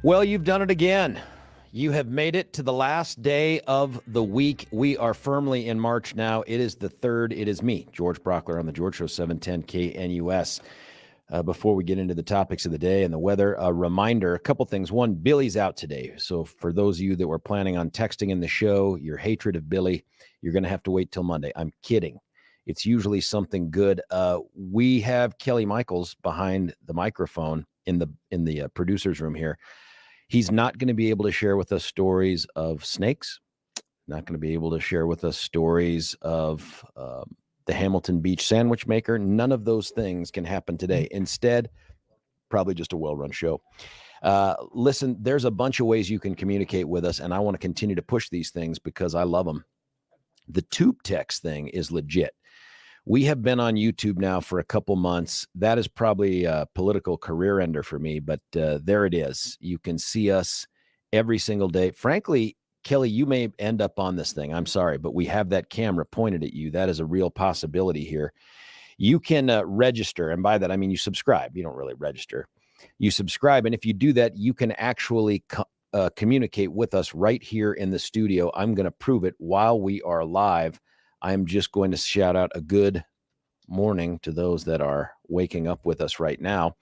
Well, you've done it again. You have made it to the last day of the week. We are firmly in March now. It is the 3rd. It is me, George Brockler, on the George Show, 710 KNUS. Before we get into the topics of the day and the weather, a reminder, a couple things. One, Billy's out today. So for those of you that were planning on texting in the show, your hatred of Billy, you're going to have to wait till Monday. I'm kidding. It's usually something good. We have Kelly Michaels behind the microphone in the producer's room here. He's not going to be able to share with us stories of snakes, not going to be able to share with us stories of the Hamilton Beach sandwich maker. None of those things can happen today. Instead, probably just a well-run show. Listen, there's a bunch of ways you can communicate with us, and I want to continue to push these things because I love them. The tube text thing is legit. We have been on YouTube now for a couple months. That is probably a political career ender for me, but there it is. You can see us every single day. Frankly, Kelly, you may end up on this thing. I'm sorry, but we have that camera pointed at you. That is a real possibility here. You can register, and by that I mean you subscribe. You don't really register. You subscribe, and if you do that, you can actually communicate with us right here in the studio. I'm going to prove it while we are live. I'm just going to shout out a good morning to those that are waking up with us right now.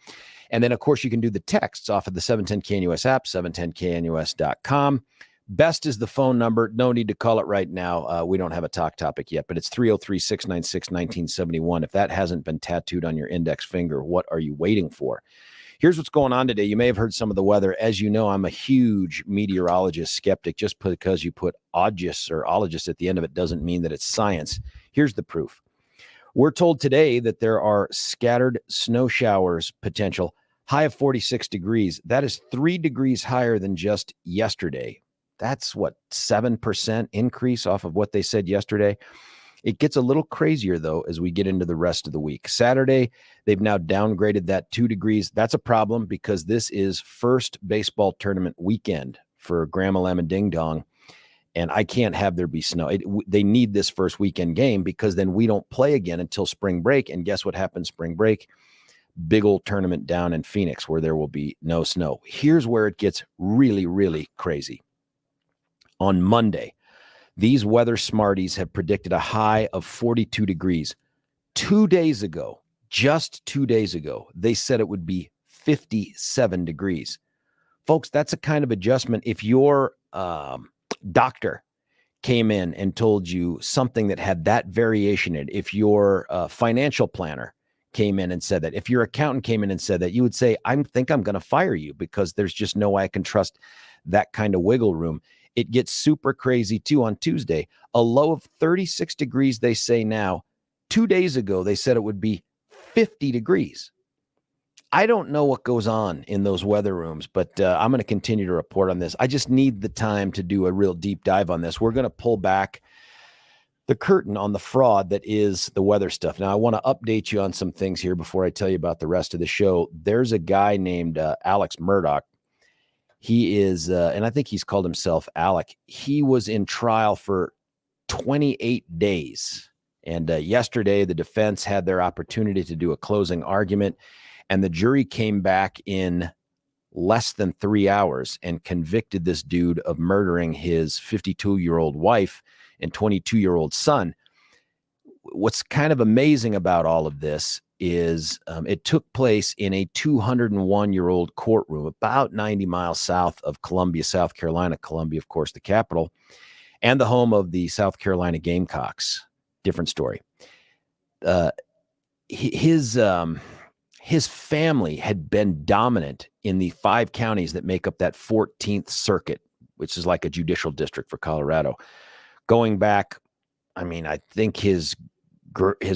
And then, of course, you can do the texts off of the 710 KNUS app, 710knus.com. Best is the phone number. No need to call it right now. We don't have a talk topic yet, but it's 303-696-1971. If that hasn't been tattooed on your index finger, what are you waiting for? Here's what's going on today. You may have heard some of the weather. As you know, I'm a huge meteorologist skeptic. Just because you put "ologist" or "ologist" at the end of it doesn't mean that it's science. Here's the proof. We're told today that there are scattered snow showers potential, high of 46 degrees. That is 3 degrees higher than just yesterday. That's what, 7% increase off of what they said yesterday. It gets a little crazier, though, as we get into the rest of the week. Saturday, they've now downgraded that 2 degrees. That's a problem because this is first baseball tournament weekend for Grandma Lamb and Ding Dong, and I can't have there be snow. They need this first weekend game because then we don't play again until spring break, and guess what happens spring break? Big old tournament down in Phoenix where there will be no snow. Here's where it gets really, really crazy. On Monday, these weather smarties have predicted a high of 42 degrees. 2 days ago, just 2 days ago, they said it would be 57 degrees. Folks, that's a kind of adjustment. If your doctor came in and told you something that had that variation in it, if your financial planner came in and said that, if your accountant came in and said that, you would say, I think I'm going to fire you because there's just no way I can trust that kind of wiggle room. It gets super crazy, too, on Tuesday. A low of 36 degrees, they say now. 2 days ago, they said it would be 50 degrees. I don't know what goes on in those weather rooms, but I'm going to continue to report on this. I just need the time to do a real deep dive on this. We're going to pull back the curtain on the fraud that is the weather stuff. Now, I want to update you on some things here before I tell you about the rest of the show. There's a guy named Alex Murdoch. He is, and I think he's called himself Alec. He was in trial for 28 days. And yesterday, the defense had their opportunity to do a closing argument, and the jury came back in less than 3 hours and convicted this dude of murdering his 52-year-old wife and 22-year-old son. What's kind of amazing about all of this is it took place in a 201-year-old courtroom about 90 miles south of Columbia, South Carolina. Columbia, of course, the capital, and the home of the South Carolina Gamecocks. Different story. His family had been dominant in the 5 counties that make up that 14th circuit, which is like a judicial district for Colorado. Going back, I mean, I think his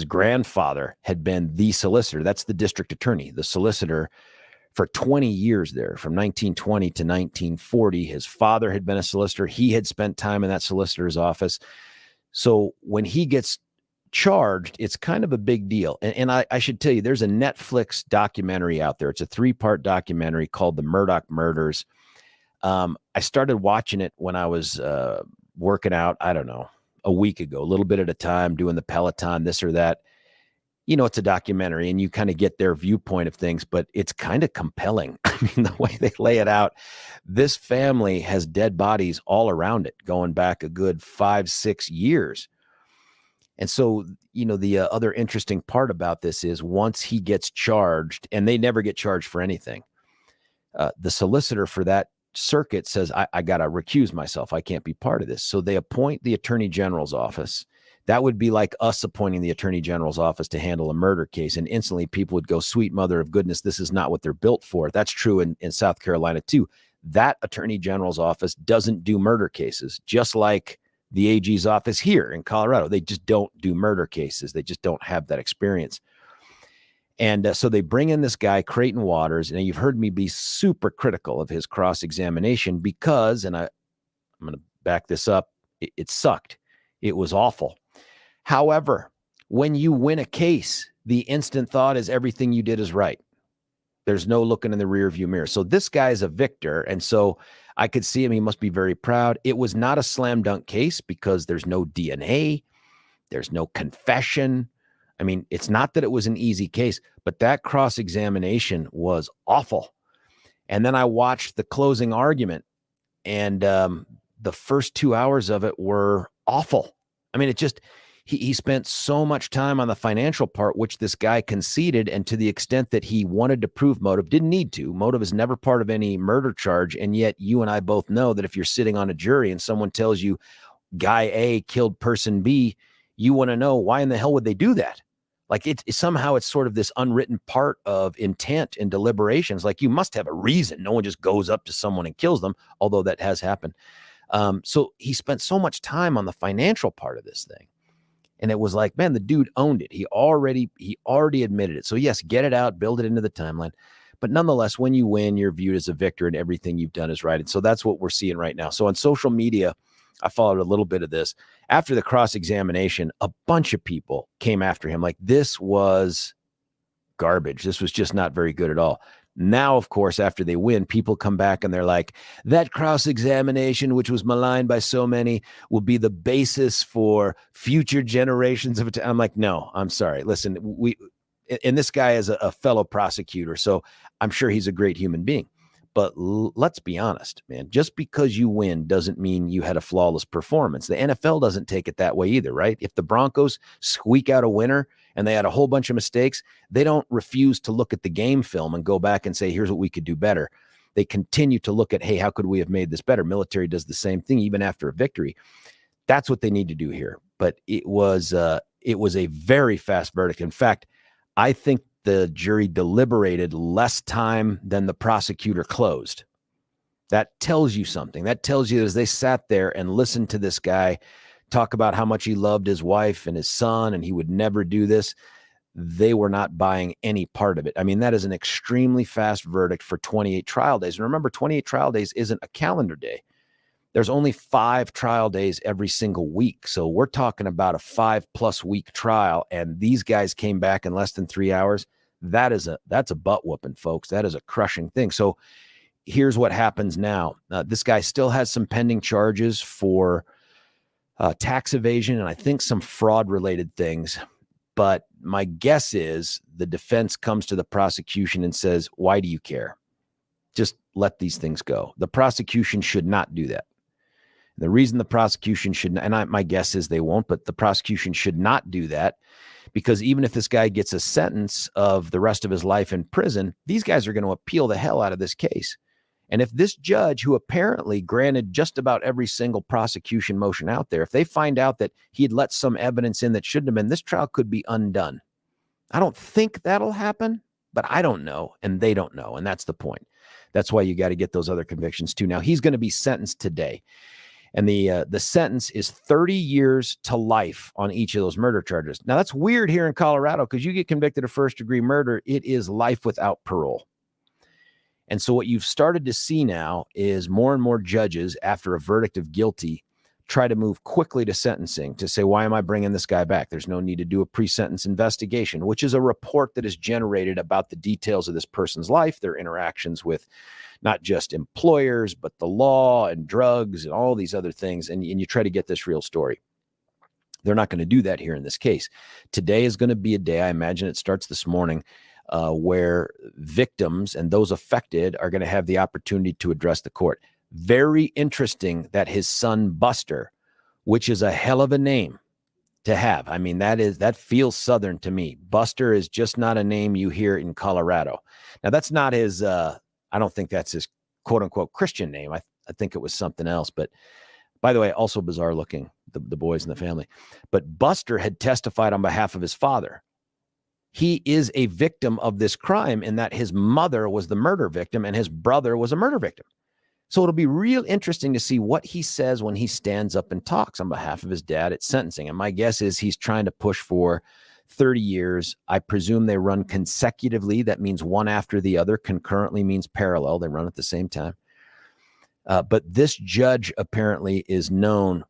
grandfather had been the solicitor. That's the district attorney, the solicitor for 20 years there, from 1920 to 1940. His father had been a solicitor. He had spent time in that solicitor's office. So when he gets charged, it's kind of a big deal. And I should tell you, there's a Netflix documentary out there. It's a 3-part documentary called The Murdoch Murders. I started watching it when I was working out, I don't know, a week ago, a little bit at a time, doing the Peloton, this or that. it's a documentary and you kind of get their viewpoint of things, but it's kind of compelling. I mean, the way they lay it out, this family has dead bodies all around it going back a good 5-6 years. And so, the other interesting part about this is once he gets charged, and they never get charged for anything, the solicitor for that circuit says, I got to recuse myself. I can't be part of this. So they appoint the attorney general's office. That would be like us appointing the attorney general's office to handle a murder case. And instantly people would go, sweet mother of goodness, this is not what they're built for. That's true in South Carolina too. That attorney general's office doesn't do murder cases, just like the AG's office here in Colorado. They just don't do murder cases. They just don't have that experience. And so they bring in this guy, Creighton Waters, and you've heard me be super critical of his cross-examination because, and I'm going to back this up, it sucked. It was awful. However, when you win a case, the instant thought is everything you did is right. There's no looking in the rearview mirror. So this guy is a victor. And so I could see him. He must be very proud. It was not a slam dunk case because there's no DNA. There's no confession. I mean, it's not that it was an easy case, but that cross-examination was awful. And then I watched the closing argument, and the first 2 hours of it were awful. I mean, he spent so much time on the financial part, which this guy conceded, and to the extent that he wanted to prove motive, didn't need to. Motive is never part of any murder charge, and yet you and I both know that if you're sitting on a jury and someone tells you guy A killed person B, you want to know why in the hell would they do that? Like somehow it's sort of this unwritten part of intent and deliberations. Like you must have a reason. No one just goes up to someone and kills them, although that has happened. So he spent so much time on the financial part of this thing. And it was like, man, the dude owned it. He already admitted it. So yes, get it out, build it into the timeline. But nonetheless, when you win, you're viewed as a victor and everything you've done is right. And so that's what we're seeing right now. So on social media, I followed a little bit of this. After the cross-examination, a bunch of people came after him. Like, this was garbage. This was just not very good at all. Now, of course, after they win, people come back and they're like, that cross-examination, which was maligned by so many, will be the basis for future generations of it. I'm like, no, I'm sorry. Listen, and this guy is a fellow prosecutor, so I'm sure he's a great human being. But let's be honest, man, just because you win doesn't mean you had a flawless performance. The NFL doesn't take it that way either, right? If the Broncos squeak out a winner and they had a whole bunch of mistakes, they don't refuse to look at the game film and go back and say, here's what we could do better. They continue to look at, hey, how could we have made this better? Military does the same thing, even after a victory. That's what they need to do here. But it was a very fast verdict. In fact, I think the jury deliberated less time than the prosecutor closed. That tells you something. That tells you that as they sat there and listened to this guy talk about how much he loved his wife and his son and he would never do this, they were not buying any part of it. I mean, that is an extremely fast verdict for 28 trial days. And remember, 28 trial days isn't a calendar day. There's only 5 trial days every single week. So we're talking about a 5+ week trial. And these guys came back in less than 3 hours. That's a butt whooping, folks. That is a crushing thing. So here's what happens now. This guy still has some pending charges for tax evasion and I think some fraud related things. But my guess is the defense comes to the prosecution and says, why do you care? Just let these things go. The prosecution should not do that. The reason the prosecution should, my guess is they won't, but the prosecution should not do that because even if this guy gets a sentence of the rest of his life in prison, these guys are going to appeal the hell out of this case. And if this judge, who apparently granted just about every single prosecution motion out there, if they find out that he had let some evidence in that shouldn't have been, this trial could be undone. I don't think that'll happen, but I don't know, and they don't know, and that's the point. That's why you got to get those other convictions too. Now, he's going to be sentenced today. And the sentence is 30 years to life on each of those murder charges. Now, that's weird here in Colorado because you get convicted of first-degree murder, it is life without parole. And so what you've started to see now is more and more judges, after a verdict of guilty, try to move quickly to sentencing to say, why am I bringing this guy back? There's no need to do a pre-sentence investigation, which is a report that is generated about the details of this person's life, their interactions with not just employers, but the law and drugs and all these other things. And you try to get this real story. They're not going to do that here in this case. Today is going to be a day, I imagine it starts this morning, where victims and those affected are going to have the opportunity to address the court. Very interesting that his son Buster, which is a hell of a name to have. I mean, that feels Southern to me. Buster is just not a name you hear in Colorado. Now, that's not his, I don't think that's his quote unquote Christian name. I think it was something else. But by the way, also bizarre looking, the boys in the family. But Buster had testified on behalf of his father. He is a victim of this crime in that his mother was the murder victim and his brother was a murder victim. So it'll be real interesting to see what he says when he stands up and talks on behalf of his dad at sentencing. And my guess is he's trying to push for 30 years. I presume they run consecutively. That means one after the other. Concurrently means parallel. They run at the same time. But this judge apparently is known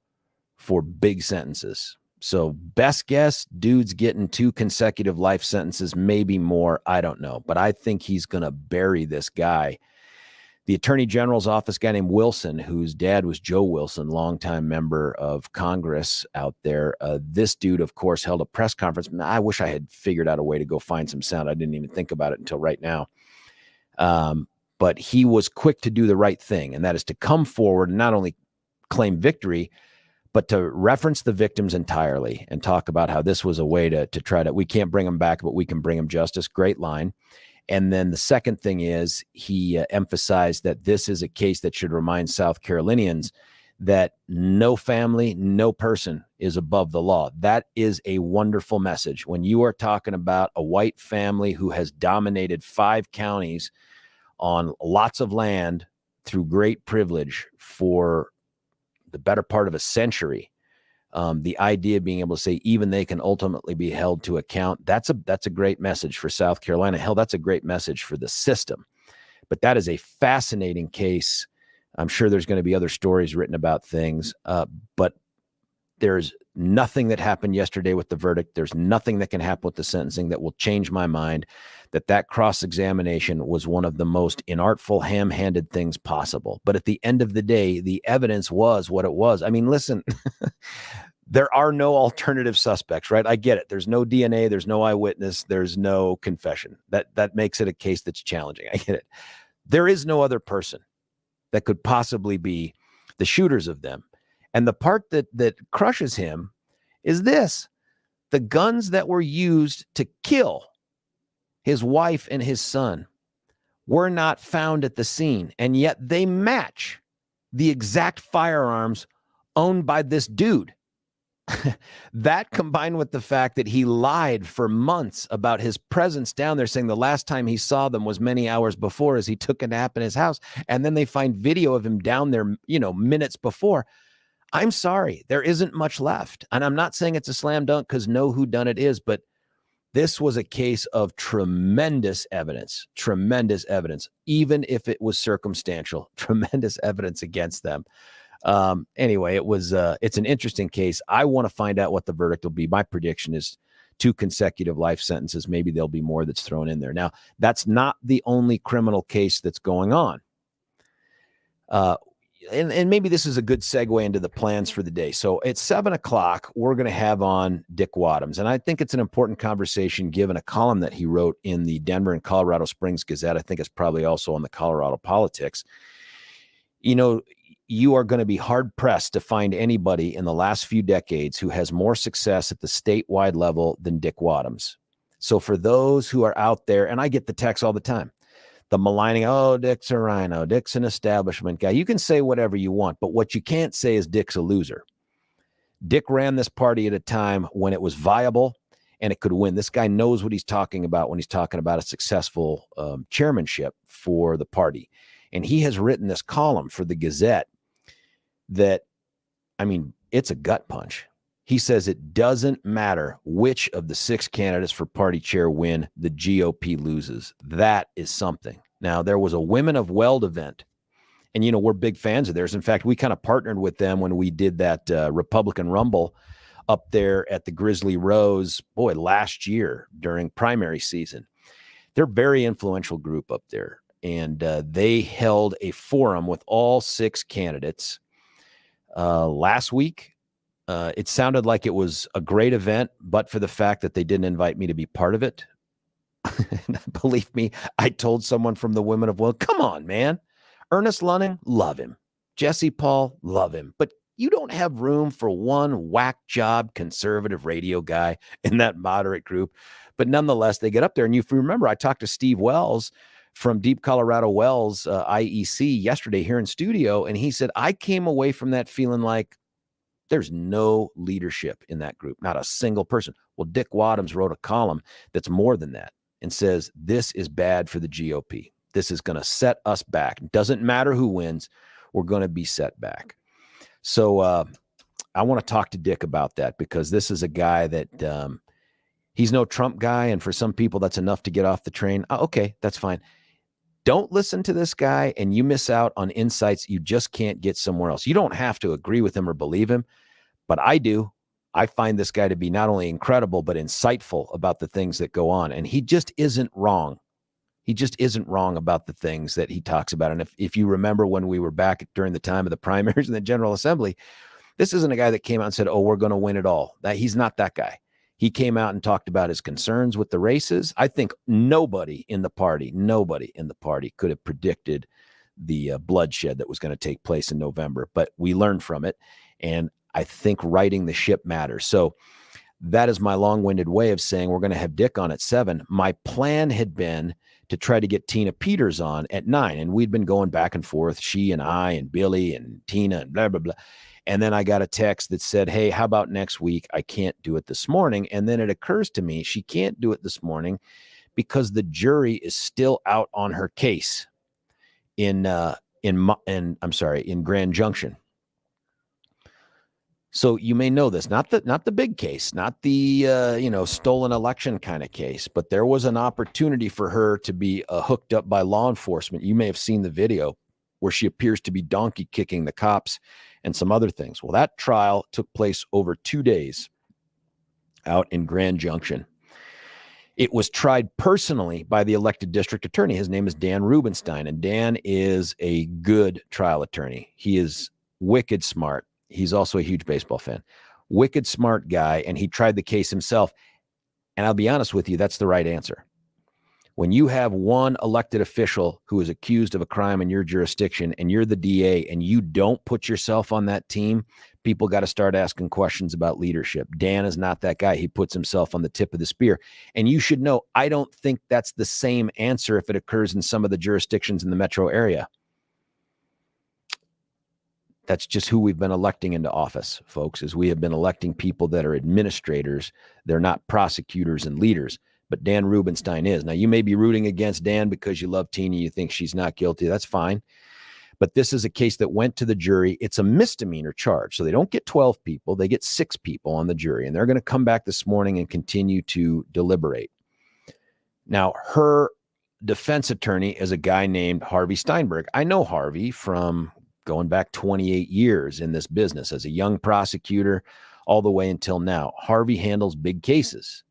for big sentences. So best guess, dude's getting 2 consecutive life sentences, maybe more. I don't know. But I think he's going to bury this guy. The Attorney General's office, guy named Wilson, whose dad was Joe Wilson, longtime member of Congress out there. This dude, of course, held a press conference. I wish I had figured out a way to go find some sound. I didn't even think about it until right now. But he was quick to do the right thing, and that is to come forward and not only claim victory, but to reference the victims entirely and talk about how this was a way to try to, we can't bring them back, but we can bring them justice. Great line. And then the second thing is he emphasized that this is a case that should remind South Carolinians that no family, no person is above the law. That is a wonderful message. When you are talking about a white family who has dominated 5 counties on lots of land through great privilege for the better part of a century, the idea of being able to say even they can ultimately be held to account, that's a great message for South Carolina. Hell, that's a great message for the system. But that is a fascinating case. I'm sure there's going to be other stories written about things, but there's nothing that happened yesterday with the verdict. There's nothing that can happen with the sentencing that will change my mind that cross-examination was one of the most inartful, ham-handed things possible. But at the end of the day, the evidence was what it was. I mean, listen, there are no alternative suspects, right? I get it. There's no DNA. There's no eyewitness. There's no confession. That makes it a case that's challenging. I get it. There is no other person that could possibly be the shooters of them. And the part that crushes him is this: the guns that were used to kill his wife and his son were not found at the scene, and yet they match the exact firearms owned by this dude. That, combined with the fact that he lied for months about his presence down there, saying the last time he saw them was many hours before as he took a nap in his house, and then they find video of him down there, minutes before. I'm sorry, there isn't much left. And I'm not saying it's a slam dunk because know who done it is, but this was a case of tremendous evidence, even if it was circumstantial, tremendous evidence against them. Anyway, it's an interesting case. I want to find out what the verdict will be. My prediction is 2 consecutive life sentences. Maybe there'll be more that's thrown in there. Now, that's not the only criminal case that's going on. And maybe this is a good segue into the plans for the day. So at 7:00, we're going to have on Dick Wadhams. And I think it's an important conversation given a column that he wrote in the Denver and Colorado Springs Gazette. I think it's probably also on the Colorado Politics. You are going to be hard pressed to find anybody in the last few decades who has more success at the statewide level than Dick Wadhams. So for those who are out there, and I get the text all the time, the maligning, oh, Dick's a rhino, Dick's an establishment guy. You can say whatever you want, but what you can't say is Dick's a loser. Dick ran this party at a time when it was viable and it could win. This guy knows what he's talking about when he's talking about a successful chairmanship for the party. And he has written this column for the Gazette that, it's a gut punch. He says it doesn't matter which of the 6 candidates for party chair win, the GOP loses. That is something. Now, there was a Women of Weld event, and, we're big fans of theirs. In fact, we kind of partnered with them when we did that Republican Rumble up there at the Grizzly Rose, last year during primary season. They're a very influential group up there, and they held a forum with all 6 candidates last week. It sounded like it was a great event, but for the fact that they didn't invite me to be part of it. Believe me, I told someone from the Women of Will, come on, man. Ernest Lunning, love him. Jesse Paul, love him. But you don't have room for one whack job conservative radio guy in that moderate group. But nonetheless, they get up there. And if you remember, I talked to Steve Wells from Deep Colorado Wells, IEC, yesterday here in studio. And he said, I came away from that feeling like there's no leadership in that group, not a single person. Well, Dick Wadhams wrote a column that's more than that and says, this is bad for the GOP. This is going to set us back. Doesn't matter who wins. We're going to be set back. So I want to talk to Dick about that, because this is a guy that he's no Trump guy. And for some people, that's enough to get off the train. Okay, that's fine. Don't listen to this guy and you miss out on insights you just can't get somewhere else. You don't have to agree with him or believe him, but I do. I find this guy to be not only incredible, but insightful about the things that go on. And he just isn't wrong. He just isn't wrong about the things that he talks about. And if you remember when we were back during the time of the primaries in the General Assembly, this isn't a guy that came out and said, oh, we're going to win it all. He's not that guy. He came out and talked about his concerns with the races. I think nobody in the party could have predicted the bloodshed that was going to take place in November, but we learned from it. And I think righting the ship matters. So that is my long-winded way of saying we're going to have Dick on at 7. My plan had been to try to get Tina Peters on at 9. And we'd been going back and forth, she and I and Billy and Tina and blah, blah, blah. And then I got a text that said, hey, how about next week? I can't do it this morning. And then it occurs to me she can't do it this morning because the jury is still out on her case in Grand Junction. So you may know this, not the big case, not the stolen election kind of case, but there was an opportunity for her to be hooked up by law enforcement. You may have seen the video where she appears to be donkey kicking the cops and some other things. Well, that trial took place over 2 days out in Grand Junction. It was tried personally by the elected district attorney. His name is Dan Rubenstein, and Dan is a good trial attorney. He is wicked smart. He's also a huge baseball fan. Wicked smart guy, and he tried the case himself. And I'll be honest with you, that's the right answer. When you have one elected official who is accused of a crime in your jurisdiction and you're the DA and you don't put yourself on that team, people got to start asking questions about leadership. Dan is not that guy. He puts himself on the tip of the spear. And you should know, I don't think that's the same answer if it occurs in some of the jurisdictions in the metro area. That's just who we've been electing into office, folks, is we have been electing people that are administrators. They're not prosecutors and leaders. But Dan Rubenstein is. Now, you may be rooting against Dan because you love Tina, you think she's not guilty. That's fine. But this is a case that went to the jury. It's a misdemeanor charge. So they don't get 12 people. They get 6 people on the jury. And they're going to come back this morning and continue to deliberate. Now, her defense attorney is a guy named Harvey Steinberg. I know Harvey from going back 28 years in this business as a young prosecutor all the way until now. Harvey handles big cases.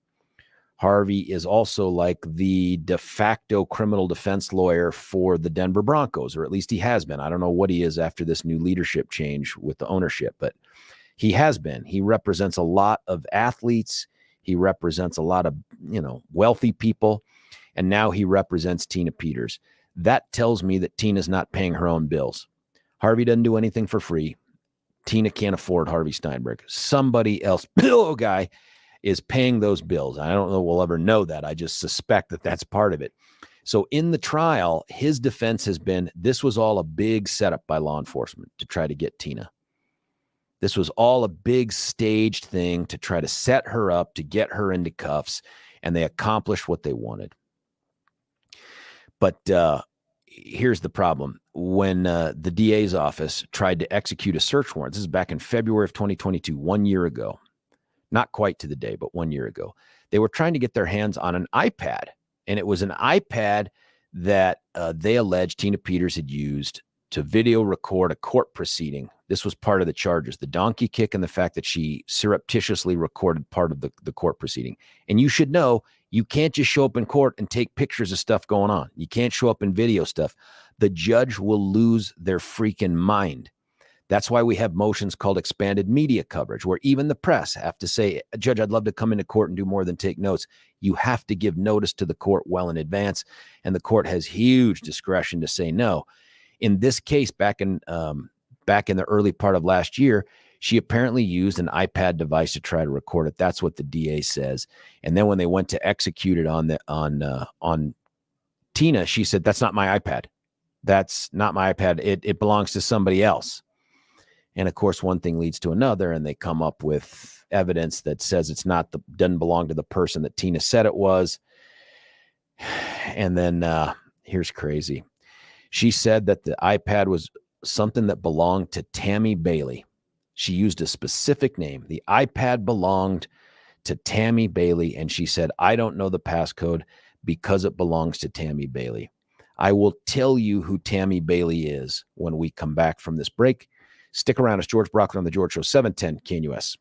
Harvey is also like the de facto criminal defense lawyer for the Denver Broncos, or at least he has been. I don't know what he is after this new leadership change with the ownership, but he has been. He represents a lot of athletes. He represents a lot of, wealthy people. And now he represents Tina Peters. That tells me that Tina's not paying her own bills. Harvey doesn't do anything for free. Tina can't afford Harvey Steinberg. Somebody else, pillow guy, is paying those bills. I don't know we'll ever know that. I just suspect that that's part of it. So in the trial, his defense has been, this was all a big setup by law enforcement to try to get Tina. This was all a big staged thing to try to set her up, to get her into cuffs, and they accomplished what they wanted. But here's the problem. When the DA's office tried to execute a search warrant, this is back in February of 2022, 1 year ago, not quite to the day, but 1 year ago, they were trying to get their hands on an iPad. And it was an iPad that they alleged Tina Peters had used to video record a court proceeding. This was part of the charges, the donkey kick and the fact that she surreptitiously recorded part of the court proceeding. And you should know, you can't just show up in court and take pictures of stuff going on. You can't show up and video stuff. The judge will lose their freaking mind. That's why we have motions called expanded media coverage, where even the press have to say, Judge, I'd love to come into court and do more than take notes. You have to give notice to the court well in advance, and the court has huge discretion to say no. In this case, back in the early part of last year, she apparently used an iPad device to try to record it. That's what the DA says. And then when they went to execute it on Tina, she said, "That's not my iPad. That's not my iPad. It belongs to somebody else." And of course, one thing leads to another, and they come up with evidence that says doesn't belong to the person that Tina said it was. And then here's crazy. She said that the iPad was something that belonged to Tammy Bailey. She used a specific name. The iPad belonged to Tammy Bailey, and she said, "I don't know the passcode because it belongs to Tammy Bailey." I will tell you who Tammy Bailey is when we come back from this break. Stick around. It's George Brockler on The George Show, 710 KNUS.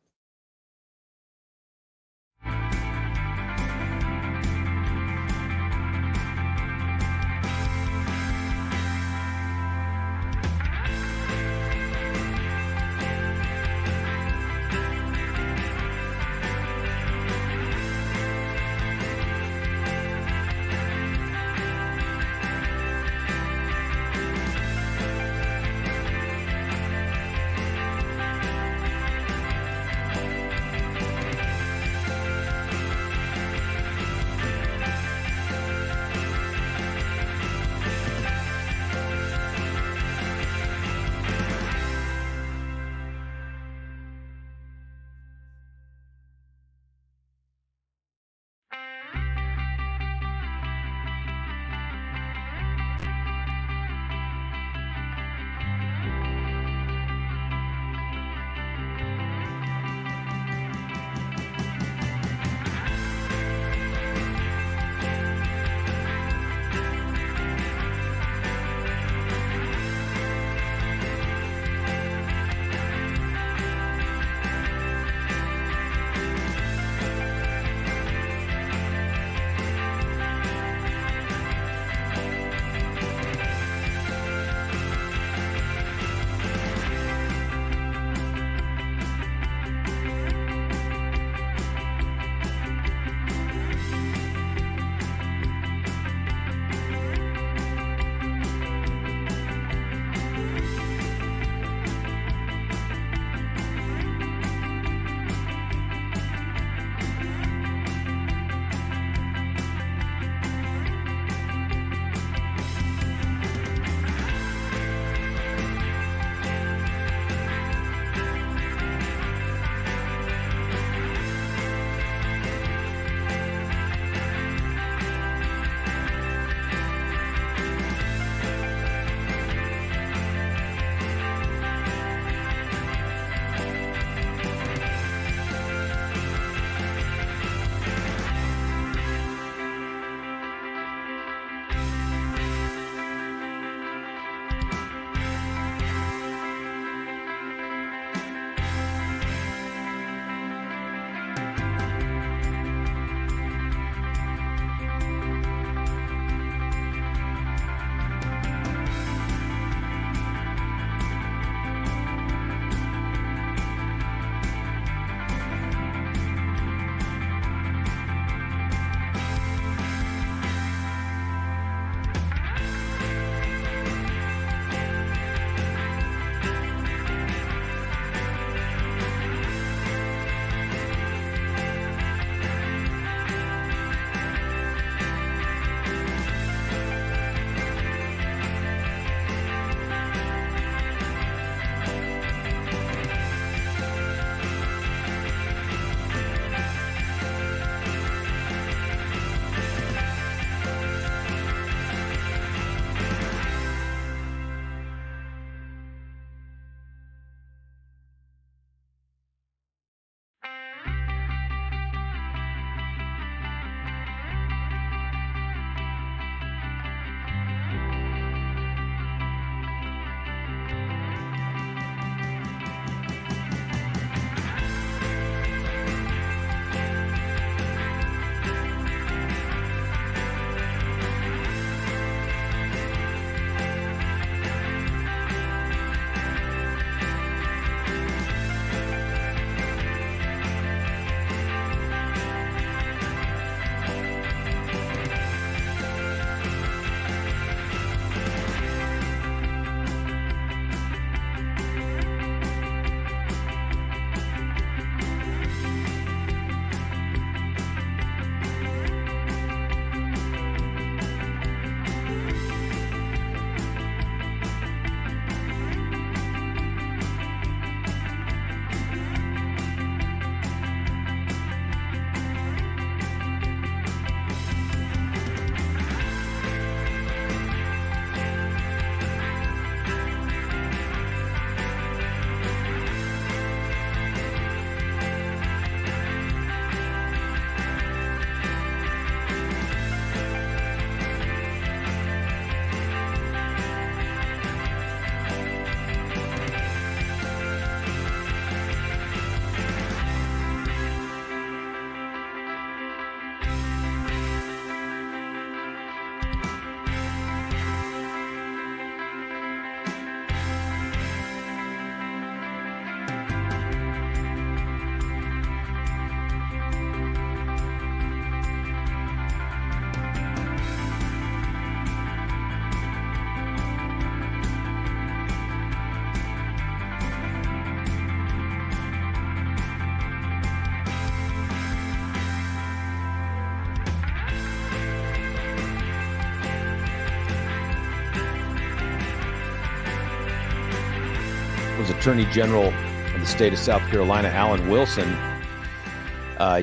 Attorney General of the state of South Carolina, Alan Wilson,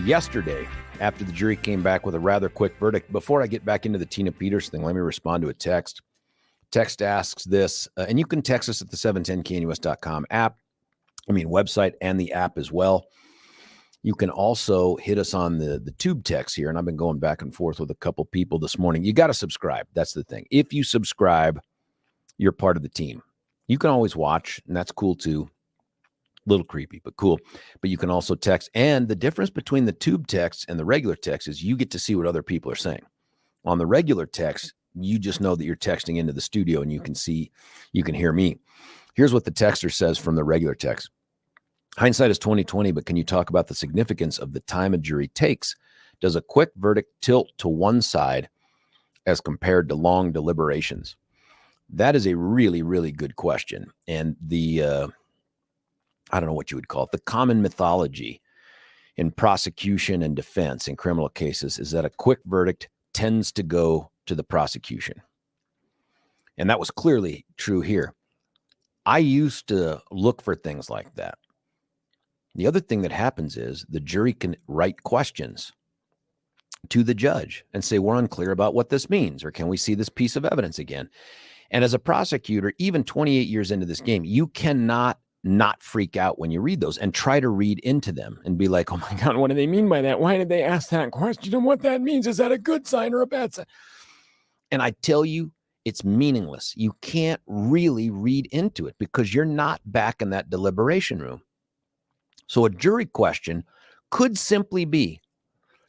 yesterday, after the jury came back with a rather quick verdict. Before I get back into the Tina Peters thing, let me respond to a text. Text asks this, and you can text us at the 710knus.com website and the app as well. You can also hit us on the tube text here, and I've been going back and forth with a couple people this morning. You got to subscribe. That's the thing. If you subscribe, you're part of the team. You can always watch, and that's cool too. A little creepy, but cool. But you can also text. And the difference between the tube text and the regular text is you get to see what other people are saying. On the regular text, you just know that you're texting into the studio and you can hear me. Here's what the texter says from the regular text. Hindsight is 20/20, but can you talk about the significance of the time a jury takes? Does a quick verdict tilt to one side as compared to long deliberations? That is a really, really good question. And I don't know what you would call it. The common mythology in prosecution and defense in criminal cases is that a quick verdict tends to go to the prosecution. And that was clearly true here. I used to look for things like that. The other thing that happens is the jury can write questions to the judge and say, we're unclear about what this means, or can we see this piece of evidence again? And as a prosecutor, even 28 years into this game, you cannot not freak out when you read those and try to read into them and be like, oh my God, what do they mean by that? Why did they ask that question? And what that means, is that a good sign or a bad sign? And I tell you, it's meaningless. You can't really read into it because you're not back in that deliberation room. So a jury question could simply be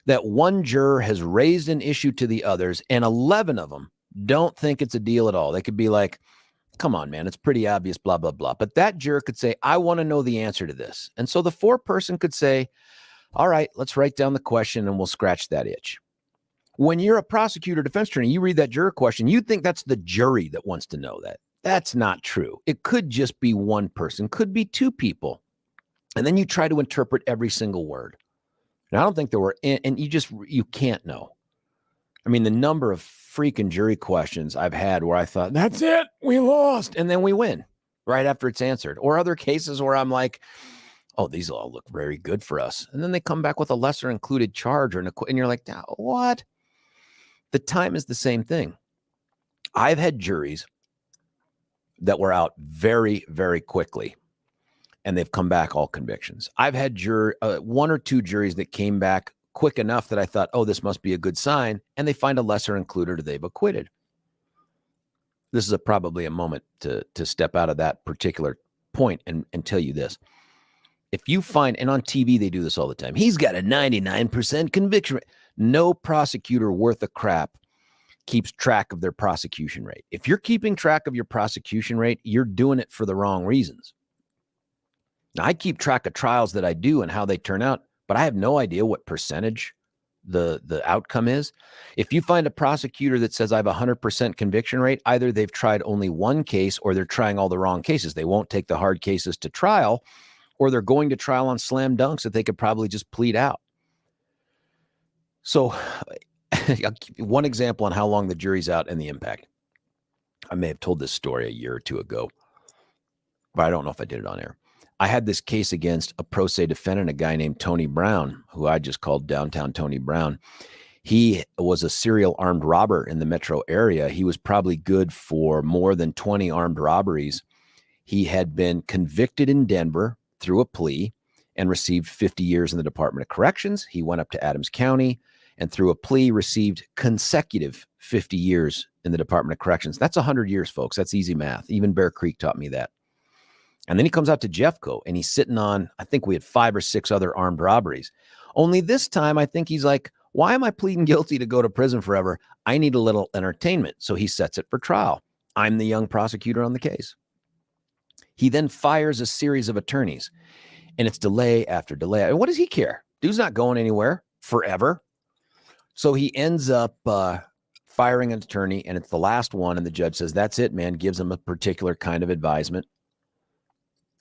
that one juror has raised an issue to the others and 11 of them don't think it's a deal at all. They could be like, come on, man, it's pretty obvious, blah, blah, blah. But that juror could say, I want to know the answer to this. And so the foreperson could say, all right, let's write down the question and we'll scratch that itch. When you're a prosecutor, defense attorney, you read that juror question, you think that's the jury that wants to know that. That's not true. It could just be one person, could be two people. And then you try to interpret every single word. And I don't think there were, and you can't know. I mean, the number of freaking jury questions I've had where I thought, that's it, we lost. And then we win right after it's answered. Or other cases where I'm like, oh, these all look very good for us. And then they come back with a lesser included charge, and you're like, what? The time is the same thing. I've had juries that were out very, very quickly, and they've come back all convictions. I've had one or two juries that came back quick enough that I thought, oh, this must be a good sign, and they find a lesser included or they've acquitted. This is probably a moment to step out of that particular point and tell you this. If you find, and on TV they do this all the time, he's got a 99% conviction rate. No prosecutor worth a crap keeps track of their prosecution rate. If you're keeping track of your prosecution rate, you're doing it for the wrong reasons. Now, I keep track of trials that I do and how they turn out, but I have no idea what percentage the outcome is. If you find a prosecutor that says I have a 100% conviction rate, either they've tried only one case or they're trying all the wrong cases. They won't take the hard cases to trial, or they're going to trial on slam dunks that they could probably just plead out. So one example on how long the jury's out and the impact. I may have told this story a year or two ago, but I don't know if I did it on air. I had this case against a pro se defendant, a guy named Tony Brown, who I just called Downtown Tony Brown. He was a serial armed robber in the metro area. He was probably good for more than 20 armed robberies. He had been convicted in Denver through a plea and received 50 years in the Department of Corrections. He went up to Adams County and through a plea received consecutive 50 years in the Department of Corrections. That's 100 years, folks. That's easy math. Even Bear Creek taught me that. And then he comes out to Jeffco and he's sitting on, I think we had 5 or 6 other armed robberies. Only this time, I think he's like, why am I pleading guilty to go to prison forever? I need a little entertainment. So he sets it for trial. I'm the young prosecutor on the case. He then fires a series of attorneys and it's delay after delay. And what does he care? Dude's not going anywhere forever. So he ends up firing an attorney and it's the last one. And the judge says, that's it, man. Gives him a particular kind of advisement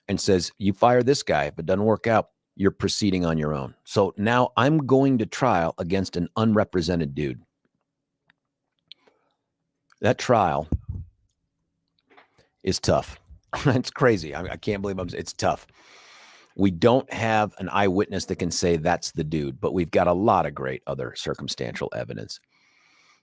and says, you fire this guy. If it doesn't work out, you're proceeding on your own. So now I'm going to trial against an unrepresented dude. That trial is tough. It's crazy. I can't believe it's tough. We don't have an eyewitness that can say that's the dude, but we've got a lot of great other circumstantial evidence.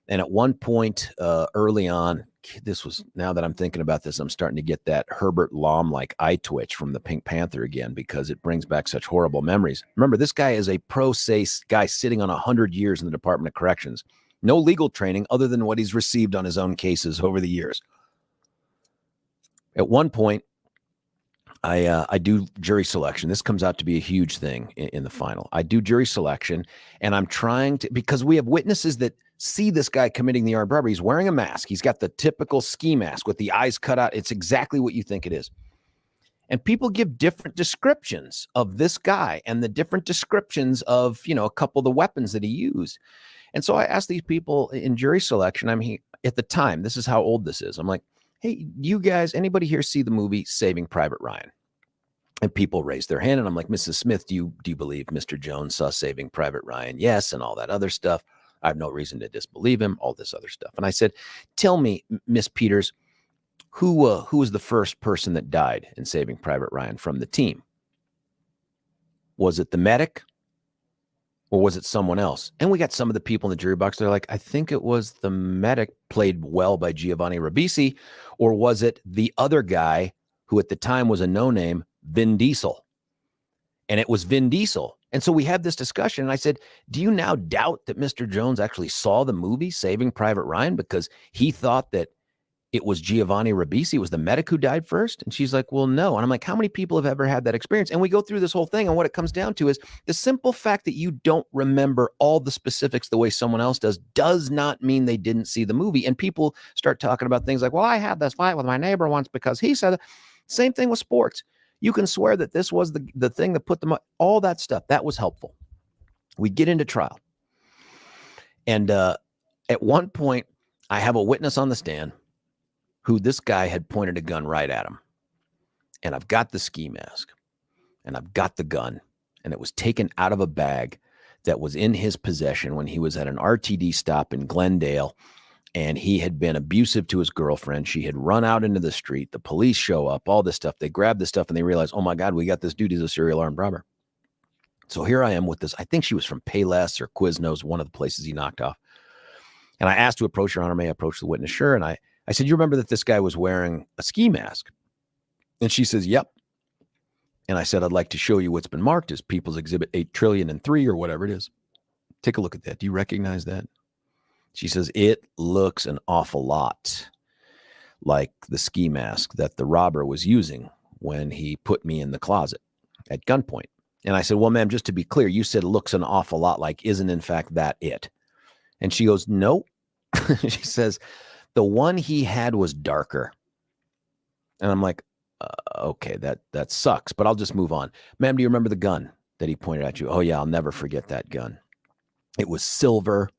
And at one point early on, this was, now that I'm thinking about this, I'm starting to get that Herbert Lom like eye twitch from the Pink Panther again, because it brings back such horrible memories. Remember, this guy is a pro se guy sitting on 100 years in the Department of Corrections. No legal training other than what he's received on his own cases over the years. At one point, I do jury selection. This comes out to be a huge thing in the final. I do jury selection, and I'm trying to, because we have witnesses that see this guy committing the armed robbery. He's wearing a mask. He's got the typical ski mask with the eyes cut out. It's exactly what you think it is. And people give different descriptions of this guy and the different descriptions of, a couple of the weapons that he used. And so I asked these people in jury selection, at the time, this is how old this is. I'm like, hey, you guys, anybody here see the movie Saving Private Ryan? And people raised their hand, and I'm like, Mrs. Smith, do you believe Mr. Jones saw Saving Private Ryan? Yes, and all that other stuff. I have no reason to disbelieve him, all this other stuff. And I said, tell me, Miss Peters, who was the first person that died in Saving Private Ryan from the team? Was it the medic, or was it someone else? And we got some of the people in the jury box. They're like, I think it was the medic, played well by Giovanni Ribisi, or was it the other guy who at the time was a no-name, Vin Diesel? And it was Vin Diesel. And so we had this discussion, and I said, do you now doubt that Mr. Jones actually saw the movie Saving Private Ryan because he thought that it was Giovanni Ribisi, it was the medic who died first? And she's like, well, no. And I'm like, how many people have ever had that experience? And we go through this whole thing, and what it comes down to is the simple fact that you don't remember all the specifics the way someone else does not mean they didn't see the movie. And people start talking about things like, well, I had this fight with my neighbor once because he said that. Same thing with sports. You can swear that this was the thing that put them up, all that stuff. That was helpful. We get into trial. And at one point, I have a witness on the stand who this guy had pointed a gun right at him. And I've got the ski mask, and I've got the gun, and it was taken out of a bag that was in his possession when he was at an RTD stop in Glendale. And he had been abusive to his girlfriend. She had run out into the street. The police show up, all this stuff. They grab the stuff and they realize, oh my God, we got this dude. He's a serial armed robber. So here I am with this. I think she was from Payless or Quiznos, one of the places he knocked off. And I asked to approach, Your Honor, may I approach the witness? Sure. And I said, you remember that this guy was wearing a ski mask? And she says, yep. And I said, I'd like to show you what's been marked as People's Exhibit 8,000,003,000,003 or whatever it is. Take a look at that. Do you recognize that? She says, it looks an awful lot like the ski mask that the robber was using when he put me in the closet at gunpoint. And I said, well, ma'am, just to be clear, you said looks an awful lot like, isn't in fact that it? And she goes, no. She says, the one he had was darker. And I'm like, okay, that sucks, but I'll just move on. Ma'am, do you remember the gun that he pointed at you? Oh yeah, I'll never forget that gun. It was silver.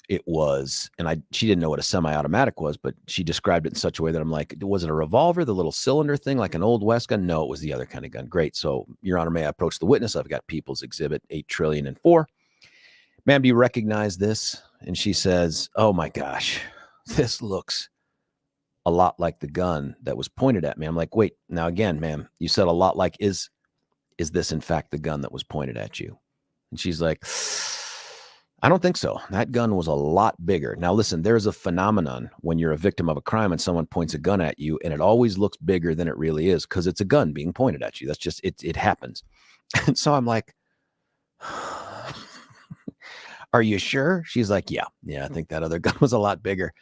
It was, and she didn't know what a semi-automatic was, but she described it in such a way that I'm like, was it a revolver, the little cylinder thing, like an old West gun? No, it was the other kind of gun. Great. So, Your Honor, may I approach the witness? I've got People's Exhibit 8,000,004,000,004. Ma'am, do you recognize this? And she says, oh my gosh, this looks a lot like the gun that was pointed at me. I'm like, wait, now again, ma'am, you said a lot like, is this in fact the gun that was pointed at you? And she's like, I don't think so. That gun was a lot bigger. Now, listen, there's a phenomenon when you're a victim of a crime and someone points a gun at you, and it always looks bigger than it really is because it's a gun being pointed at you. That's just, it happens. And so I'm like, are you sure? She's like, yeah, I think that other gun was a lot bigger.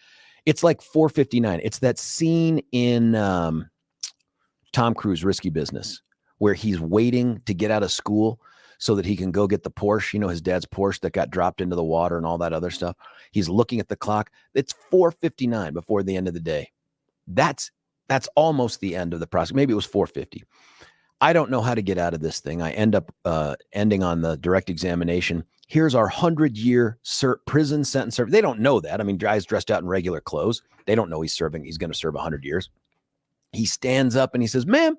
It's like 459. It's that scene in Tom Cruise, Risky Business, where he's waiting to get out of school so that he can go get the Porsche, his dad's Porsche that got dropped into the water and all that other stuff. He's looking at the clock. It's 4:59 before the end of the day. That's almost the end of the process. Maybe it was 4:50. I don't know how to get out of this thing. I end up ending on the direct examination. Here's our 100-year prison sentence. They don't know that. I mean, guy's dressed out in regular clothes. They don't know he's going to serve 100 years. He stands up and he says, ma'am,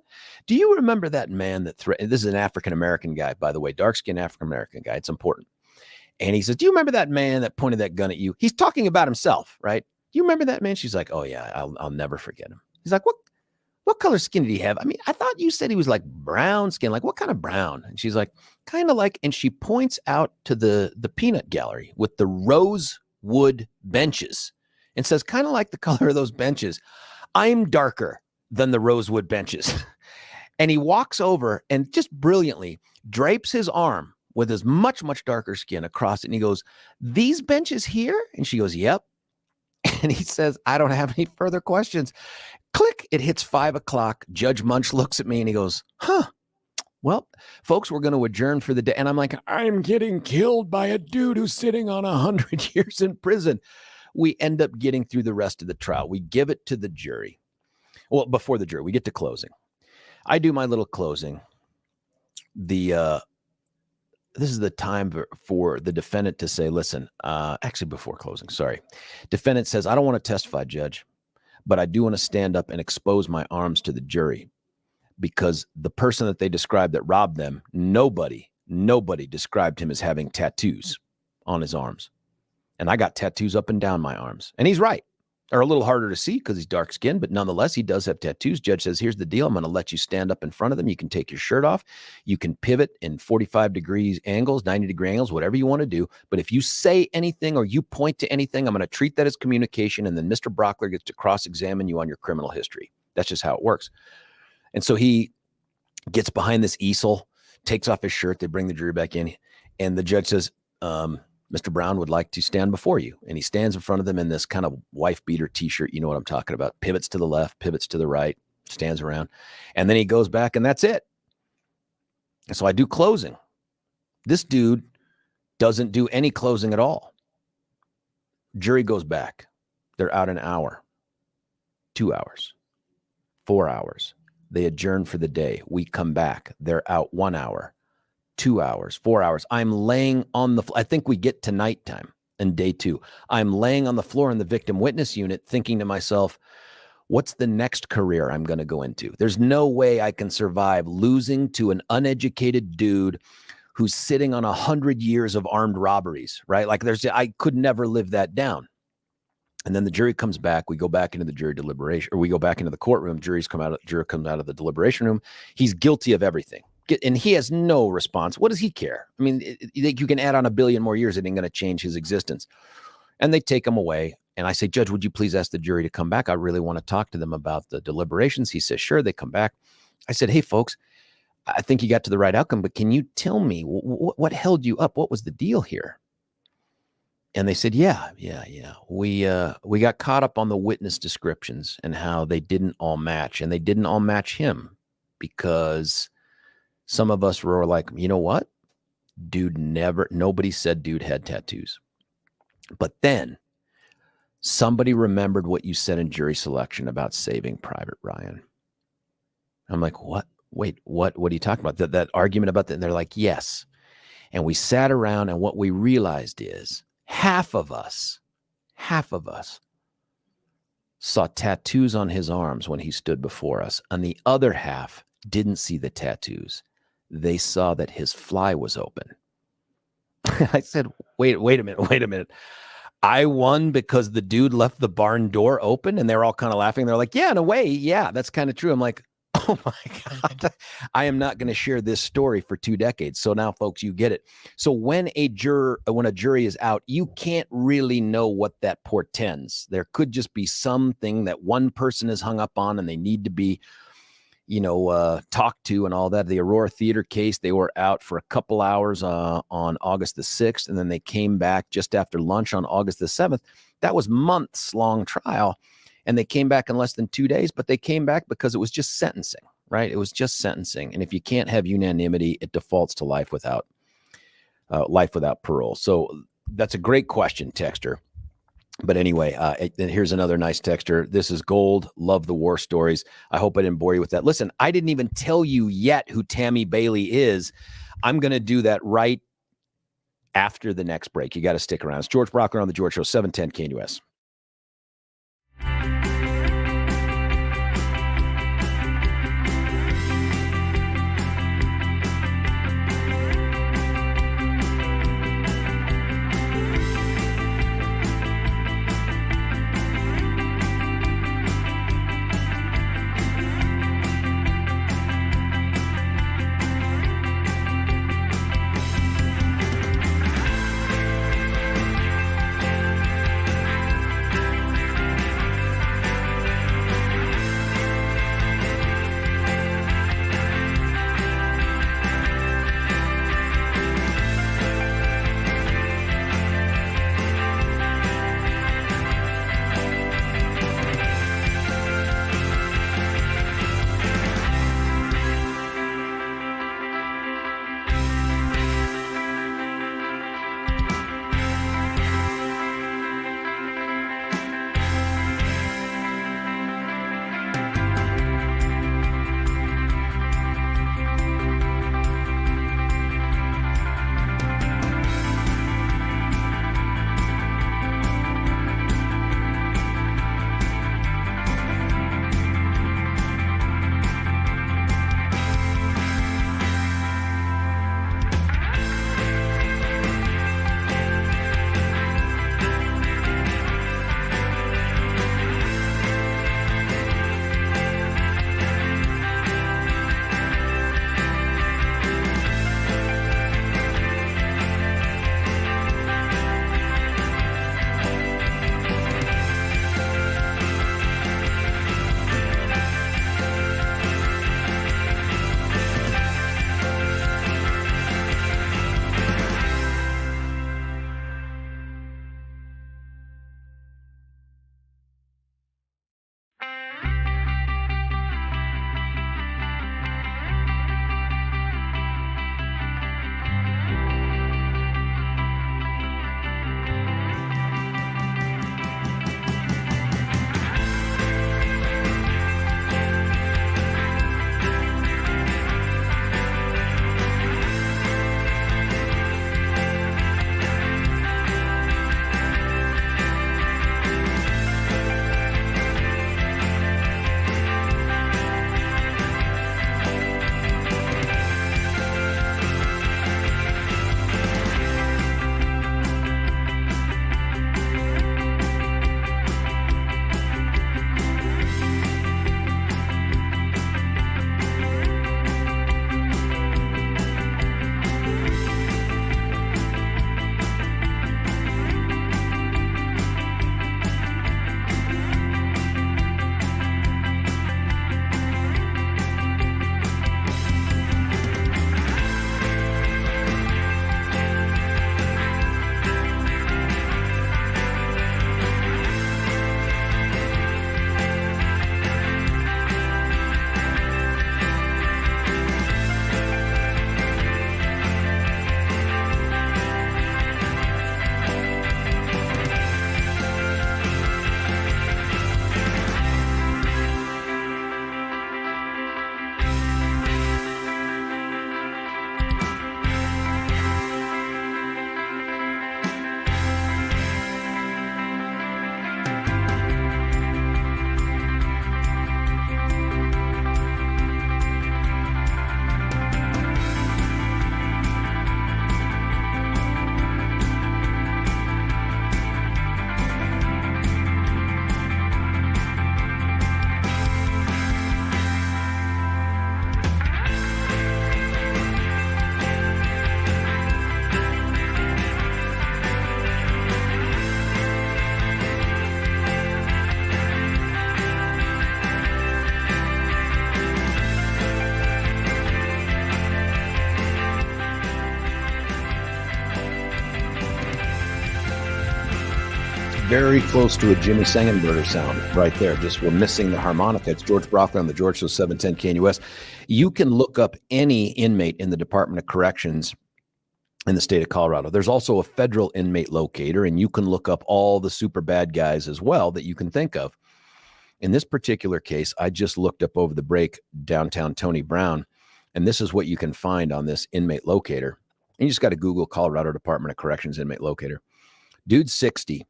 do you remember that man that threatened? This is an African-American guy, by the way, dark-skinned African-American guy. It's important. And he says, do you remember that man that pointed that gun at you? He's talking about himself, right? Do you remember that man? She's like, oh yeah, I'll never forget him. He's like, what color skin did he have? I mean, I thought you said he was like brown skin. Like, what kind of brown? And she's like, kind of like, and she points out to the peanut gallery with the rosewood benches and says, kind of like the color of those benches. I'm darker than the rosewood benches. And he walks over and just brilliantly drapes his arm with his much, much darker skin across it. And he goes, these benches here? And she goes, yep. And he says, I don't have any further questions. Click, it hits 5 o'clock. Judge Munch looks at me and he goes, well, folks, we're going to adjourn for the day. And I'm like, I'm getting killed by a dude who's sitting on 100 years in prison. We end up getting through the rest of the trial. We give it to the jury. Well, before the jury, we get to closing. I do my little closing. This is the time for the defendant to say, listen, actually before closing, sorry. Defendant says, I don't want to testify, Judge, but I do want to stand up and expose my arms to the jury because the person that they described that robbed them, nobody described him as having tattoos on his arms. And I got tattoos up and down my arms. And he's right. Are a little harder to see because he's dark skinned, but nonetheless, he does have tattoos. Judge says, here's the deal. I'm going to let you stand up in front of them. You can take your shirt off. You can pivot in 45 degrees angles, 90 degree angles, whatever you want to do. But if you say anything or you point to anything, I'm going to treat that as communication. And then Mr. Brockler gets to cross-examine you on your criminal history. That's just how it works. And so he gets behind this easel, takes off his shirt. They bring the jury back in. And the judge says, Mr. Brown would like to stand before you. And he stands in front of them in this kind of wife beater t-shirt. You know what I'm talking about. Pivots to the left, pivots to the right, stands around. And then he goes back and that's it. And so I do closing. This dude doesn't do any closing at all. Jury goes back. They're out an hour, 2 hours, 4 hours. They adjourn for the day. We come back. They're out 1 hour. 2 hours, 4 hours. I'm laying on the floor. I think we get to nighttime and day 2. I'm laying on the floor in the victim witness unit thinking to myself, what's the next career I'm going to go into? There's no way I can survive losing to an uneducated dude who's sitting on 100 years of armed robberies, right? Like I could never live that down. And then the jury comes back. We go back into the jury deliberation, or we go back into the courtroom. Juror comes out of the deliberation room. He's guilty of everything. And he has no response. What does he care? I mean, you can add on 1 billion more years. It ain't going to change his existence. And they take him away. And I say, Judge, would you please ask the jury to come back? I really want to talk to them about the deliberations. He says, sure. They come back. I said, hey, folks, I think you got to the right outcome, but can you tell me what held you up? What was the deal here? And they said, yeah. We got caught up on the witness descriptions and how they didn't all match. And they didn't all match him because some of us were like, you know what? Nobody said dude had tattoos. But then somebody remembered what you said in jury selection about Saving Private Ryan. I'm like, what? Wait, what are you talking about? That argument about that? And they're like, yes. And we sat around and what we realized is half of us saw tattoos on his arms when he stood before us. And the other half didn't see the tattoos. They saw that his fly was open. I said, wait a minute. I won because the dude left the barn door open, and they're all kind of laughing. They're like, yeah, in a way. Yeah, that's kind of true. I'm like, oh my God, I am not going to share this story for 2 decades. So now folks, you get it. So when a jury is out, you can't really know what that portends. There could just be something that one person is hung up on and they need to be talked to and all that. The Aurora Theater case, they were out for a couple hours on August the 6th, and then they came back just after lunch on August the 7th. That was months-long trial, and they came back in less than 2 days, but they came back because it was just sentencing, right? It was just sentencing, and if you can't have unanimity, it defaults to life without parole. So that's a great question, texter. But anyway, here's another nice texter. This is gold. Love the war stories. I hope I didn't bore you with that. Listen, I didn't even tell you yet who Tammy Bailey is. I'm going to do that right after the next break. You got to stick around. It's George Brockler on The George Show, 710 KNUS. very close to a Jimmy Sengenberger sound right there. Just we're missing the harmonica. It's George Brockman on the George Show, 710 KNUS. You can look up any inmate in the Department of Corrections in the state of Colorado. There's also a federal inmate locator, and you can look up all the super bad guys as well that you can think of. In this particular case, I just looked up over the break downtown Tony Brown, and this is what you can find on this inmate locator. And you just got to Google Colorado Department of Corrections inmate locator. Dude's 60.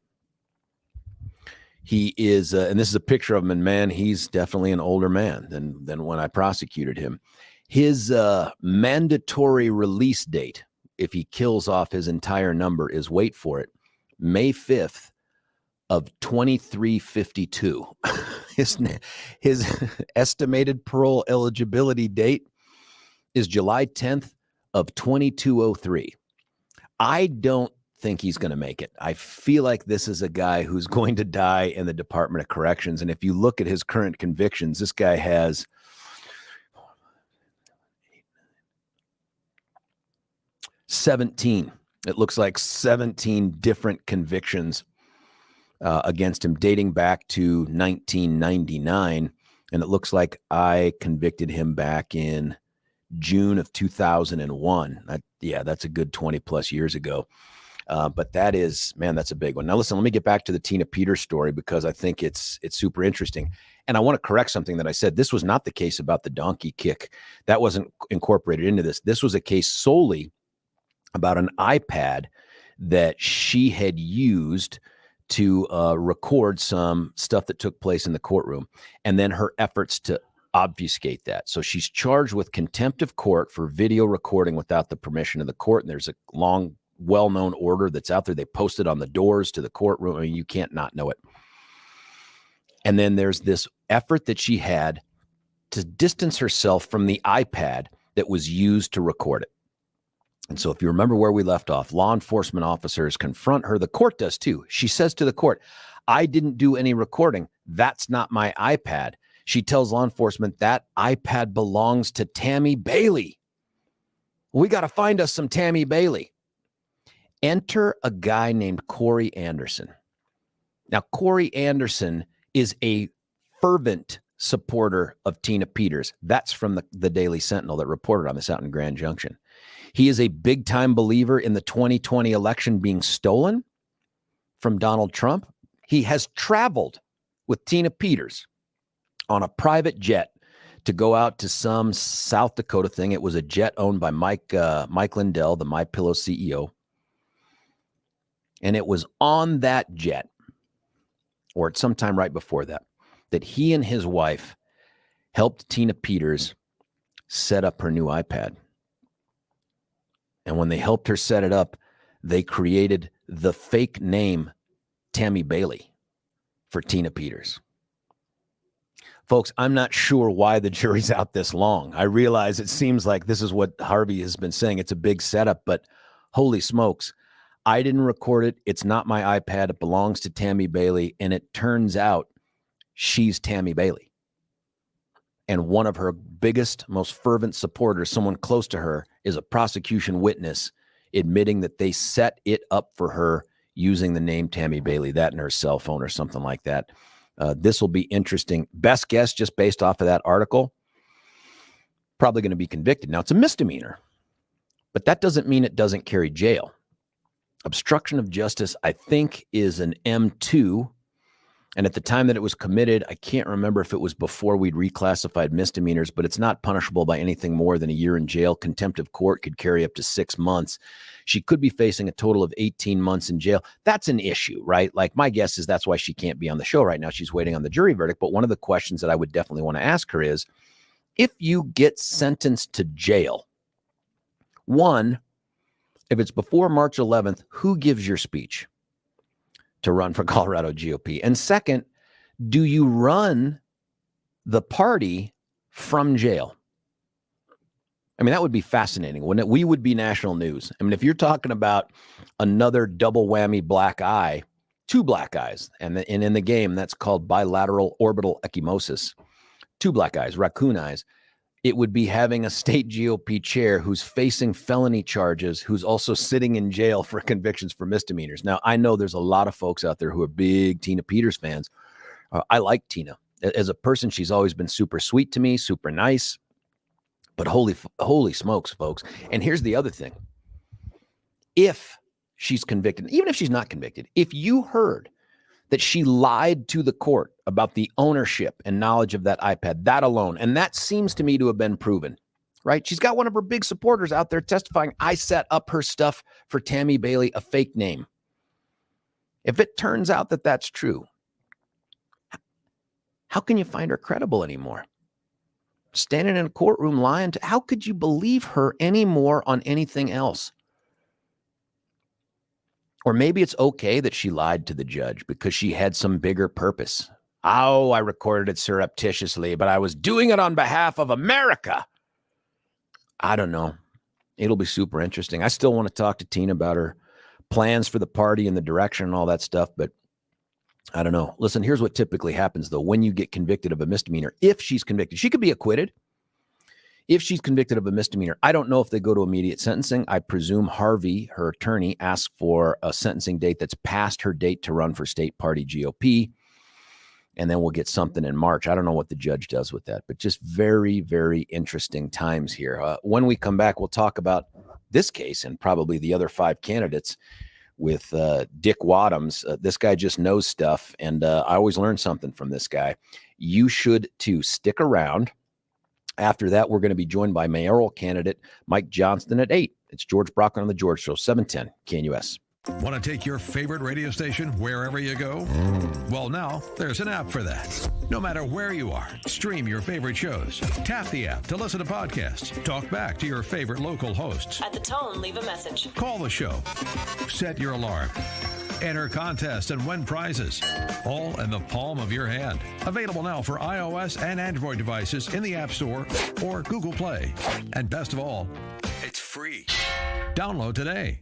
He is, and this is a picture of him, and man, he's definitely an older man than when I prosecuted him. His mandatory release date, if he kills off his entire number, is, wait for it, May 5th of 2352. His estimated parole eligibility date is July 10th of 2203. I don't think he's going to make it. I feel like this is a guy who's going to die in the Department of Corrections. And if you look at his current convictions, this guy has 17. It looks like 17 different convictions against him dating back to 1999. And it looks like I convicted him back in June of 2001. That's a good 20 plus years ago. But that is, man, that's a big one. Now, listen, let me get back to the Tina Peters story because I think it's super interesting. And I want to correct something that I said. This was not the case about the donkey kick. That wasn't incorporated into this. This was a case solely about an iPad that she had used to record some stuff that took place in the courtroom, and then her efforts to obfuscate that. So she's charged with contempt of court for video recording without the permission of the court. And there's a long, well-known order that's out there. They posted on the doors to the courtroom. I mean, you can't not know it. And then there's this effort that she had to distance herself from the iPad that was used to record it. And so if you remember where we left off, law enforcement officers confront her. The court does too. She says to the court, I didn't do any recording. That's not my iPad. She tells law enforcement that iPad belongs to Tammy Bailey. We got to find us some Tammy Bailey. Enter a guy named Corey Anderson. Now, Corey Anderson is a fervent supporter of Tina Peters. That's from the Daily Sentinel that reported on this out in Grand Junction. He is a big-time believer in the 2020 election being stolen from Donald Trump. He has traveled with Tina Peters on a private jet to go out to some South Dakota thing. It was a jet owned by Mike Lindell, the MyPillow CEO. And it was on that jet, or at some time right before that, that he and his wife helped Tina Peters set up her new iPad. And when they helped her set it up, they created the fake name Tammy Bailey for Tina Peters. Folks, I'm not sure why the jury's out this long. I realize it seems like this is what Harvey has been saying. It's a big setup, but holy smokes. I didn't record it. It's not my iPad. It belongs to Tammy Bailey. And it turns out she's Tammy Bailey. And one of her biggest, most fervent supporters, someone close to her, is a prosecution witness admitting that they set it up for her using the name Tammy Bailey, that in her cell phone or something like that. This will be interesting. Best guess, just based off of that article, probably going to be convicted. Now, it's a misdemeanor, but that doesn't mean it doesn't carry jail. Obstruction of justice, I think, is an M2. And at the time that it was committed, I can't remember if it was before we'd reclassified misdemeanors, but it's not punishable by anything more than a year in jail. Contempt of court could carry up to 6 months. She could be facing a total of 18 months in jail. That's an issue, right? Like, my guess is that's why she can't be on the show right now. She's waiting on the jury verdict. But one of the questions that I would definitely want to ask her is, if you get sentenced to jail, one, if it's before March 11th, who gives your speech to run for Colorado GOP? And second, do you run the party from jail? I mean, that would be fascinating, wouldn't it? We would be national news. I mean, if you're talking about another double whammy black eye, two black eyes, and in the game, that's called bilateral orbital ecchymosis, two black eyes, raccoon eyes. it would be having a state GOP chair who's facing felony charges, who's also sitting in jail for convictions for misdemeanors. Now, I know there's a lot of folks out there who are big Tina Peters fans. I like Tina. As a person, she's always been super sweet to me, super nice. But holy smokes, folks. And here's the other thing. If she's convicted, even if she's not convicted, if you heard that she lied to the court about the ownership and knowledge of that iPad, that alone, and that seems to me to have been proven, right? She's got one of her big supporters out there testifying, I set up her stuff for Tammy Bailey, a fake name. If it turns out that that's true, how can you find her credible anymore? Standing in a courtroom lying to, how could you believe her anymore on anything else? Or maybe it's okay that she lied to the judge because she had some bigger purpose. Oh, I recorded it surreptitiously, but I was doing it on behalf of America. I don't know. It'll be super interesting. I still want to talk to Tina about her plans for the party and the direction and all that stuff, but I don't know. Listen, here's what typically happens, though, when you get convicted of a misdemeanor. If she's convicted, she could be acquitted. If she's convicted of a misdemeanor, I don't know if they go to immediate sentencing. I presume Harvey, her attorney, asked for a sentencing date that's past her date to run for state party GOP. And then we'll get something in March. I don't know what the judge does with that, but just very, very interesting times here. When we come back, we'll talk about this case and probably the other 5 candidates with Dick Wadhams. This guy just knows stuff, and I always learn something from this guy. You should too. Stick around. After that, we're going to be joined by mayoral candidate Mike Johnston at 8. It's George Brockman on The George Show, 710 KNUS. Want to take your favorite radio station wherever you go? Well, now there's an app for that. No matter where you are, stream your favorite shows. Tap the app to listen to podcasts. Talk back to your favorite local hosts. At the tone, leave a message. Call the show. Set your alarm. Enter contests and win prizes. All in the palm of your hand. Available now for iOS and Android devices in the App Store or Google Play. And best of all, it's free. Download today.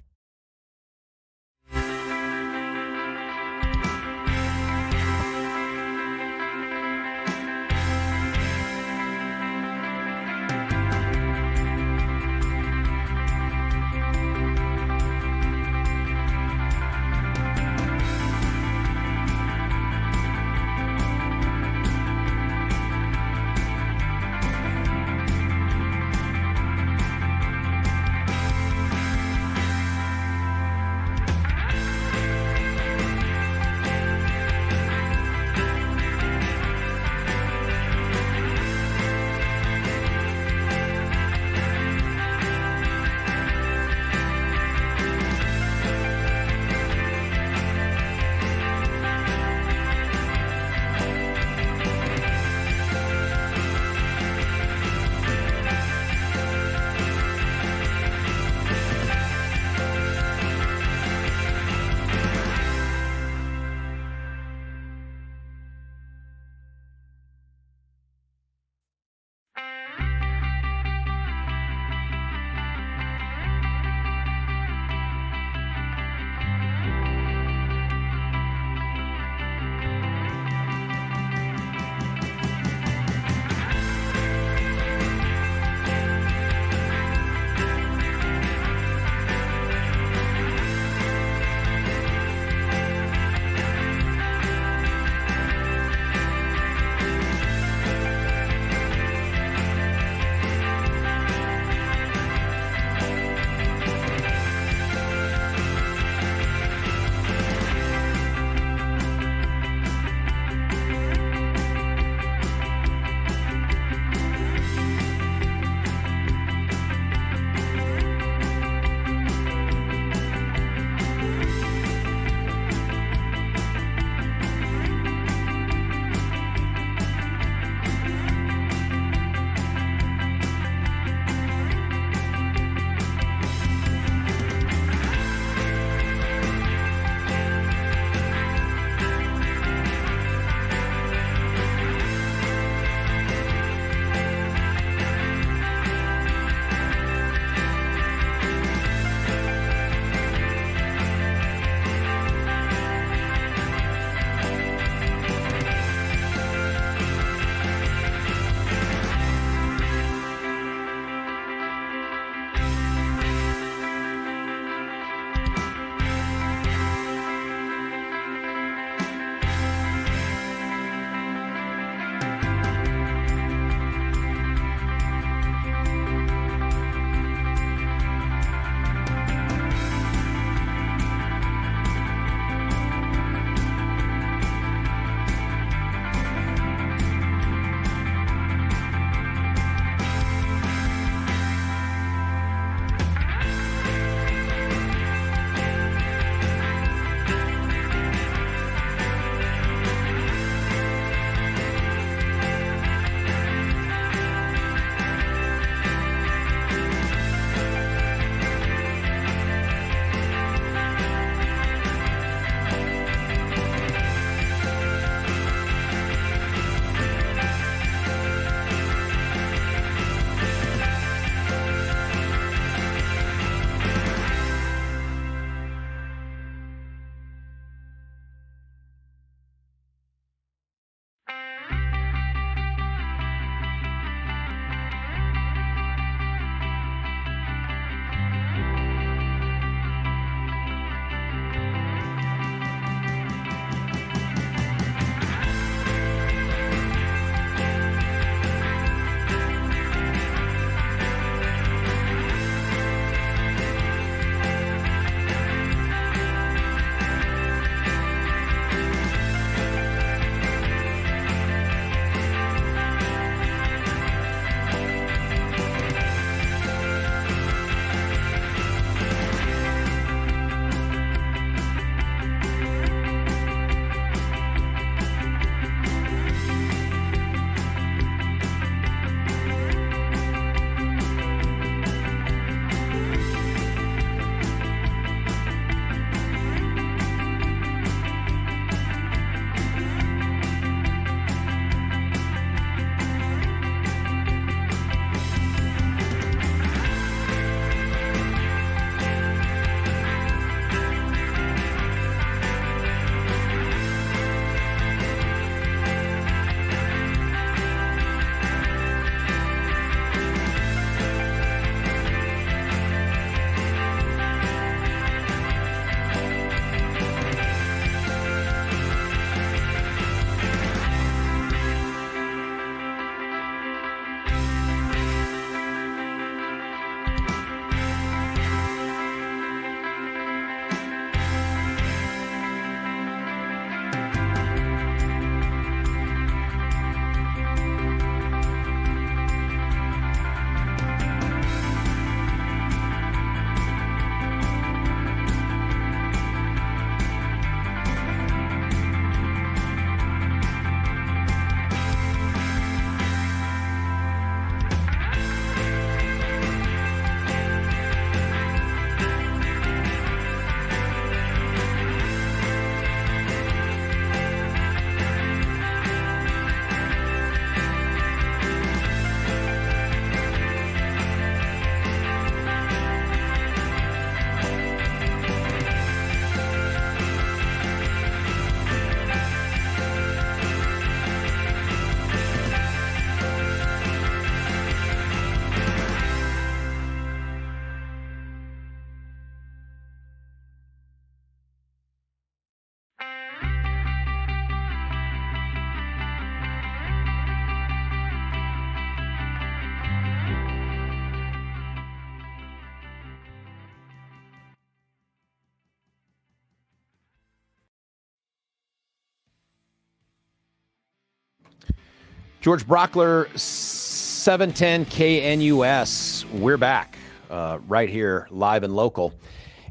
George Brockler, 710 KNUS. We're back right here, live and local.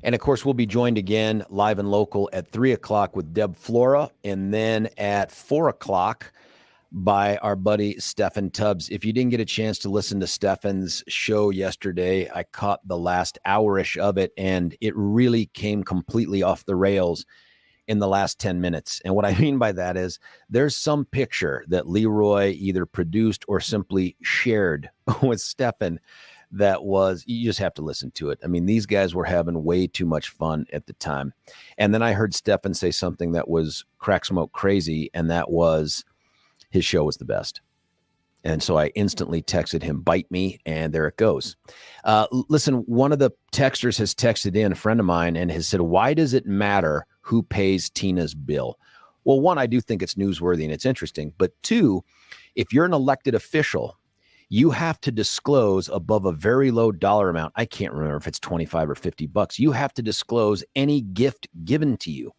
And, of course, we'll be joined again live and local at 3 o'clock with Deb Flora, and then at 4 o'clock by our buddy Stephan Tubbs. If you didn't get a chance to listen to Stephan's show yesterday, I caught the last hour-ish of it, and it really came completely off the rails in the last 10 minutes. And what I mean by that is there's some picture that Leroy either produced or simply shared with Stephan that was, you just have to listen to it. I mean, these guys were having way too much fun at the time. And then I heard Stephan say something that was crack smoke crazy, and that was his show was the best. And so I instantly texted him, bite me, and there it goes. Listen, one of the texters has texted in, a friend of mine, and has said, why does it matter who pays Tina's bill? Well, one, I do think it's newsworthy and it's interesting. But two, if you're an elected official, you have to disclose above a very low dollar amount. I can't remember if it's 25 or 50 bucks. You have to disclose any gift given to you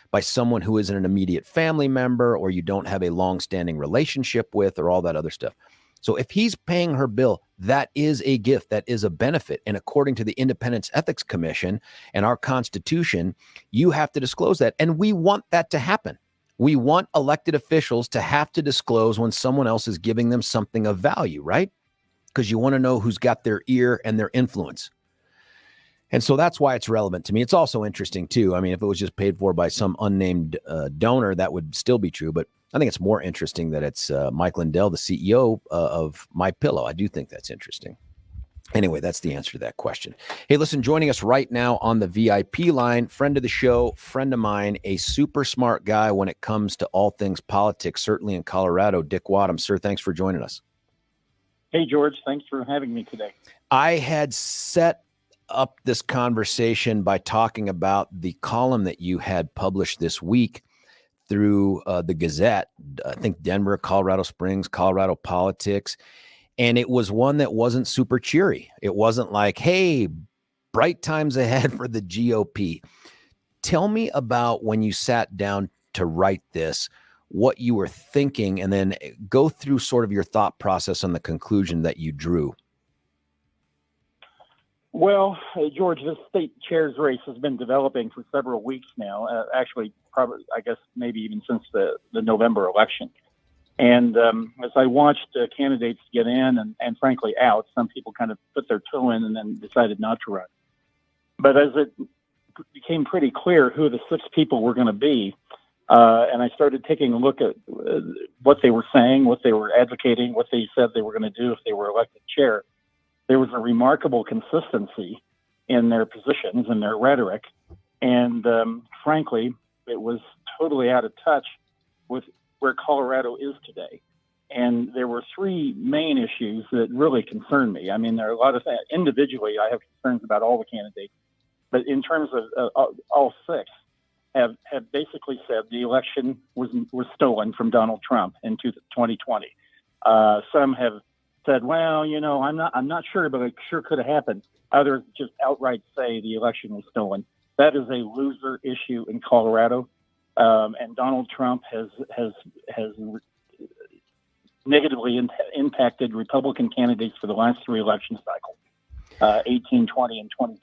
by someone who isn't an immediate family member or you don't have a long-standing relationship with or all that other stuff. So if he's paying her bill, that is a gift, that is a benefit. And according to the Independence Ethics Commission and our Constitution, you have to disclose that. And we want that to happen. We want elected officials to have to disclose when someone else is giving them something of value, right? Because you want to know who's got their ear and their influence. And so that's why it's relevant to me. It's also interesting, too. I mean, if it was just paid for by some unnamed donor, that would still be true. But I think it's more interesting that it's Mike Lindell, the CEO of MyPillow. I do think that's interesting. Anyway, that's the answer to that question. Hey, listen, joining us right now on the VIP line, friend of the show, friend of mine, a super smart guy when it comes to all things politics, certainly in Colorado, Dick Wadhams. Sir, thanks for joining us. Hey, George. Thanks for having me today. I had set up this conversation by talking about the column that you had published this week through the Gazette, I think Denver, Colorado Springs, Colorado Politics. And it was one that wasn't super cheery. It wasn't like, hey, bright times ahead for the GOP. Tell me about when you sat down to write this, what you were thinking, and then go through sort of your thought process on the conclusion that you drew. Well, George, this state chair's race has been developing for several weeks now. Actually, probably, I guess, maybe even since the November election. And as I watched candidates get in and frankly out, some people kind of put their toe in and then decided not to run. But as it became pretty clear who the 6 people were going to be, and I started taking a look at what they were saying, what they were advocating, what they said they were going to do if they were elected chair, there was a remarkable consistency in their positions and their rhetoric. And frankly, it was totally out of touch with where Colorado is today. And there were 3 main issues that really concern me. I mean, there are a lot of things. Individually, I have concerns about all the candidates. But in terms of all 6, have basically said the election was stolen from Donald Trump in 2020. Some have said, well, you know, I'm not sure, but it sure could have happened. Others just outright say the election was stolen. That is a loser issue in Colorado, and Donald Trump has negatively impacted Republican candidates for the last 3 election cycles, 18, 20, and 22.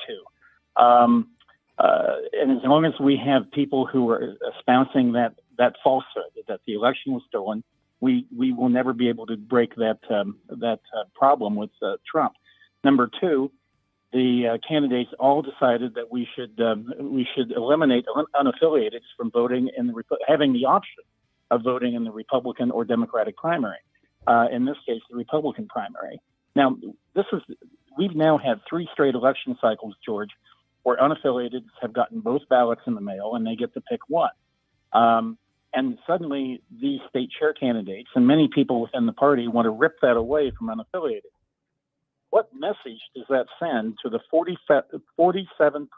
And as long as we have people who are espousing that falsehood, that the election was stolen, we will never be able to break that problem with Trump. Number 2, the candidates all decided that we should eliminate unaffiliated from voting having the option of voting in the Republican or Democratic primary. In this case, the Republican primary. Now, we've now had 3 straight election cycles, George, where unaffiliated have gotten both ballots in the mail and they get to pick one. And suddenly these state chair candidates and many people within the party want to rip that away from unaffiliated. What message does that send to the 47%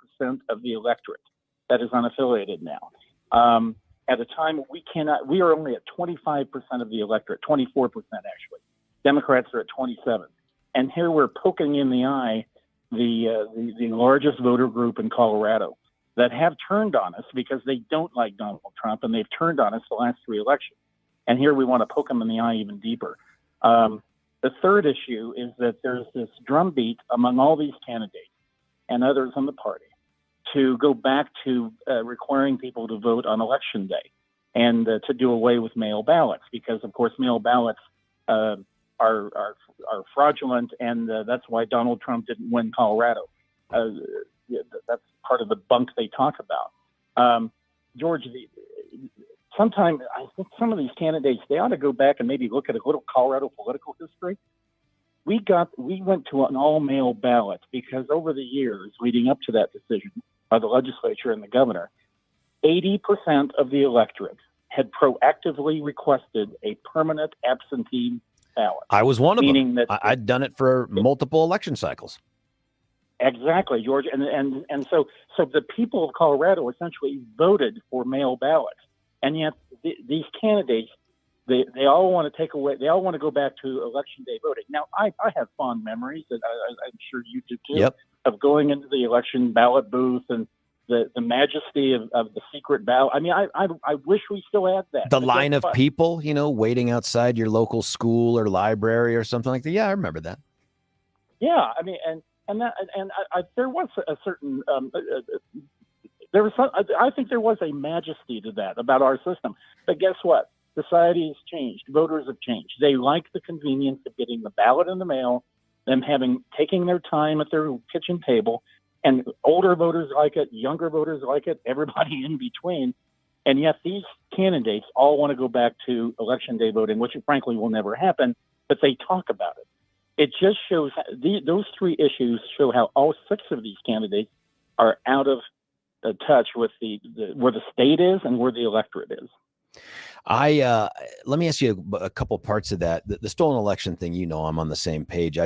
of the electorate that is unaffiliated now? At a time we are only at 25% of the electorate, 24% actually. Democrats are at 27. And here we're poking in the eye the largest voter group in Colorado that have turned on us because they don't like Donald Trump, and they've turned on us the last 3 elections. And here we want to poke them in the eye even deeper. The third issue is that there's this drumbeat among all these candidates and others in the party to go back to requiring people to vote on election day and to do away with mail ballots, because, of course, mail ballots are fraudulent, and that's why Donald Trump didn't win Colorado. That's part of the bunk they talk about. George, sometimes I think some of these candidates, they ought to go back and maybe look at a little Colorado political history. We went to an all-mail ballot because over the years leading up to that decision by the legislature and the governor, 80% of the electorate had proactively requested a permanent absentee ballot. I was one of meaning them. That I'd done it for multiple election cycles. Exactly, George. And so the people of Colorado essentially voted for mail ballots. And yet these candidates, they all want to take away, they all want to go back to election day voting. Now, I have fond memories, that I'm sure you do too, yep, of going into the election ballot booth and the majesty of the secret ballot. I mean, I wish we still had that. The line of people, waiting outside your local school or library or something like that. Yeah, I remember that. Yeah, I mean, there was a certain I think there was a majesty to that about our system. But guess what? Society has changed. Voters have changed. They like the convenience of getting the ballot in the mail, them taking their time at their kitchen table, and older voters like it, younger voters like it, everybody in between. And yet these candidates all want to go back to election day voting, which frankly will never happen, but they talk about it. It just shows those three issues show how all six of these candidates are out of touch with where the state is and where the electorate is. Let me ask you a couple parts of that. The stolen election thing, I'm on the same page.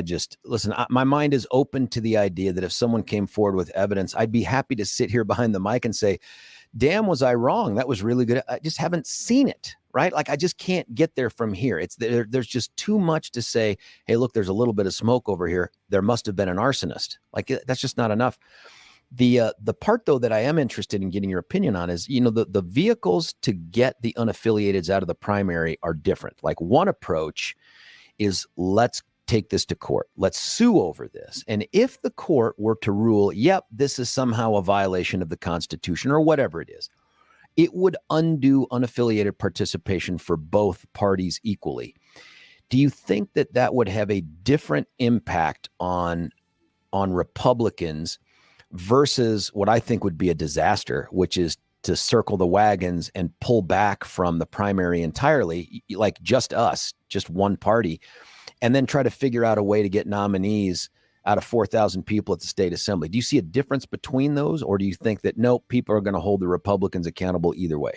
My mind is open to the idea that if someone came forward with evidence, I'd be happy to sit here behind the mic and say, damn, was I wrong? That was really good. I just haven't seen it, right? Like I just can't get there from here. There's just too much to say, hey, look, there's a little bit of smoke over here. There must have been an arsonist. Like that's just not enough. The part, though, that I am interested in getting your opinion on is, the vehicles to get the unaffiliateds out of the primary are different. Like one approach is let's take this to court. Let's sue over this. And if the court were to rule, yep, this is somehow a violation of the Constitution or whatever it is, it would undo unaffiliated participation for both parties equally. Do you think that would have a different impact on Republicans versus what I think would be a disaster, which is to circle the wagons and pull back from the primary entirely, like just us, just one party, and then try to figure out a way to get nominees out of 4,000 people at the state assembly? Do you see a difference between those, or do you think that, nope, people are going to hold the Republicans accountable either way?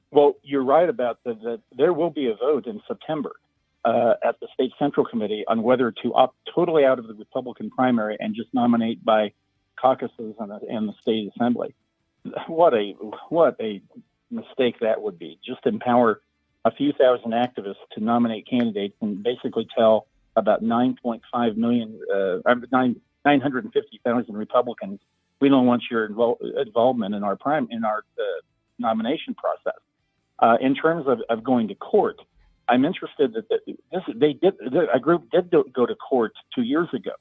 Well, you're right about that. There will be a vote in September at the State Central Committee on whether to opt totally out of the Republican primary and just nominate by caucuses in the state assembly. What a mistake that would be. Just empower a few thousand activists to nominate candidates and basically tell about 9.5 million, 950,000 Republicans, we don't want your involvement in our nomination process. In terms of going to court, I'm interested that a group did go to court 2 years ago,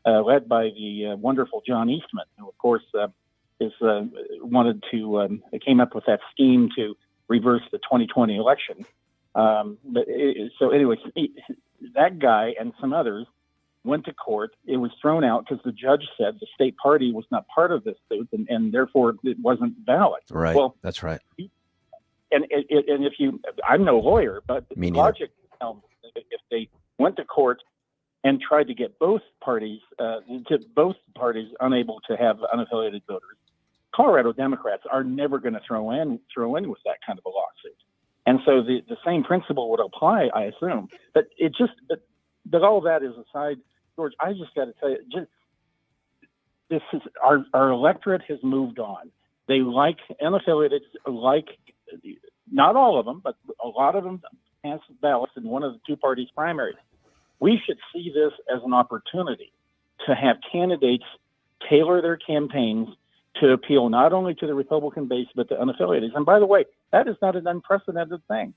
led by the wonderful John Eastman, who, of course, came up with that scheme to reverse the 2020 election. So anyway, that guy and some others went to court. It was thrown out because the judge said the state party was not part of this suit, and therefore it wasn't valid. Right. Well, that's right. And I'm no lawyer, but logic tells me that if they went to court and tried to get both parties unable to have unaffiliated voters, Colorado Democrats are never going to throw in with that kind of a lawsuit. And so the same principle would apply, I assume. But but all that is aside, George, I just got to tell you, this is our electorate has moved on. They like unaffiliated, not all of them, but a lot of them cast ballots in one of the two parties' primaries. We should see this as an opportunity to have candidates tailor their campaigns to appeal not only to the Republican base, but to unaffiliated. And by the way, that is not an unprecedented thing.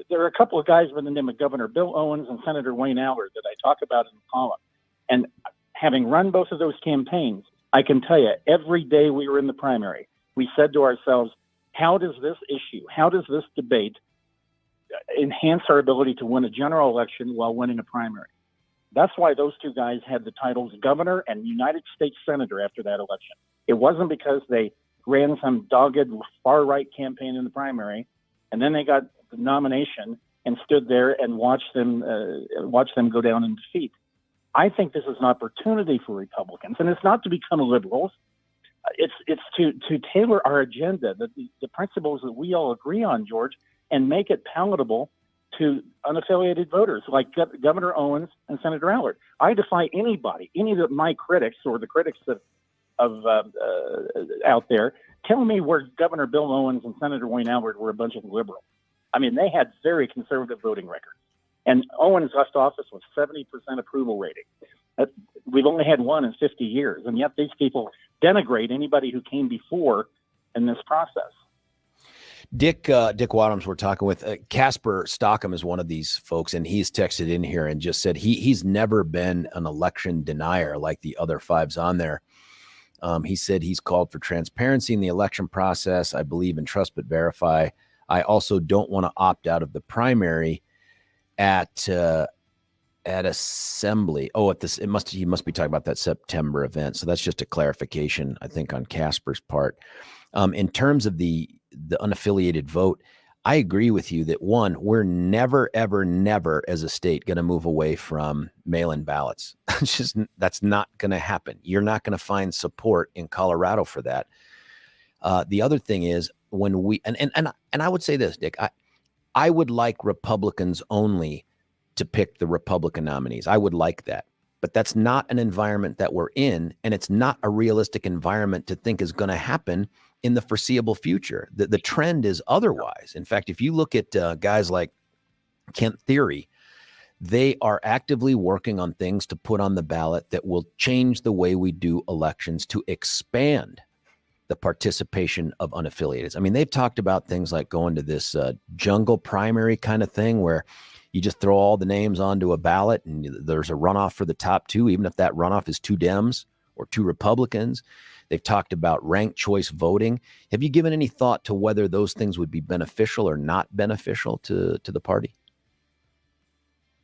there are a couple of guys by the name of Governor Bill Owens and Senator Wayne Allard that I talk about in the column. And having run both of those campaigns, I can tell you, every day we were in the primary, we said to ourselves, how does this issue, how does this debate enhance our ability to win a general election while winning a primary? That's why those two guys had the titles governor and United States Senator after that election. It wasn't because they ran some dogged far-right campaign in the primary, and then they got the nomination and stood there and watched them go down in defeat. I think this is an opportunity for Republicans, and it's not to become liberals. It's to tailor our agenda, the principles that we all agree on, George, and make it palatable to unaffiliated voters like Governor Owens and Senator Allard. I defy anybody, any of my critics or the critics of out there, tell me where Governor Bill Owens and Senator Wayne Allard were a bunch of liberals. I mean, they had very conservative voting records. And Owens left office with 70% approval rating. We've only had one in 50 years, and yet these people denigrate anybody who came before in this process. Dick Wadhams we're talking with. Casper Stockham is one of these folks, and he's texted in here and just said he's never been an election denier like the other fives on there. He said he's called for transparency in the election process. I believe in trust but verify. I also don't want to opt out of the primary at assembly. Oh, he must be talking about that September event. So that's just a clarification, I think, on Casper's part. In terms of the unaffiliated vote, I agree with you that one, we're never, ever, never as a state going to move away from mail-in ballots. That's not going to happen. You're not going to find support in Colorado for that. The other thing is when we, and I would say this, Dick, I would like Republicans only to pick the Republican nominees. I would like that, but that's not an environment that we're in. And it's not a realistic environment to think is going to happen in the foreseeable future. The trend is otherwise. In fact, if you look at guys like Kent Theory, they are actively working on things to put on the ballot that will change the way we do elections to expand the participation of unaffiliated. I mean, they've talked about things like going to this jungle primary kind of thing where you just throw all the names onto a ballot and there's a runoff for the top two, even if that runoff is two Dems or two Republicans. They've talked about ranked choice voting. Have you given any thought to whether those things would be beneficial or not beneficial to the party?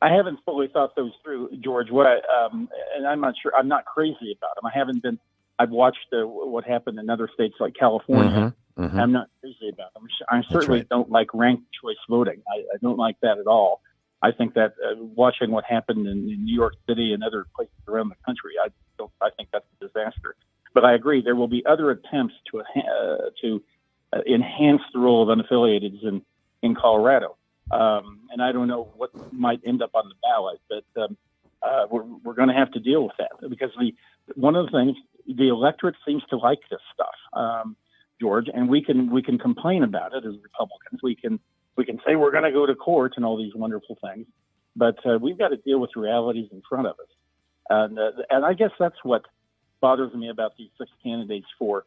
I haven't fully thought those through, George. And I'm not sure. I'm not crazy about them. I haven't been. I've watched what happened in other states like California. Mm-hmm. I'm not crazy about them. I certainly don't like ranked choice voting. I don't like that at all. I think that watching what happened in New York City and other places around the country, I think that's a disaster. But I agree, there will be other attempts to enhance the role of unaffiliateds in Colorado. And I don't know what might end up on the ballot, but we're going to have to deal with that because one of the things, the electorate seems to like this stuff, George, and we can complain about it as Republicans. We can say we're going to go to court and all these wonderful things, but we've got to deal with realities in front of us. And I guess that's what bothers me about these 6 candidates for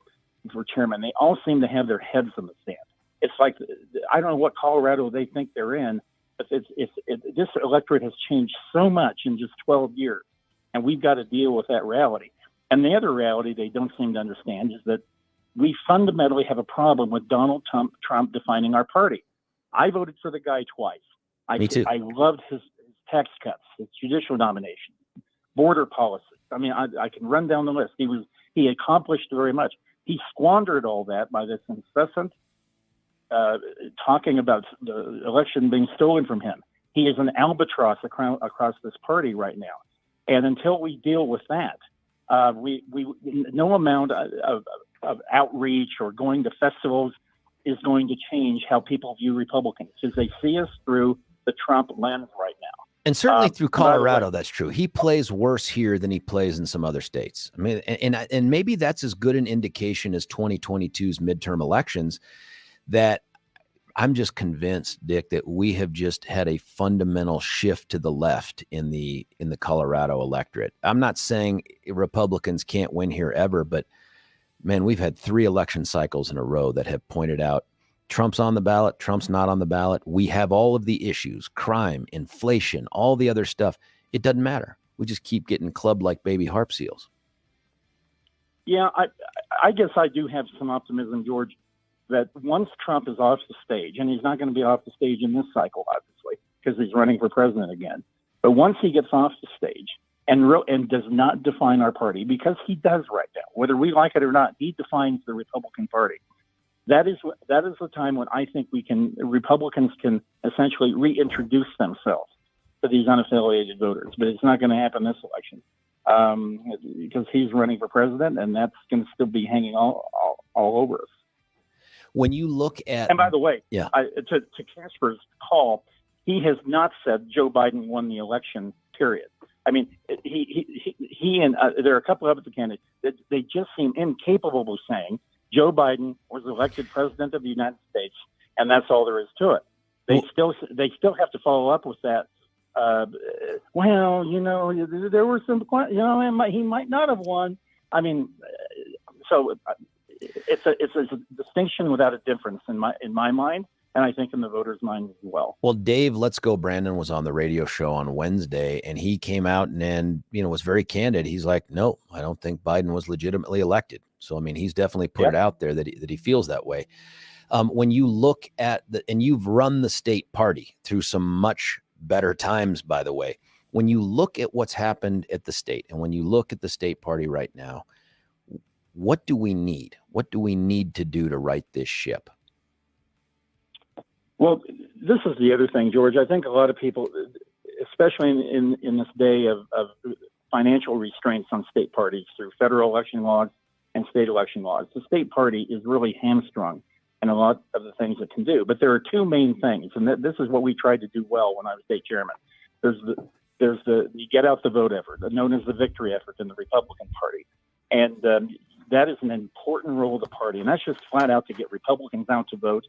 chairman. They all seem to have their heads in the sand. It's like, I don't know what Colorado they think they're in, but this electorate has changed so much in just 12 years, and we've got to deal with that reality. And the other reality they don't seem to understand is that we fundamentally have a problem with Donald Trump defining our party. I voted for the guy twice. Me too. I loved his tax cuts, his judicial nomination, border policy. I mean, I can run down the list. He accomplished very much. He squandered all that by this incessant talking about the election being stolen from him. He is an albatross across this party right now. And until we deal with that, no amount of outreach or going to festivals is going to change how people view Republicans because they see us through the Trump lens right now. And certainly through Colorado, that's true. He plays worse here than he plays in some other states. I mean, and maybe that's as good an indication as 2022's midterm elections that I'm just convinced, Dick, that we have just had a fundamental shift to the left in the Colorado electorate. I'm not saying Republicans can't win here ever, but man, we've had 3 election cycles in a row that have pointed out Trump's on the ballot, Trump's not on the ballot. We have all of the issues, crime, inflation, all the other stuff. It doesn't matter. We just keep getting clubbed like baby harp seals. Yeah, I guess I do have some optimism, George, that once Trump is off the stage, and he's not going to be off the stage in this cycle, obviously, because he's running for president again. But once he gets off the stage and does not define our party, because he does right now, whether we like it or not, he defines the Republican Party. That is the time when I think Republicans can essentially reintroduce themselves to these unaffiliated voters. But it's not going to happen this election because he's running for president, and that's going to still be hanging all over us. When you look at, and by the way, yeah, to Casper's call, he has not said Joe Biden won the election. Period. I mean, he and there are a couple of other candidates that they just seem incapable of saying Joe Biden was elected president of the United States, and that's all there is to it. They still have to follow up with that. Well, there were some, he might not have won. I mean, so it's a distinction without a difference in my mind, and I think in the voters' mind as well. Well, Dave, Let's Go Brandon was on the radio show on Wednesday, and he came out and was very candid. He's like, no, I don't think Biden was legitimately elected. So, I mean, he's definitely put it out there that he feels that way. When you look at and you've run the state party through some much better times, by the way, when you look at what's happened at the state and when you look at the state party right now, what do we need? What do we need to do to right this ship? Well, this is the other thing, George. I think a lot of people, especially in this day of financial restraints on state parties through federal election laws and state election laws, the state party is really hamstrung in a lot of the things it can do. But there are two main things, and this is what we tried to do well when I was state chairman. There's the get out the vote effort, known as the victory effort in the Republican Party. And that is an important role of the party. And that's just flat out to get Republicans out to vote,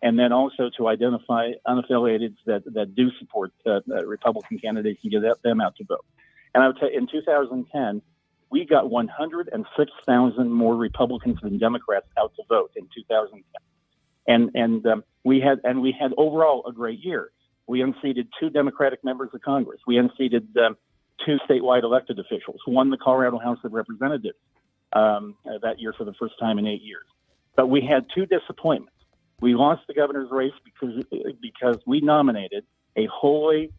and then also to identify unaffiliated that do support Republican candidates and get them out to vote. And I would tell you, in 2010, we got 106,000 more Republicans than Democrats out to vote in 2010. And we had overall a great year. We unseated 2 Democratic members of Congress. We unseated 2 statewide elected officials, won the Colorado House of Representatives that year for the first time in 8 years. But we had 2 disappointments. We lost the governor's race because we nominated a wholly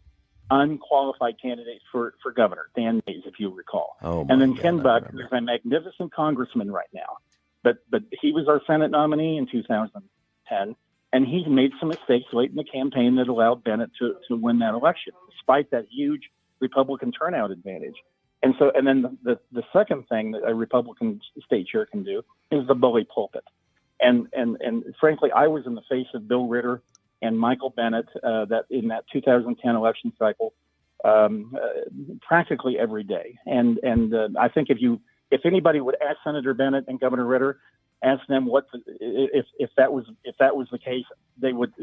unqualified candidate for governor, Dan Mays, if you recall. And then Ken Buck, who's a magnificent congressman right now, but he was our Senate nominee in 2010, and he made some mistakes late in the campaign that allowed Bennett to win that election, despite that huge Republican turnout advantage. And then the second thing that a Republican state chair can do is the bully pulpit. And frankly, I was in the face of Bill Ritter and Michael Bennett that in that 2010 election cycle practically every day. And I think if anybody would ask Senator Bennett and Governor Ritter, ask them if that was the case, they would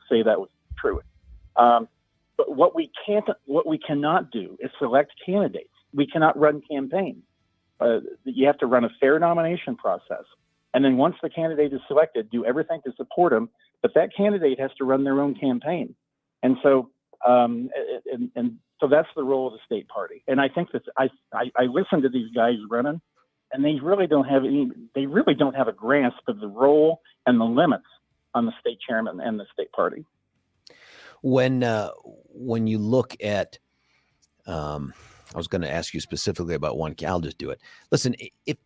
say that was true. But what we cannot do is select candidates. We cannot run campaigns. You have to run a fair nomination process. And then once the candidate is selected, do everything to support them. But that candidate has to run their own campaign. And so, so that's the role of the state party. And I think that I listen to these guys running, and they really don't have a grasp of the role and the limits on the state chairman and the state party. When you look at, I was going to ask you specifically about one. I'll just do it. Listen, if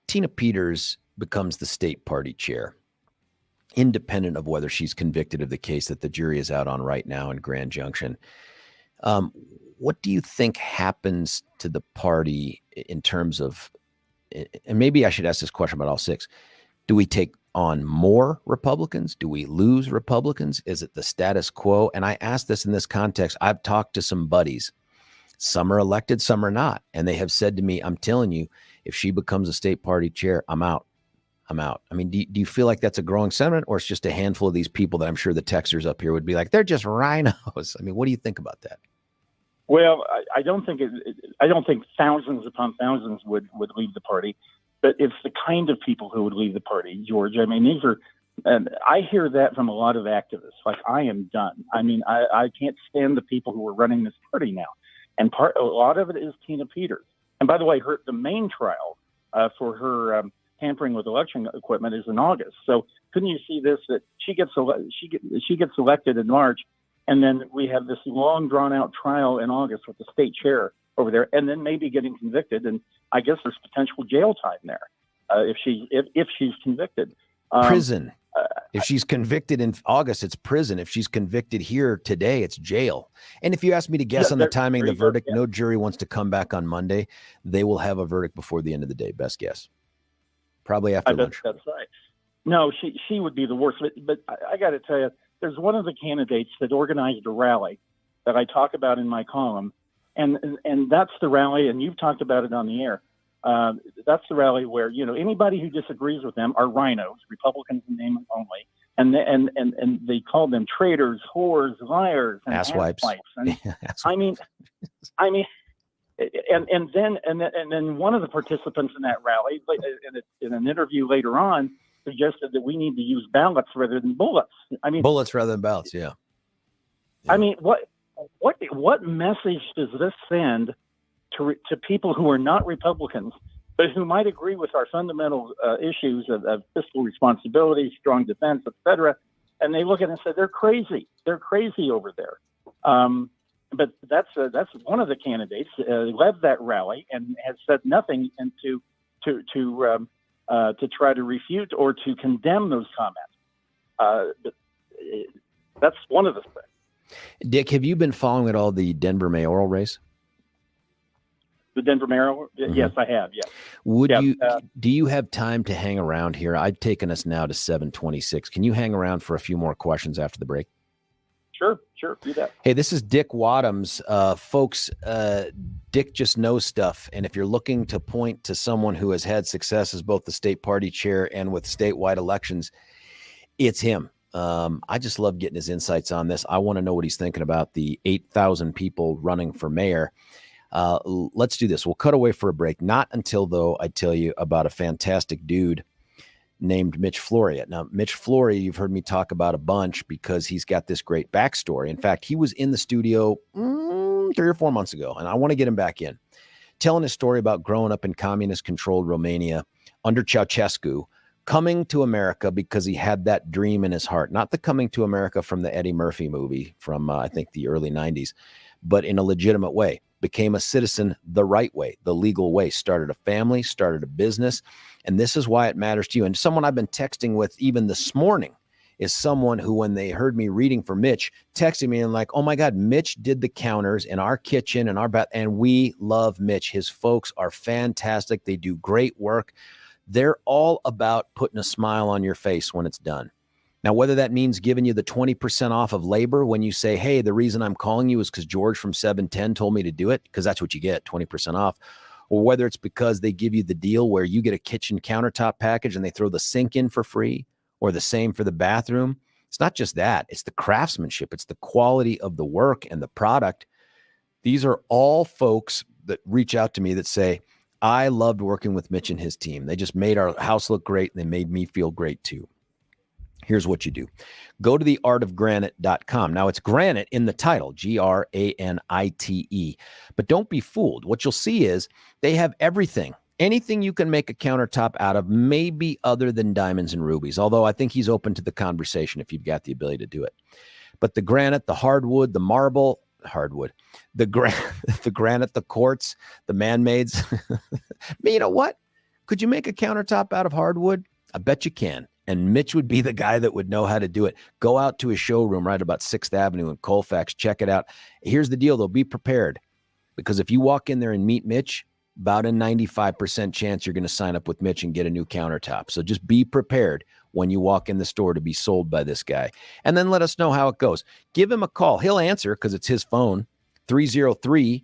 Tina Peters becomes the state party chair, independent of whether she's convicted of the case that the jury is out on right now in Grand Junction, what do you think happens to the party in terms of, and maybe I should ask this question about all 6, do we take on more Republicans? Do we lose Republicans? Is it the status quo? And I ask this in this context. I've talked to some buddies. Some are elected, some are not. And they have said to me, I'm telling you, if she becomes a state party chair, I'm out. I mean, do you feel like that's a growing sentiment, or it's just a handful of these people that I'm sure the texters up here would be like, they're just rhinos? I mean, what do you think about that? Well, I don't think thousands upon thousands would leave the party, but it's the kind of people who would leave the party, George. I mean, And I hear that from a lot of activists. Like, I am done. I mean, I can't stand the people who are running this party now. And a lot of it is Tina Peters. And by the way, the main trial for her tampering with election equipment is in August. So couldn't you see this, that she gets elected in March, and then we have this long drawn out trial in August with the state chair over there, and then maybe getting convicted. And I guess there's potential jail time there if she's convicted. Prison. If she's convicted in August, it's prison. If she's convicted here today, it's jail. And if you ask me to guess on the timing of the verdict, no jury wants to come back on Monday. They will have a verdict before the end of the day. Best guess. Probably after lunch. That's right. No, she would be the worst. But I got to tell you, there's one of the candidates that organized a rally that I talk about in my column, and that's the rally, and you've talked about it on the air. That's the rally where, anybody who disagrees with them are rhinos, Republicans in name only, and they call them traitors, whores, liars, and asswipes. And I mean, and then one of the participants in that rally, in an interview later on, suggested that we need to use ballots rather than bullets. I mean, bullets rather than ballots. Yeah. I mean, what message does this send to people who are not Republicans, but who might agree with our fundamental issues of fiscal responsibility, strong defense, et cetera, and they look at it and say, they're crazy. They're crazy over there. But that's one of the candidates led that rally and has said nothing to try to refute or to condemn those comments. But that's one of the things. Dick, have you been following at all the Denver mayoral race? The Denver mayoral? Mm-hmm. Yes, I have. Yeah. Do you have time to hang around here? I've taken us now to 7:26. Can you hang around for a few more questions after the break? Sure. Do that. Hey, this is Dick Wadhams. Folks, Dick just knows stuff. And if you're looking to point to someone who has had success as both the state party chair and with statewide elections, it's him. I just love getting his insights on this. I want to know what he's thinking about the 8,000 people running for mayor. Let's do this. We'll cut away for a break. Not until, though, I tell you about a fantastic dude named Mitch Flory. Now, Mitch Flory, you've heard me talk about a bunch because he's got this great backstory. In fact, he was in the studio 3 or 4 months ago, and I want to get him back in, telling his story about growing up in communist-controlled Romania under Ceausescu, coming to America because he had that dream in his heart, not the coming to America from the Eddie Murphy movie from, I think, the early 90s, but in a legitimate way. Became a citizen the right way, the legal way, started a family, started a business. And this is why it matters to you. And someone I've been texting with even this morning is someone who, when they heard me reading for Mitch, texted me and like, oh my God, Mitch did the counters in our kitchen and our bath. And we love Mitch. His folks are fantastic. They do great work. They're all about putting a smile on your face when it's done. Now, whether that means giving you the 20% off of labor when you say, hey, the reason I'm calling you is because George from 710 told me to do it, because that's what you get, 20% off, or whether it's because they give you the deal where you get a kitchen countertop package and they throw the sink in for free, or the same for the bathroom. It's not just that. It's the craftsmanship. It's the quality of the work and the product. These are all folks that reach out to me that say, I loved working with Mitch and his team. They just made our house look great, and they made me feel great too. Here's what you do. Go to theartofgranite.com. Now, it's Granite in the title, Granite. But don't be fooled. What you'll see is they have everything. Anything you can make a countertop out of, maybe other than diamonds and rubies, although I think he's open to the conversation if you've got the ability to do it. But the granite, the hardwood, the marble, the granite, the quartz, the man-mades. You know what? Could you make a countertop out of hardwood? I bet you can. And Mitch would be the guy that would know how to do it. Go out to his showroom right about 6th Avenue in Colfax. Check it out. Here's the deal, though. Be prepared. Because if you walk in there and meet Mitch, about a 95% chance you're going to sign up with Mitch and get a new countertop. So just be prepared when you walk in the store to be sold by this guy. And then let us know how it goes. Give him a call. He'll answer because it's his phone, 303-386-5919,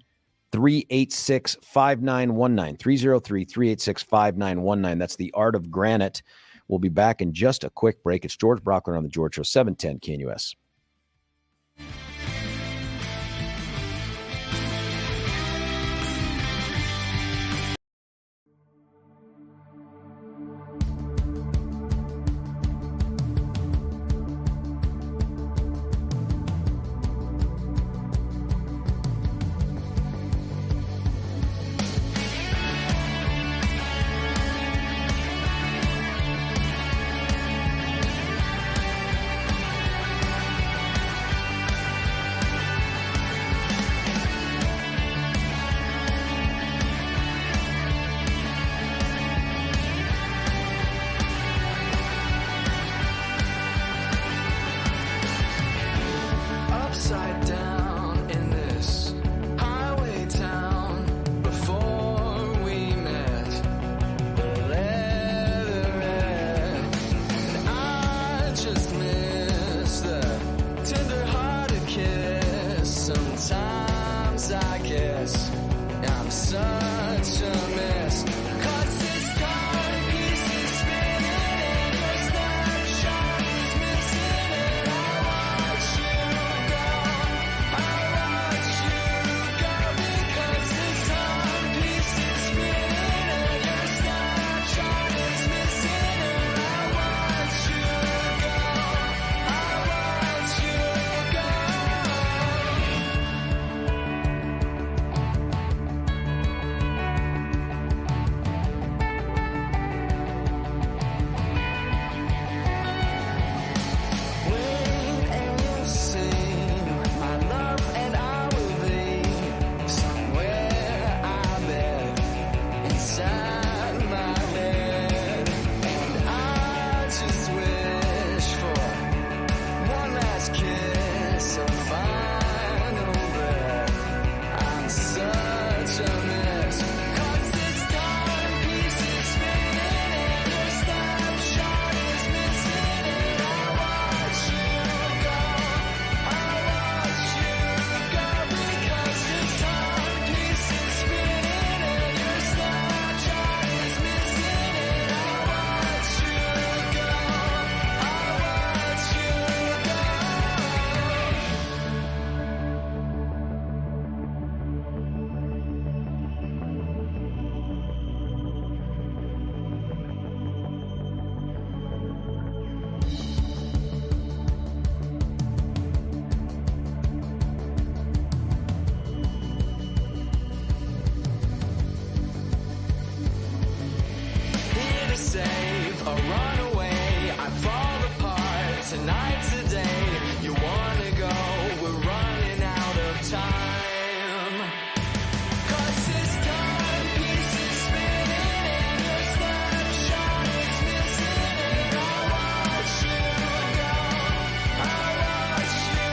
303-386-5919. That's the Art of Granite. We'll be back in just a quick break. It's George Brockler on The George Show, 710 KNUS. tonight's the day you wanna go. We're running out of time. 'Cause this time piece is spinning and your snapshot is missing. And I watch you go. I watch you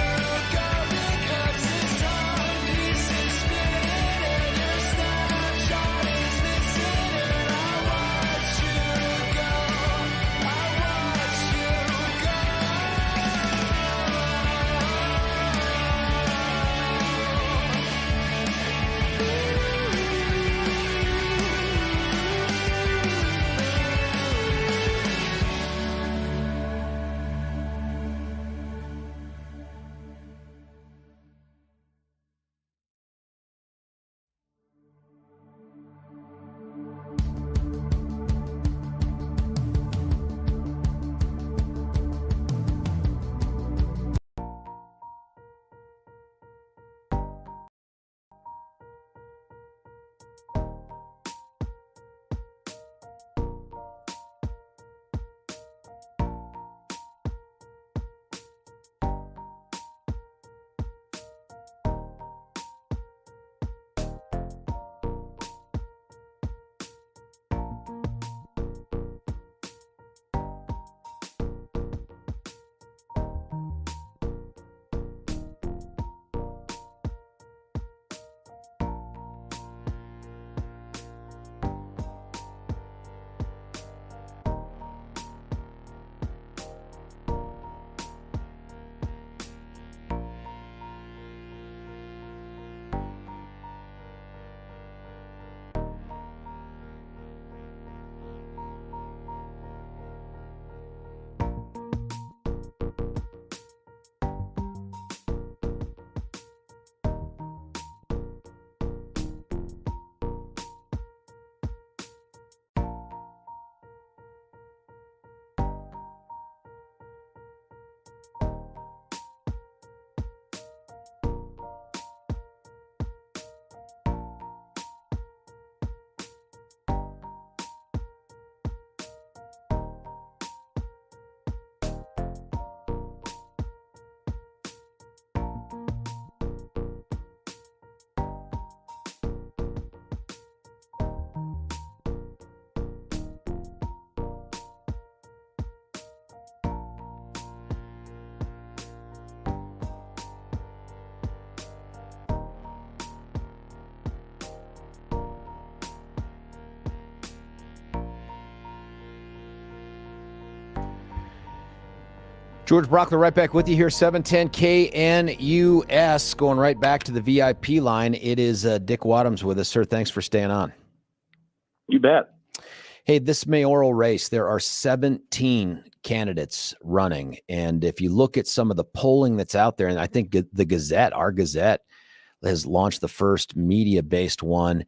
go. Because this time piece is spinning and your snapshot is missing. And I watch you go. I watch you go. George Brockler right back with you here, 710 KNUS, going right back to the VIP line. It is Dick Wadhams with us. Sir, thanks for staying on. You bet. Hey, this mayoral race, there are 17 candidates running. And if you look at some of the polling that's out there, and I think the Gazette, our Gazette, has launched the first media-based one,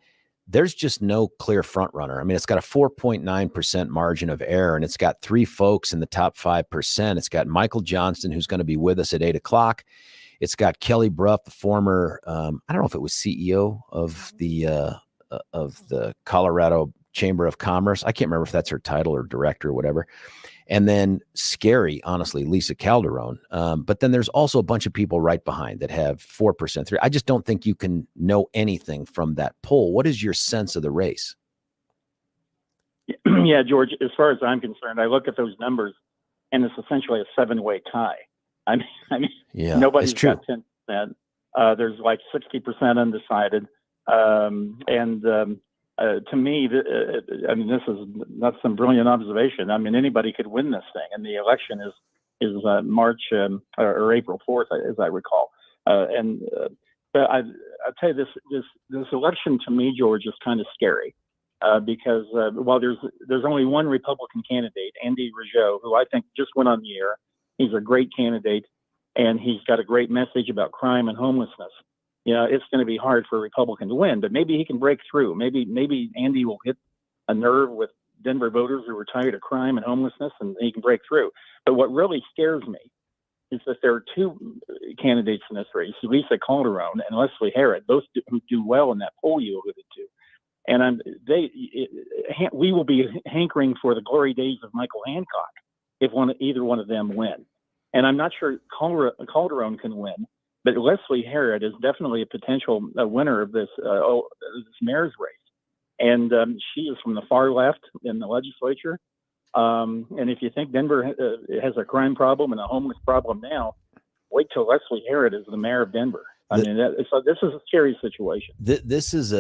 there's just no clear front runner. I mean, it's got a 4.9% margin of error, and it's got three folks in the top 5%. It's got Michael Johnston, who's going to be with us at 8 o'clock. It's got Kelly Brough, the former, I don't know if it was CEO of the Colorado Chamber of Commerce. I can't remember if that's her title or director or whatever. And then scary, honestly, Lisa Calderon. But then there's also a bunch of people right behind that have 4%, 3%. I just don't think you can know anything from that poll. What is your sense of the race? Yeah, George, as far as I'm concerned, I look at those numbers and it's essentially a 7-way tie. I mean, yeah, nobody's it's true. got 10%. There's like 60% undecided. To me, I mean, that's some brilliant observation. I mean, anybody could win this thing, and the election is March or April 4th, as I recall. But I'll tell you, this election to me, George, is kind of scary because while there's only one Republican candidate, Andy Rizzo, who I think just went on the air. He's a great candidate, and he's got a great message about crime and homelessness. You know, it's going to be hard for a Republican to win, but maybe he can break through. Maybe Andy will hit a nerve with Denver voters who are tired of crime and homelessness, and he can break through. But what really scares me is that there are two candidates in this race, Lisa Calderon and Leslie Herod, both who do well in that poll you alluded to. And we will be hankering for the glory days of Michael Hancock if either one of them win. And I'm not sure Calderon can win, but Leslie Herod is definitely a potential winner of this mayor's race. And she is from the far left in the legislature. And if you think Denver has a crime problem and a homeless problem now, wait till Leslie Herod is the mayor of Denver. So this is a scary situation. This is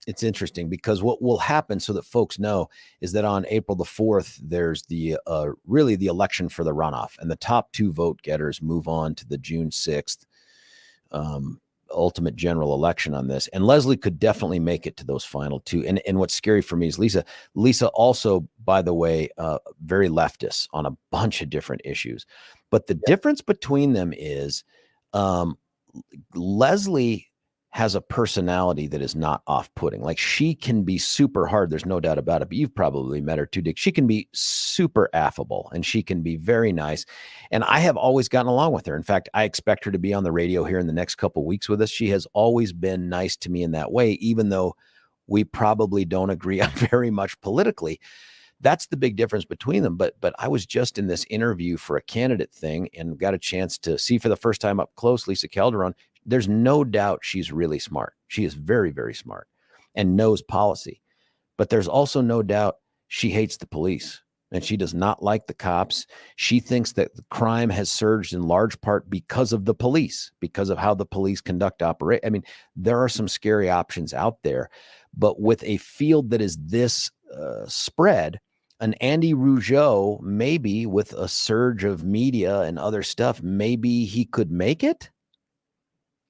it's interesting because what will happen, so that folks know, is that on April the 4th, there's the really the election for the runoff, and the top 2 vote getters move on to the June 6th ultimate general election on this. And Leslie could definitely make it to those final 2. And what's scary for me is Lisa also, by the way, very leftist on a bunch of different issues. But the difference between them is Leslie has a personality that is not off-putting. Like, she can be super hard. There's no doubt about it. But you've probably met her too, Dick. She can be super affable and she can be very nice. And I have always gotten along with her. In fact, I expect her to be on the radio here in the next couple of weeks with us. She has always been nice to me in that way, even though we probably don't agree on very much politically. That's the big difference between them. But I was just in this interview for a candidate thing and got a chance to see for the first time up close Lisa Calderon. There's no doubt she's really smart. She is very, very smart and knows policy. But there's also no doubt she hates the police and she does not like the cops. She thinks that the crime has surged in large part because of the police, because of how the police conduct operation. I mean, there are some scary options out there, but with a field that is this spread, an Andy Rougeau, maybe with a surge of media and other stuff, maybe he could make it.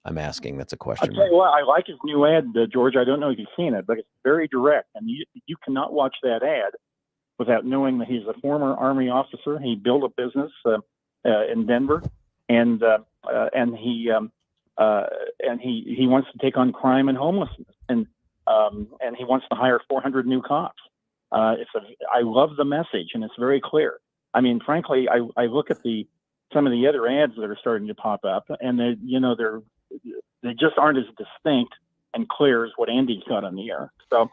I'm asking. That's a question. I'll tell you what, I like his new ad, George. I don't know if you've seen it, but it's very direct. And you cannot watch that ad without knowing that he's a former Army officer. He built a business in Denver, and he wants to take on crime and homelessness, and he wants to hire 400 new cops. I love the message, and it's very clear. I mean, frankly, I look at some of the other ads that are starting to pop up, and they just aren't as distinct and clear as what Andy's got on the air. So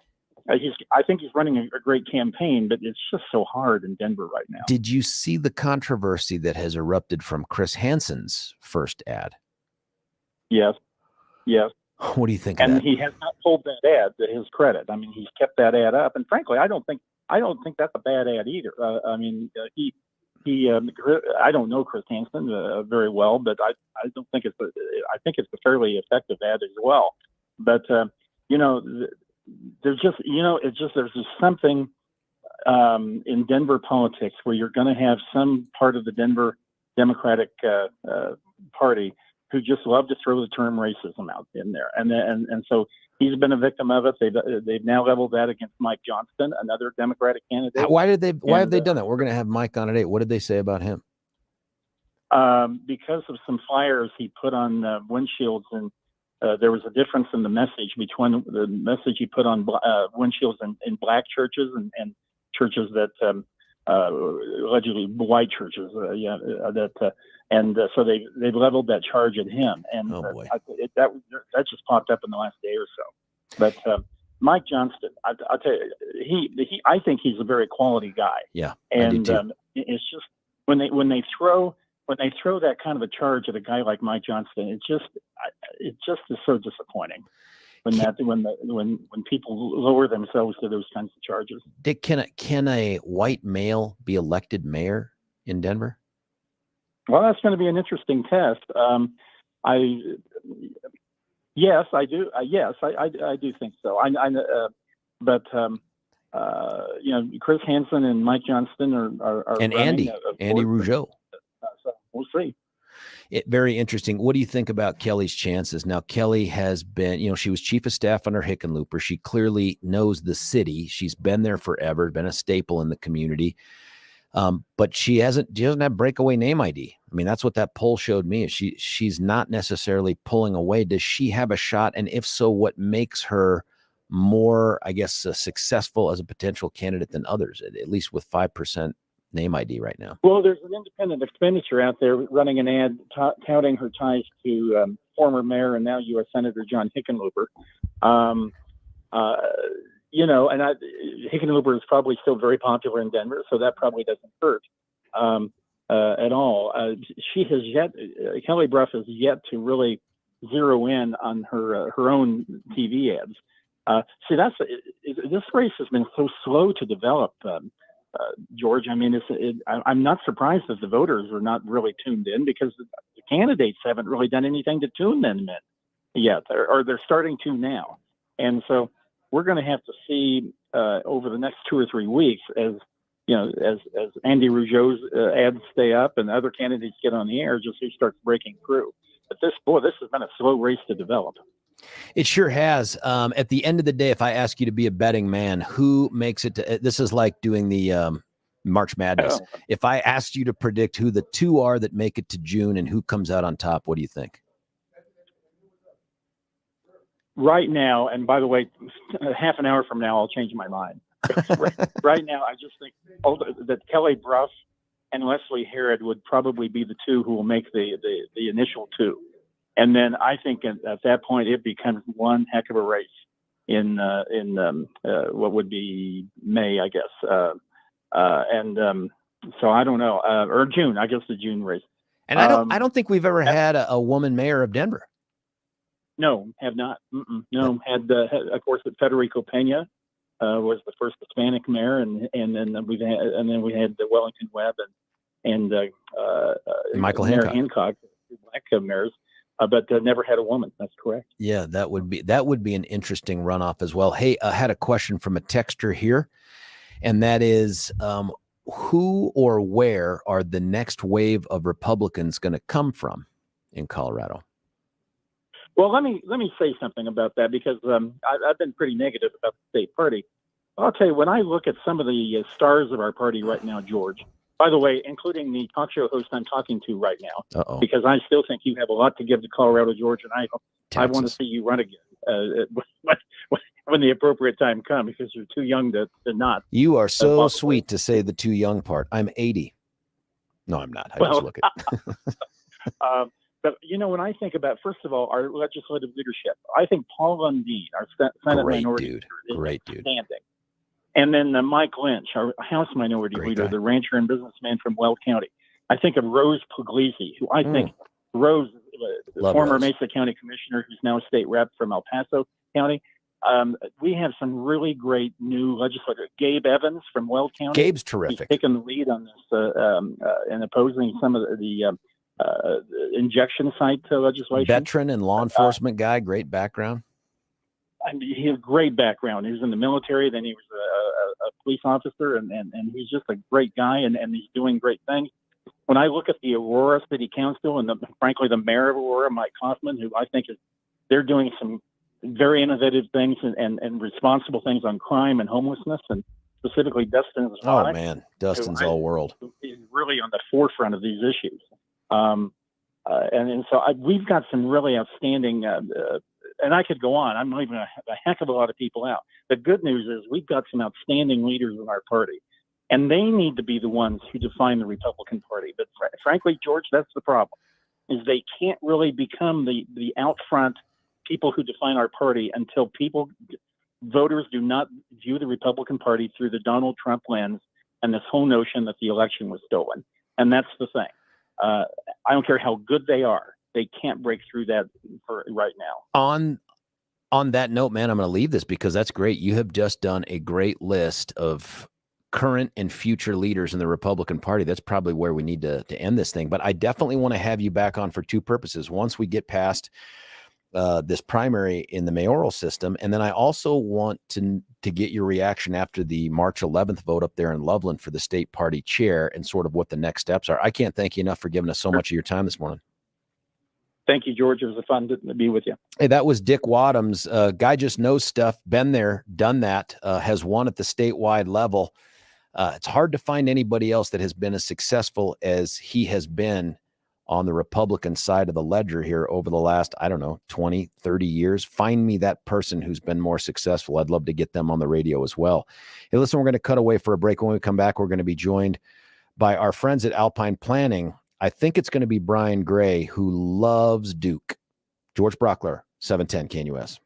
I think he's running a great campaign, but it's just so hard in Denver right now. Did you see the controversy that has erupted from Chris Hansen's first ad? Yes. What do you think and of that? He has not pulled that ad to his credit. I mean, he's kept that ad up, and frankly, I don't think that's a bad ad either. I don't know Chris Hansen very well, but I don't think I think it's a fairly effective ad as well. But there's just something in Denver politics where you're going to have some part of the Denver Democratic Party who just love to throw the term racism out in there, and so he's been a victim of it. They've now leveled that against Mike Johnston, another Democratic candidate. Why have they done that? We're going to have Mike on at 8. What did they say about him? Because of some flyers he put on windshields, and there was a difference in the message between the message he put on windshields in black churches and churches that allegedly white churches. So they've leveled that charge at him, and that just popped up in the last day or so. But Mike Johnston, I'll tell you, I think he's a very quality guy. Yeah, and it's just when they throw that kind of a charge at a guy like Mike Johnston, it just is so disappointing when people lower themselves to those kinds of charges. Dick, can a white male be elected mayor in Denver? Well, that's going to be an interesting test. Yes, I do. I do think so. But Chris Hansen and Mike Johnston are and Andy Rougeau. So we'll see. Very interesting. What do you think about Kelly's chances? Now, Kelly has been, she was chief of staff under Hickenlooper. She clearly knows the city. She's been there forever, been a staple in the community. But she doesn't have breakaway name ID. I mean, that's what that poll showed me. She's not necessarily pulling away. Does she have a shot? And if so, what makes her more, I guess, successful as a potential candidate than others, at least with 5% name ID right now? Well, there's an independent expenditure out there running an ad touting her ties to former mayor and now U.S. Senator John Hickenlooper. Hickenlooper is probably still very popular in Denver, so that probably doesn't hurt. at all. She has yet, Kelly Brough has yet to really zero in on her own TV ads. See, this race has been so slow to develop, George. I mean, I'm not surprised that the voters are not really tuned in, because the candidates haven't really done anything to tune them in yet, or they're starting to now. And so we're going to have to see over the next 2 or 3 weeks, as Andy Rougeau's ads stay up and other candidates get on the air, just he starts breaking through. But this has been a slow race to develop. It sure has. At the end of the day, if I ask you to be a betting man, who makes it to, this is like doing the March Madness. Oh. If I asked you to predict who the two are that make it to June and who comes out on top, what do you think? Right now, and by the way, half an hour from now, I'll change my mind. Right now, I just think that Kelly Brough and Leslie Herod would probably be the two who will make the initial two. And then I think at that point, it becomes one heck of a race in what would be May, I guess. So I don't know, or June, I guess the June race. And I don't think we've ever had a woman mayor of Denver. No, have not. No, had of course Federico Pena was the first Hispanic mayor, and then we had Wellington Webb and Michael Mayor Hancock. Black mayors, but never had a woman. That's correct. Yeah, that would be an interesting runoff as well. Hey, I had a question from a texter here, and that is, who or where are the next wave of Republicans going to come from in Colorado? Well, let me say something about that, because I've been pretty negative about the state party. I'll tell you, when I look at some of the stars of our party right now, George, by the way, including the talk show host I'm talking to right now, because I still think you have a lot to give to Colorado, George, and I want to see you run again when the appropriate time comes, because you're too young to not. You are so sweet to say the too young part. I'm 80. No, I'm not. I just look at But, when I think about, first of all, our legislative leadership, I think Paul Lundeen, our Senate minority leader, is outstanding. And then Mike Lynch, our House minority leader, the rancher and businessman from Weld County. I think of Rose Puglisi, who I think Rose, the former Mesa County commissioner, who's now a state rep from El Paso County. We have some really great new legislators. Gabe Evans from Weld County. Gabe's terrific. He's taken the lead on this and opposing some of the injection site legislation. Veteran and law enforcement guy, great background. He has great background. He was in the military, then he was a police officer, and he's just a great guy, and he's doing great things. When I look at the Aurora City Council and frankly the mayor of Aurora, Mike Kaufman, who I think they're doing some very innovative things and responsible things on crime and homelessness, and specifically Dustin Zvonek. Oh man, Dustin's all world. He's really on the forefront of these issues. And so we've got some really outstanding, and I could go on. I'm leaving a heck of a lot of people out. The good news is we've got some outstanding leaders in our party, and they need to be the ones who define the Republican Party. But frankly, George, that's the problem, is they can't really become the out front people who define our party until voters do not view the Republican Party through the Donald Trump lens and this whole notion that the election was stolen. And that's the thing. I don't care how good they are. They can't break through that for right now. On that note, man, I'm going to leave this because that's great. You have just done a great list of current and future leaders in the Republican Party. That's probably where we need to end this thing. But I definitely want to have you back on for two purposes. Once we get past this primary in the mayoral system, and then I also want to get your reaction after the March 11th vote up there in Loveland for the state party chair and sort of what the next steps are. I can't thank you enough for giving us so much of your time this morning. Thank you, George. It was fun to be with you. Hey, that was Dick Wadhams. Guy just knows stuff, been there, done that, has won at the statewide level. It's hard to find anybody else that has been as successful as he has been on the Republican side of the ledger here over the last, 20, 30 years. Find me that person who's been more successful. I'd love to get them on the radio as well. Hey, listen, we're going to cut away for a break. When we come back, we're going to be joined by our friends at Alpine Planning. I think it's going to be Brian Gray, who loves Duke. George Brockler, 710 KNUS.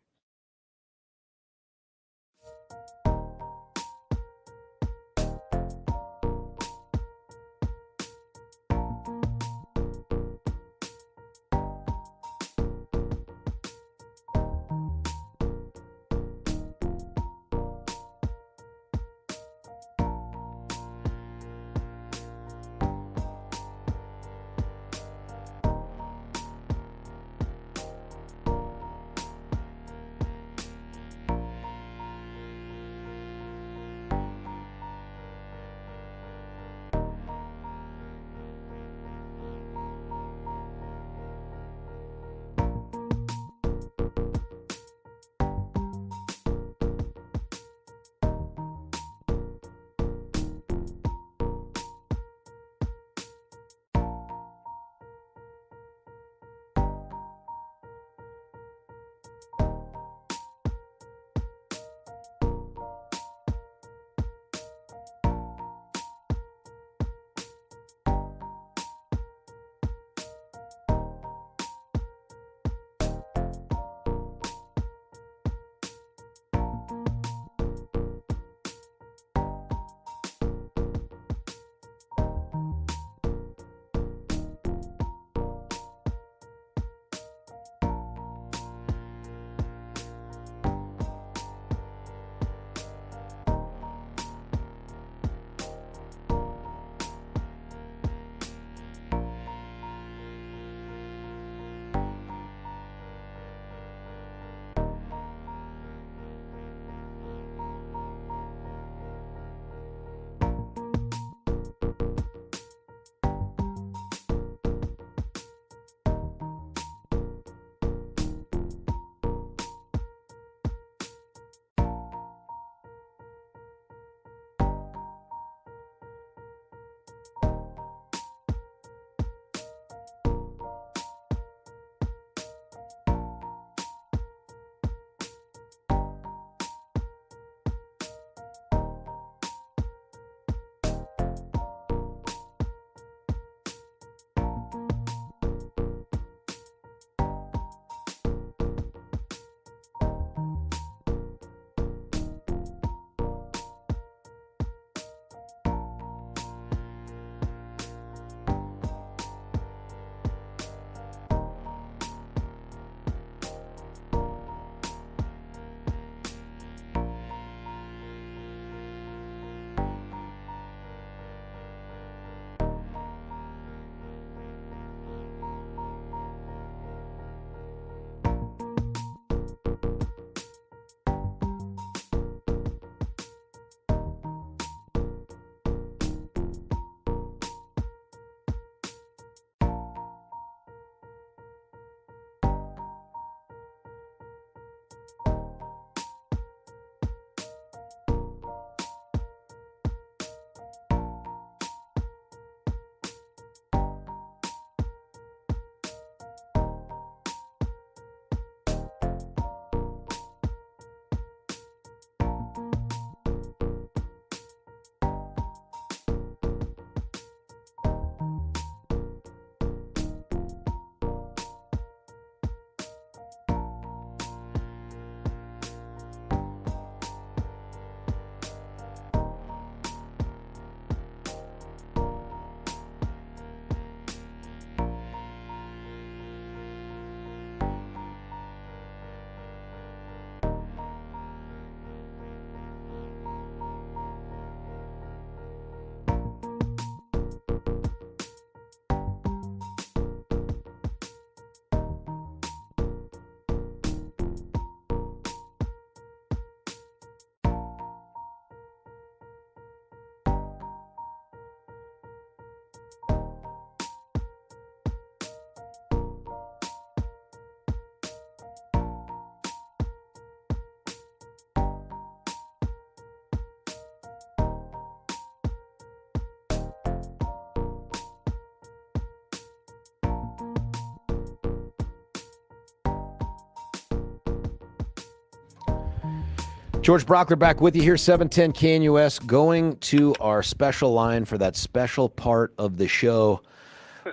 George Brockler back with you here, 710 KNUS, going to our special line for that special part of the show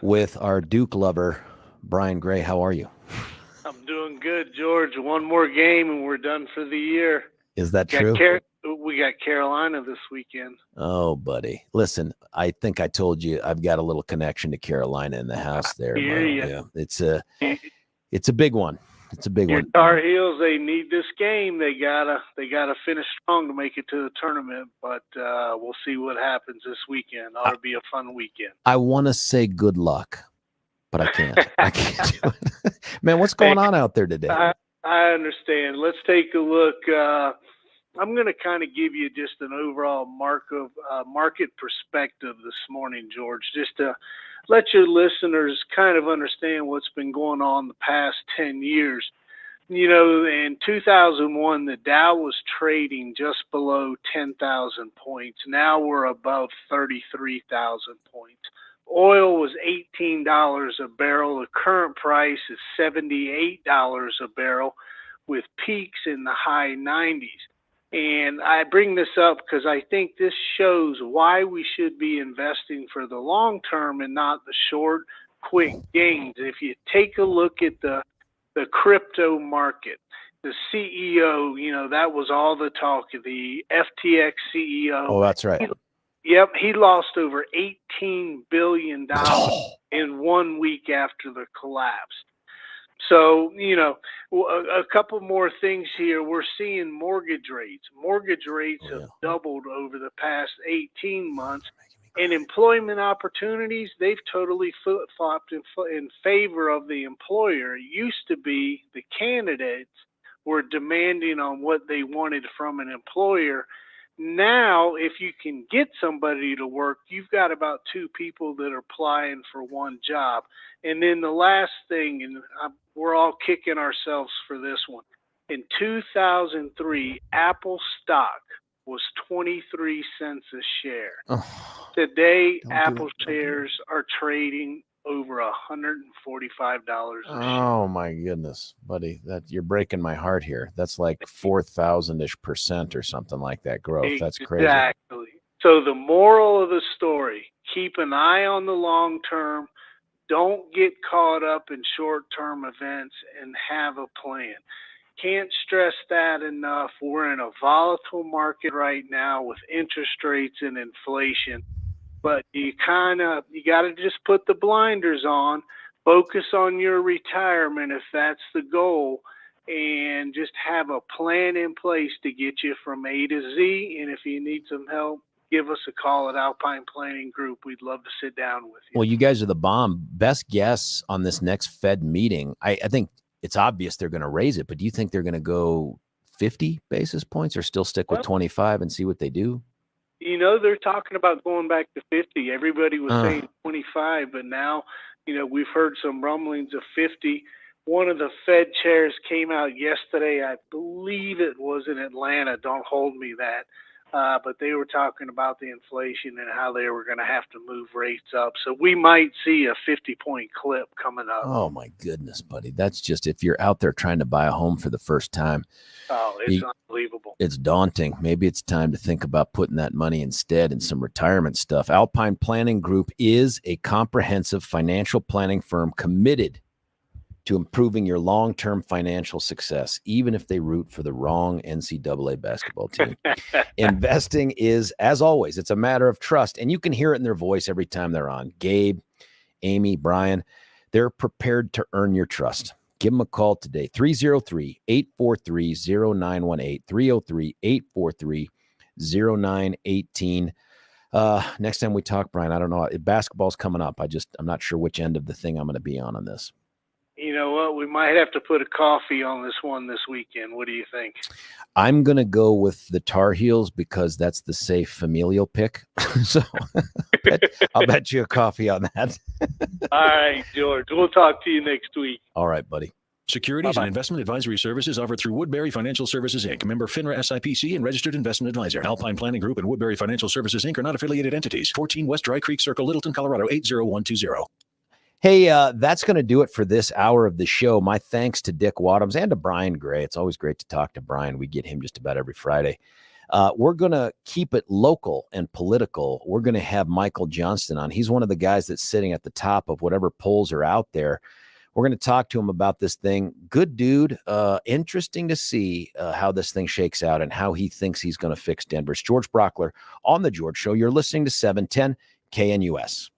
with our Duke lover, Brian Gray. How are you? I'm doing good, George. One more game and we're done for the year. Is that true? We got Carolina this weekend. Oh, buddy. Listen, I think I told you I've got a little connection to Carolina in the house there. Yeah. It's a big one. It's a big Your one. Tar Heels, they need this game. They gotta finish strong to make it to the tournament. But we'll see what happens this weekend. Ought to be a fun weekend. I want to say good luck, but I can't. I can't do it. Man, what's going on out there today? I understand. Let's take a look. I'm going to kind of give you just an overall market perspective this morning, George, just to let your listeners kind of understand what's been going on the past 10 years. You know, in 2001, the Dow was trading just below 10,000 points. Now we're above 33,000 points. Oil was $18 a barrel. The current price is $78 a barrel with peaks in the high 90s. And I bring this up because I think this shows why we should be investing for the long term and not the short, quick gains. If you take a look at the crypto market, the CEO, you know, that was all the talk, the FTX CEO. Oh, that's right. He lost over $18 billion in 1 week after the collapse. So, you know, a couple more things here. We're seeing mortgage rates. Mortgage rates have doubled over the past 18 months. And employment opportunities, they've totally flip-flopped in favor of the employer. It used to be the candidates were demanding on what they wanted from an employer. Now, if you can get somebody to work, you've got about two people that are applying for one job. And then the last thing, and we're all kicking ourselves for this one. In 2003, Apple stock was 23 cents a share. Oh, Today, Apple shares are trading over $145 a share. oh my goodness, buddy, that you're breaking my heart here. That's like 4,000-ish% or something like that growth. That's crazy. Exactly. So the moral of the story, keep an eye on the long term. Don't get caught up in short-term events and have a plan. Can't stress that enough. We're in a volatile market right now with interest rates and inflation. But you got to just put the blinders on, focus on your retirement if that's the goal, and just have a plan in place to get you from A to Z. And if you need some help, give us a call at Alpine Planning Group. We'd love to sit down with you. Well, you guys are the bomb. Best guess on this next Fed meeting. I think it's obvious they're going to raise it, but do you think they're going to go 50 basis points or still stick with 25 and see what they do? You know, they're talking about going back to 50. Everybody was saying 25, but now, you know, we've heard some rumblings of 50. One of the Fed chairs came out yesterday. I believe it was in Atlanta. Don't hold me that. But they were talking about the inflation and how they were going to have to move rates up. So we might see a 50-point clip coming up. Oh, my goodness, buddy. That's just if you're out there trying to buy a home for the first time. Oh, it's unbelievable. It's daunting. Maybe it's time to think about putting that money instead in some retirement stuff. Alpine Planning Group is a comprehensive financial planning firm committed to improving your long-term financial success, even if they root for the wrong NCAA basketball team. Investing is, as always, it's a matter of trust, and you can hear it in their voice every time they're on. Gabe, Amy, Brian, they're prepared to earn your trust. Give them a call today, 303-843-0918, 303-843-0918. Next time we talk, Brian, I don't know. Basketball's coming up. I'm not sure which end of the thing I'm going to be on this. You know what? We might have to put a coffee on this one this weekend. What do you think? I'm going to go with the Tar Heels because that's the safe familial pick. So I'll bet you a coffee on that. All right, George. We'll talk to you next week. All right, buddy. Securities and investment advisory services offered through Woodbury Financial Services, Inc., member FINRA SIPC and registered investment advisor. Alpine Planning Group and Woodbury Financial Services, Inc. are not affiliated entities. 14 West Dry Creek Circle, Littleton, Colorado, 80120. Hey, that's going to do it for this hour of the show. My thanks to Dick Wadhams and to Brian Gray. It's always great to talk to Brian. We get him just about every Friday. We're going to keep it local and political. We're going to have Michael Johnston on. He's one of the guys that's sitting at the top of whatever polls are out there. We're going to talk to him about this thing. Good dude. Interesting to see how this thing shakes out and how he thinks he's going to fix Denver. It's George Brockler on The George Show. You're listening to 710 KNUS.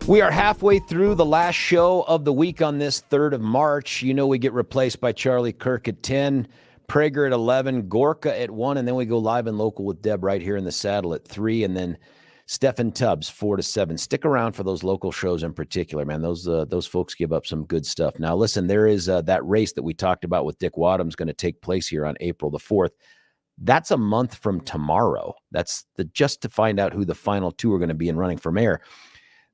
We are halfway through the last show of the week on this 3rd of March. You know, we get replaced by Charlie Kirk at 10, Prager at 11, Gorka at 1, and then we go live and local with Deb right here in the saddle at 3, and then Stephen Tubbs 4 to 7. Stick around for those local shows in particular, man. Those folks give up some good stuff. Now, listen, there is that race that we talked about with Dick Wadhams going to take place here on April the 4th. That's a month from tomorrow. That's just to find out who the final two are going to be in running for mayor.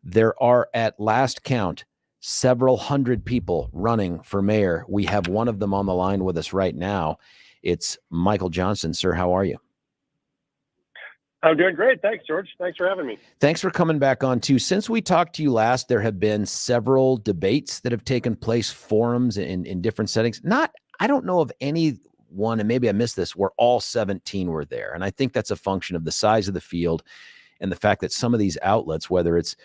There are, at last count, several hundred people running for mayor. We have one of them on the line with us right now. It's Michael Johnston. Sir, how are you? I'm doing great. Thanks, George. Thanks for having me. Thanks for coming back on, too. Since we talked to you last, there have been several debates that have taken place, forums in different settings. I don't know of any one, and maybe I missed this, where all 17 were there. And I think that's a function of the size of the field and the fact that some of these outlets, whether it's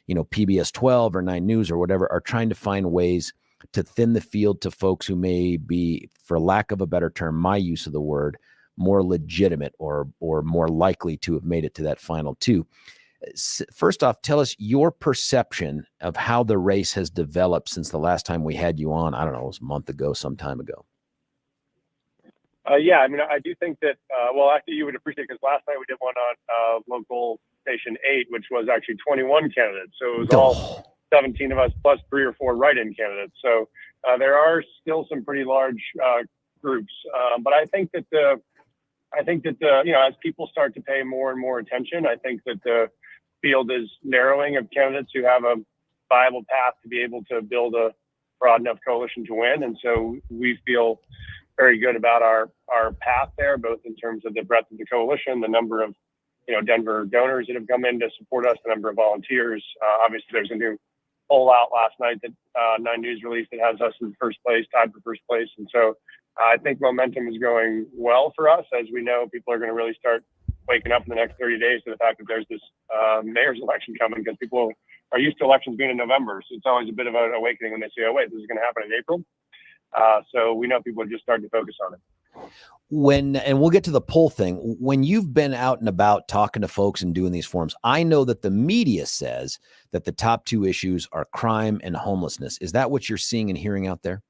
PBS 12 or 9 News or whatever, are trying to find ways to thin the field to folks who may be, for lack of a better term, my use of the word, more legitimate or more likely to have made it to that final two. First off, tell us your perception of how the race has developed since the last time we had you on. I don't know, it was a month ago, some time ago. Yeah, I mean, I do think that, actually you would appreciate, because last night we did one on local station 8, which was actually 21 candidates. So it was all 17 of us plus 3 or 4 write-in candidates. So there are still some pretty large groups. But I think that as people start to pay more and more attention, I think that the field is narrowing of candidates who have a viable path to be able to build a broad enough coalition to win. And so we feel very good about our path there, both in terms of the breadth of the coalition, the number of Denver donors that have come in to support us, the number of volunteers. Obviously, there's a new poll out last night that 9 News released that has us in first place, tied for first place. And so I think momentum is going well for us. As we know, people are going to really start waking up in the next 30 days to the fact that there's this mayor's election coming, because people are used to elections being in November. So it's always a bit of an awakening when they say, oh, wait, this is going to happen in April. So we know people are just starting to focus on it. And we'll get to the poll thing. When you've been out and about talking to folks and doing these forums, I know that the media says that the top 2 issues are crime and homelessness. Is that what you're seeing and hearing out there?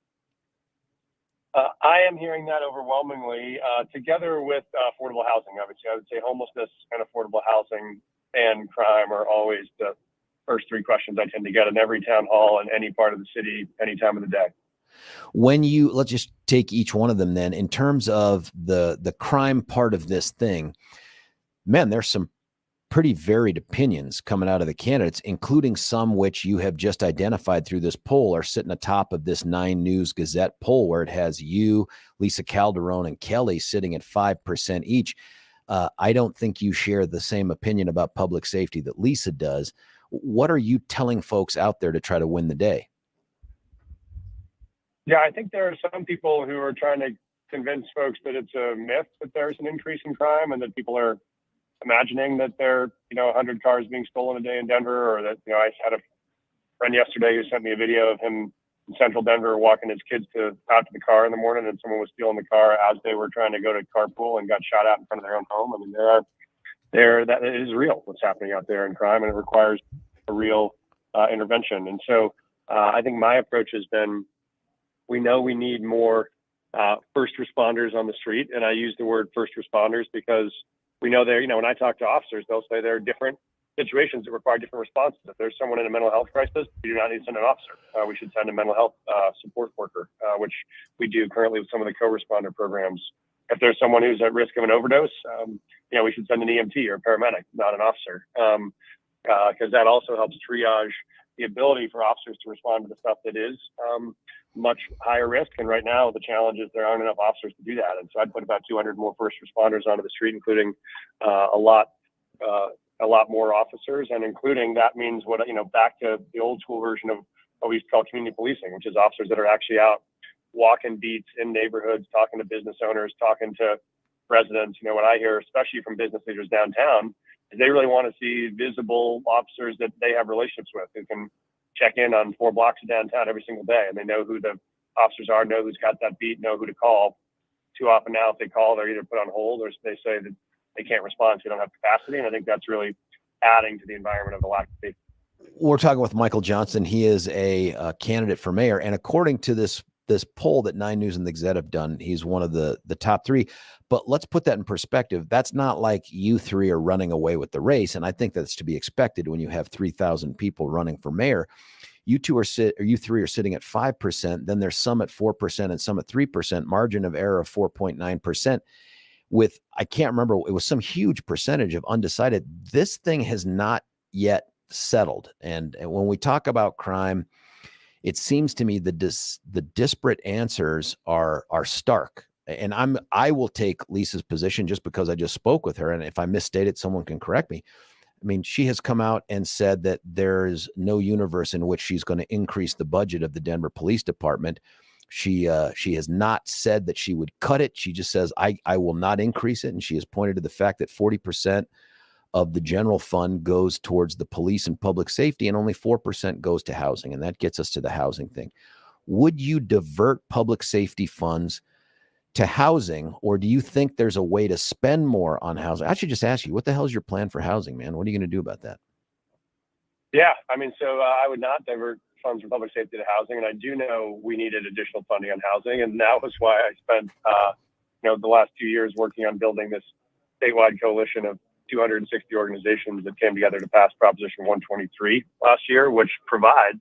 I am hearing that overwhelmingly, together with affordable housing. Obviously, I would say homelessness and affordable housing and crime are always the first 3 questions I tend to get in every town hall in any part of the city, any time of the day. When let's just take each one of them then. In terms of the crime part of this thing, man, there's some pretty varied opinions coming out of the candidates, including some which you have just identified through this poll are sitting atop of this 9 News Gazette poll, where it has you, Lisa Calderon, and Kelly sitting at 5% each. I don't think you share the same opinion about public safety that Lisa does. What are you telling folks out there to try to win the day? Yeah, I think there are some people who are trying to convince folks that it's a myth that there's an increase in crime, and that people are imagining that there are 100 cars being stolen a day in Denver, or that I had a friend yesterday who sent me a video of him in central Denver walking his kids out to the car in the morning, and someone was stealing the car as they were trying to go to carpool and got shot at in front of their own home. I mean, that is real, what's happening out there in crime, and it requires a real intervention. And so I think my approach has been, we know we need more first responders on the street. And I use the word first responders because we know when I talk to officers, they'll say there are different situations that require different responses. If there's someone in a mental health crisis, we do not need to send an officer. We should send a mental health support worker, which we do currently with some of the co-responder programs. If there's someone who's at risk of an overdose, we should send an EMT or a paramedic, not an officer, because that also helps triage the ability for officers to respond to the stuff that is much higher risk. And right now, the challenge is there aren't enough officers to do that. And so I'd put about 200 more first responders onto the street, including a lot more officers, and including that means back to the old school version of what we used to call community policing, which is officers that are actually out walking beats in neighborhoods, talking to business owners, talking to residents. What I hear, especially from business leaders downtown, is they really want to see visible officers that they have relationships with, who can check in on 4 blocks of downtown every single day, and they know who the officers are, know who's got that beat, know who to call. Too often now, if they call, they're either put on hold or they say that they can't respond, so they don't have capacity. And I think that's really adding to the environment of the lack of safety. We're talking with Michael Johnston. He is a candidate for mayor, and according to this poll that 9 News and the Gazette have done, he's one of the top 3. But let's put that in perspective. That's not like you 3 are running away with the race, and I think that's to be expected when you have 3,000 people running for mayor. You 3 are sitting at 5%. Then there's some at 4% and some at 3%. Margin of error of 4.9%. With, I can't remember, it was some huge percentage of undecided. This thing has not yet settled. And when we talk about crime, it seems to me the disparate answers are stark. And I will take Lisa's position just because I just spoke with her. And if I misstated, someone can correct me. I mean, she has come out and said that there's no universe in which she's going to increase the budget of the Denver Police Department. She has not said that she would cut it. She just says, I will not increase it. And she has pointed to the fact that 40% of the general fund goes towards the police and public safety, and only 4% goes to housing. And that gets us to the housing thing. Would you divert public safety funds to housing, or do you think there's a way to spend more on housing? I should just ask you, what the hell is your plan for housing, man? What are you going to do about that? Yeah, I mean, so I would not divert funds from public safety to housing, and I do know we needed additional funding on housing, and that was why I spent, the last 2 years working on building this statewide coalition of 260 organizations that came together to pass Proposition 123 last year, which provides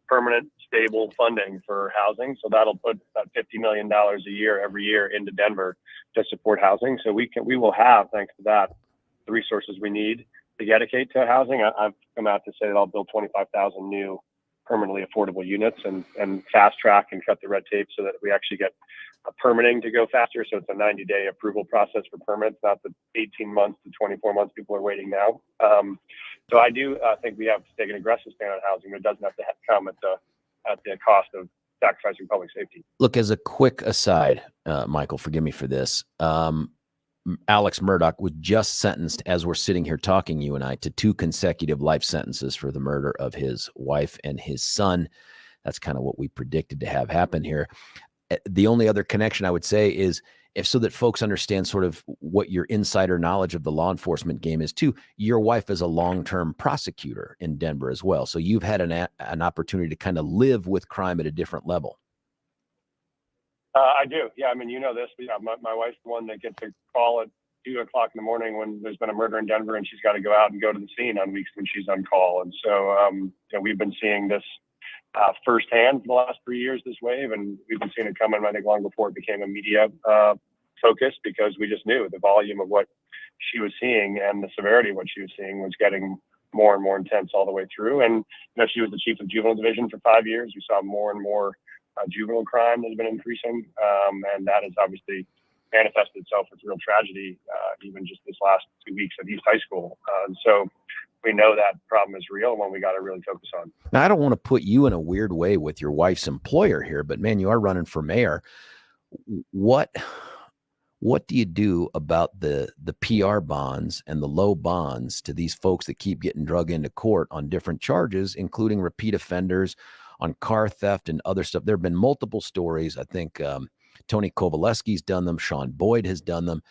permanent, stable funding for housing. So that'll put about $50 million a year every year into Denver to support housing. So we will have, thanks to that, the resources we need to dedicate to housing. I've come out to say that I'll build 25,000 new permanently affordable units and fast track and cut the red tape so that we actually get permitting to go faster. So it's a 90-day approval process for permits, not the 18 months to 24 months people are waiting now. So I do think we have to take an aggressive stand on housing, but it doesn't have to come at the cost of sacrificing public safety. Look, as a quick aside, Michael, forgive me for this. Alex Murdaugh was just sentenced, as we're sitting here talking, you and I, to 2 consecutive life sentences for the murder of his wife and his son. That's kind of what we predicted to have happen here. The only other connection I would say is, if so that folks understand sort of what your insider knowledge of the law enforcement game is too, your wife is a long-term prosecutor in Denver as well. So you've had an opportunity to kind of live with crime at a different level. I do. Yeah. I mean, you know this, but yeah, my wife's the one that gets a call at 2 o'clock in the morning when there's been a murder in Denver, and she's got to go out and go to the scene on weeks when she's on call. And so, we've been seeing this firsthand for the last 3 years, this wave, and we've been seeing it coming, I think, long before it became a media focus, because we just knew the volume of what she was seeing and the severity of what she was seeing was getting more and more intense all the way through. And she was the chief of juvenile division for 5 years. We saw more and more juvenile crime has been increasing, and that has obviously manifested itself with real tragedy, even just this last 2 weeks at East High School. And so we know that problem is real, and one we got to really focus on. Now, I don't want to put you in a weird way with your wife's employer here, but man, you are running for mayor. What do you do about the PR bonds and the low bonds to these folks that keep getting drug into court on different charges, including repeat offenders, on car theft and other stuff? There have been multiple stories. I think Tony Kovaleski's done them. Sean Boyd has done them.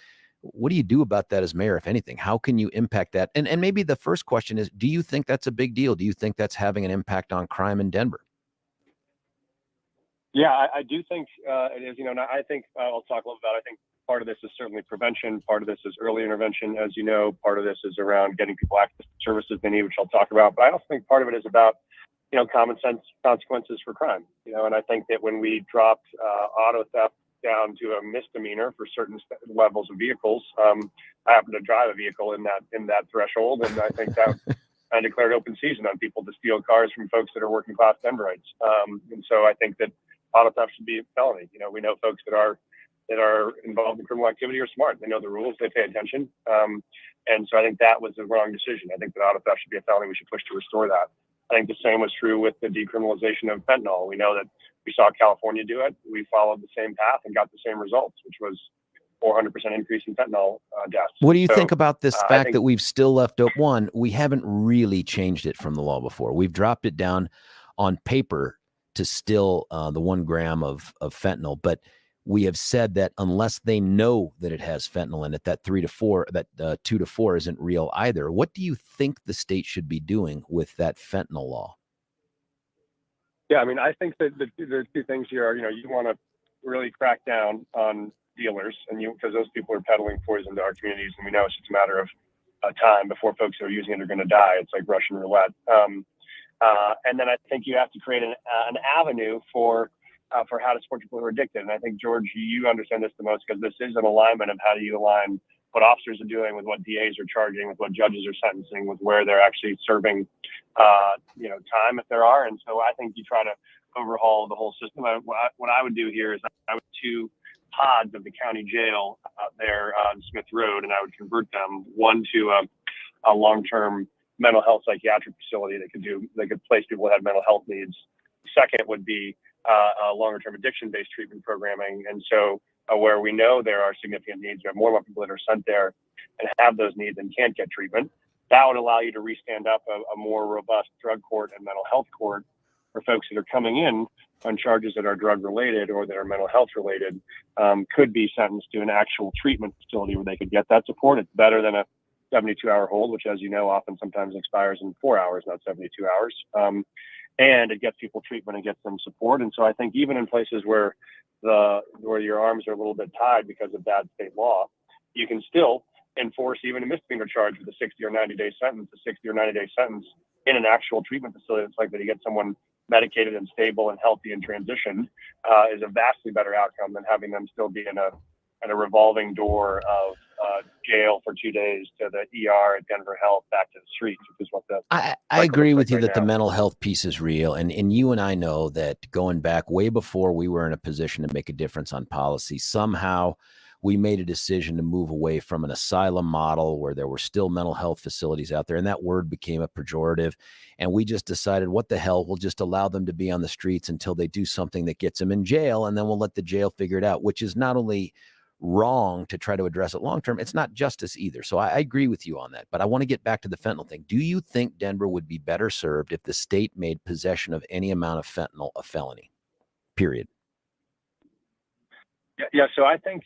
What do you do about that as mayor, if anything? How can you impact that? And maybe the first question is, do you think that's a big deal? Do you think that's having an impact on crime in Denver? Yeah, I do think it is. And I think I'll talk a little about, I think part of this is certainly prevention. Part of this is early intervention. As you know, part of this is around getting people access to services they need, which I'll talk about. But I also think part of it is about common sense consequences for crime. And I think that when we dropped auto theft down to a misdemeanor for certain levels of vehicles, I happen to drive a vehicle in that threshold, and I think that I declared open season on people to steal cars from folks that are working class Denverites. And so I think that auto theft should be a felony. We know folks that are involved in criminal activity are smart. They know the rules. They pay attention. And so I think that was the wrong decision. I think that auto theft should be a felony. We should push to restore that. I think the same was true with the decriminalization of fentanyl. We know that we saw California do it. We followed the same path and got the same results, which was 400% increase in fentanyl deaths. What do you think about this fact that we've still left up? One, we haven't really changed it from the law before. We've dropped it down on paper to still the 1 gram of fentanyl, but we have said that unless they know that it has fentanyl in it, that 2 to 4 isn't real either. What do you think the state should be doing with that fentanyl law? Yeah, I mean, I think that the two things here are, you want to really crack down on dealers, and because those people are peddling poison to our communities, and we know it's just a matter of time before folks who are using it are going to die. It's like Russian roulette. And then I think you have to create an avenue for how to support people who are addicted. And I think, George, you understand this the most, because this is an alignment of how do you align what officers are doing with what DAs are charging, with what judges are sentencing, with where they're actually serving, time if there are. And so I think you try to overhaul the whole system. What I would do here is I would 2 pods of the county jail out there on Smith Road, and I would convert them, one to a long-term mental health psychiatric facility that could place people that have mental health needs. Second would be a longer-term addiction-based treatment programming. And so where we know there are significant needs, we have more and more people that are sent there and have those needs and can't get treatment. That would allow you to re-stand up a more robust drug court and mental health court for folks that are coming in on charges that are drug related or that are mental health related, could be sentenced to an actual treatment facility where they could get that support. It's better than a 72-hour hold, which, as you know, often sometimes expires in 4 hours, not 72 hours. And it gets people treatment and gets them support. And so I think even in places where your arms are a little bit tied because of bad state law, you can still enforce even a misdemeanor charge with a 60 or 90-day sentence. A 60 or 90-day sentence in an actual treatment facility that's likely to get someone medicated and stable and healthy and transition is a vastly better outcome than having them still be in a revolving door of jail for 2 days to the ER at Denver Health back to the streets, which is what I agree with you right that the now. mental health piece is real. And you and I know that going back way before we were in a position to make a difference on policy, somehow we made a decision to move away from an asylum model where there were still mental health facilities out there. And that word became a pejorative. And we just decided, what the hell, we'll just allow them to be on the streets until they do something that gets them in jail. And then we'll let the jail figure it out, which is not only wrong to try to address it long term, it's not justice either. So I agree with you on that. But I want to get back to the fentanyl thing. Do you think Denver would be better served if the state made possession of any amount of fentanyl a felony? Period. Yeah. So I think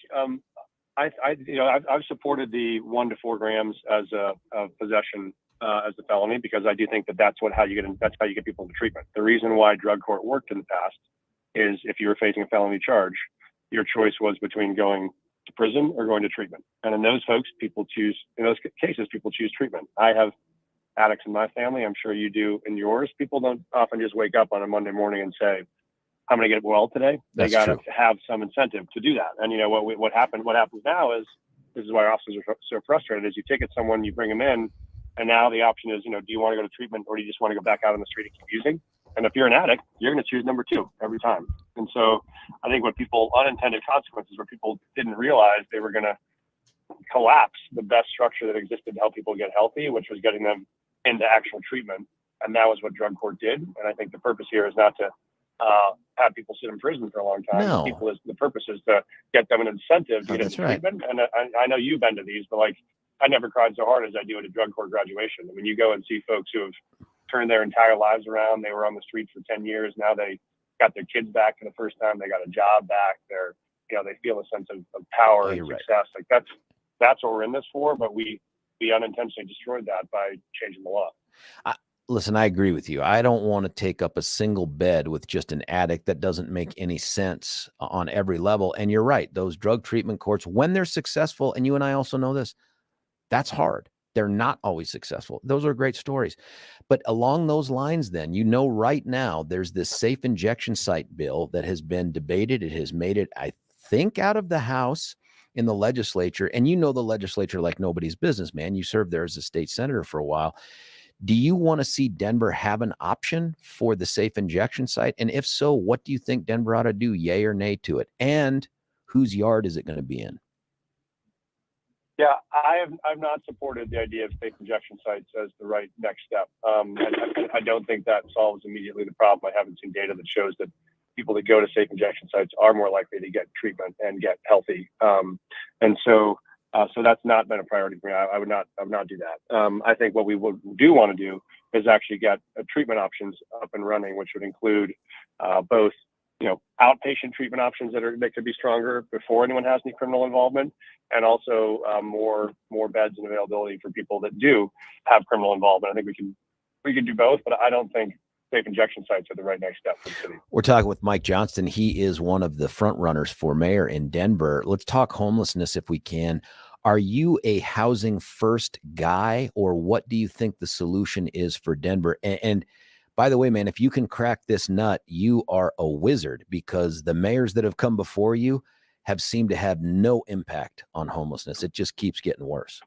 I've supported the 1 to 4 grams as a possession as a felony, because I do think that's how you get people into treatment. The reason why drug court worked in the past is if you were facing a felony charge, your choice was between going to prison or going to treatment. And in those cases, people choose treatment. I have addicts in my family. I'm sure you do in yours. People don't often just wake up on a Monday morning and say, I'm going to get well today. They got to have some incentive to do that. And what happens now is, this is why our officers are so frustrated, is you ticket someone, you bring them in, and now the option is, do you want to go to treatment, or do you just want to go back out on the street and keep using? And if you're an addict, you're going to choose number 2 every time. And so I think unintended consequences where people didn't realize they were going to collapse the best structure that existed to help people get healthy, which was getting them into actual treatment. And that was what drug court did. And I think the purpose here is not to have people sit in prison for a long time. No. The purpose is to get them an incentive to get into treatment. And I know you've been to these, but I never cried so hard as I do at a drug court graduation. I mean, you go and see folks who have turned their entire lives around. They were on the streets for 10 years. Now they got their kids back for the first time. They got a job back. They feel a sense of power and success. Right. That's what we're in this for. But we unintentionally destroyed that by changing the law. Listen, I agree with you. I don't want to take up a single bed with just an addict. That doesn't make any sense on every level. And you're right. Those drug treatment courts, when they're successful, and you and I also know this, that's hard. They're not always successful. Those are great stories. But along those lines, then, right now, there's this safe injection site bill that has been debated. It has made it, I think, out of the House in the legislature. And the legislature like nobody's business, man. You served there as a state senator for a while. Do you want to see Denver have an option for the safe injection site? And if so, what do you think Denver ought to do, yay or nay to it? And whose yard is it going to be in? Yeah, I've not supported the idea of safe injection sites as the right next step. And I don't think that solves immediately the problem. I haven't seen data that shows that people that go to safe injection sites are more likely to get treatment and get healthy. So that's not been a priority for me. I would not do that. I think what we do want to do is actually get treatment options up and running, which would include both outpatient treatment options that could be stronger before anyone has any criminal involvement, and also more beds and availability for people that do have criminal involvement. I think we can do both, but I don't think safe injection sites are the right next step for the city. We're talking with Mike Johnston. He is one of the front runners for mayor in Denver. Let's talk homelessness if we can. Are you a housing first guy, or what do you think the solution is for Denver? And by the way, man, if you can crack this nut, you are a wizard, because the mayors that have come before you have seemed to have no impact on homelessness. It just keeps getting worse.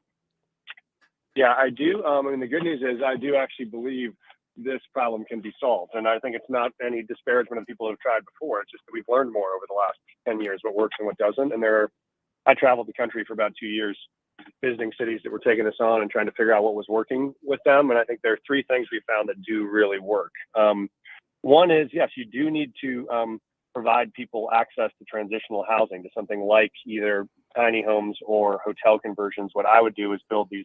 Yeah, I do. The good news is I do actually believe this problem can be solved. And I think it's not any disparagement of people who have tried before. It's just that we've learned more over the last 10 years, what works and what doesn't. And I traveled the country for about 2 years visiting cities that were taking this on and trying to figure out what was working with them. And I think there are three things we found that do really work. One is, yes, you do need to provide people access to transitional housing, to something like either tiny homes or hotel conversions. What I would do is build these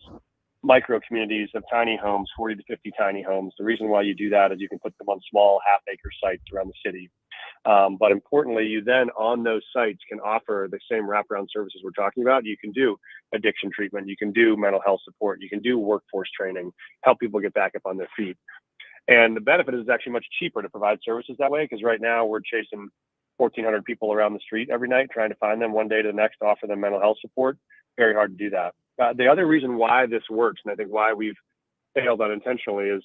micro communities of tiny homes, 40 to 50 tiny homes. The reason why you do that is you can put them on small half-acre sites around the city. But importantly, you then on those sites can offer the same wraparound services we're talking about. You can do addiction treatment, you can do mental health support, you can do workforce training, help people get back up on their feet. And the benefit is it's actually much cheaper to provide services that way, because right now we're chasing 1,400 people around the street every night, trying to find them one day to the next, offer them mental health support. Very hard to do that. The other reason why this works, and I think why we've failed unintentionally, is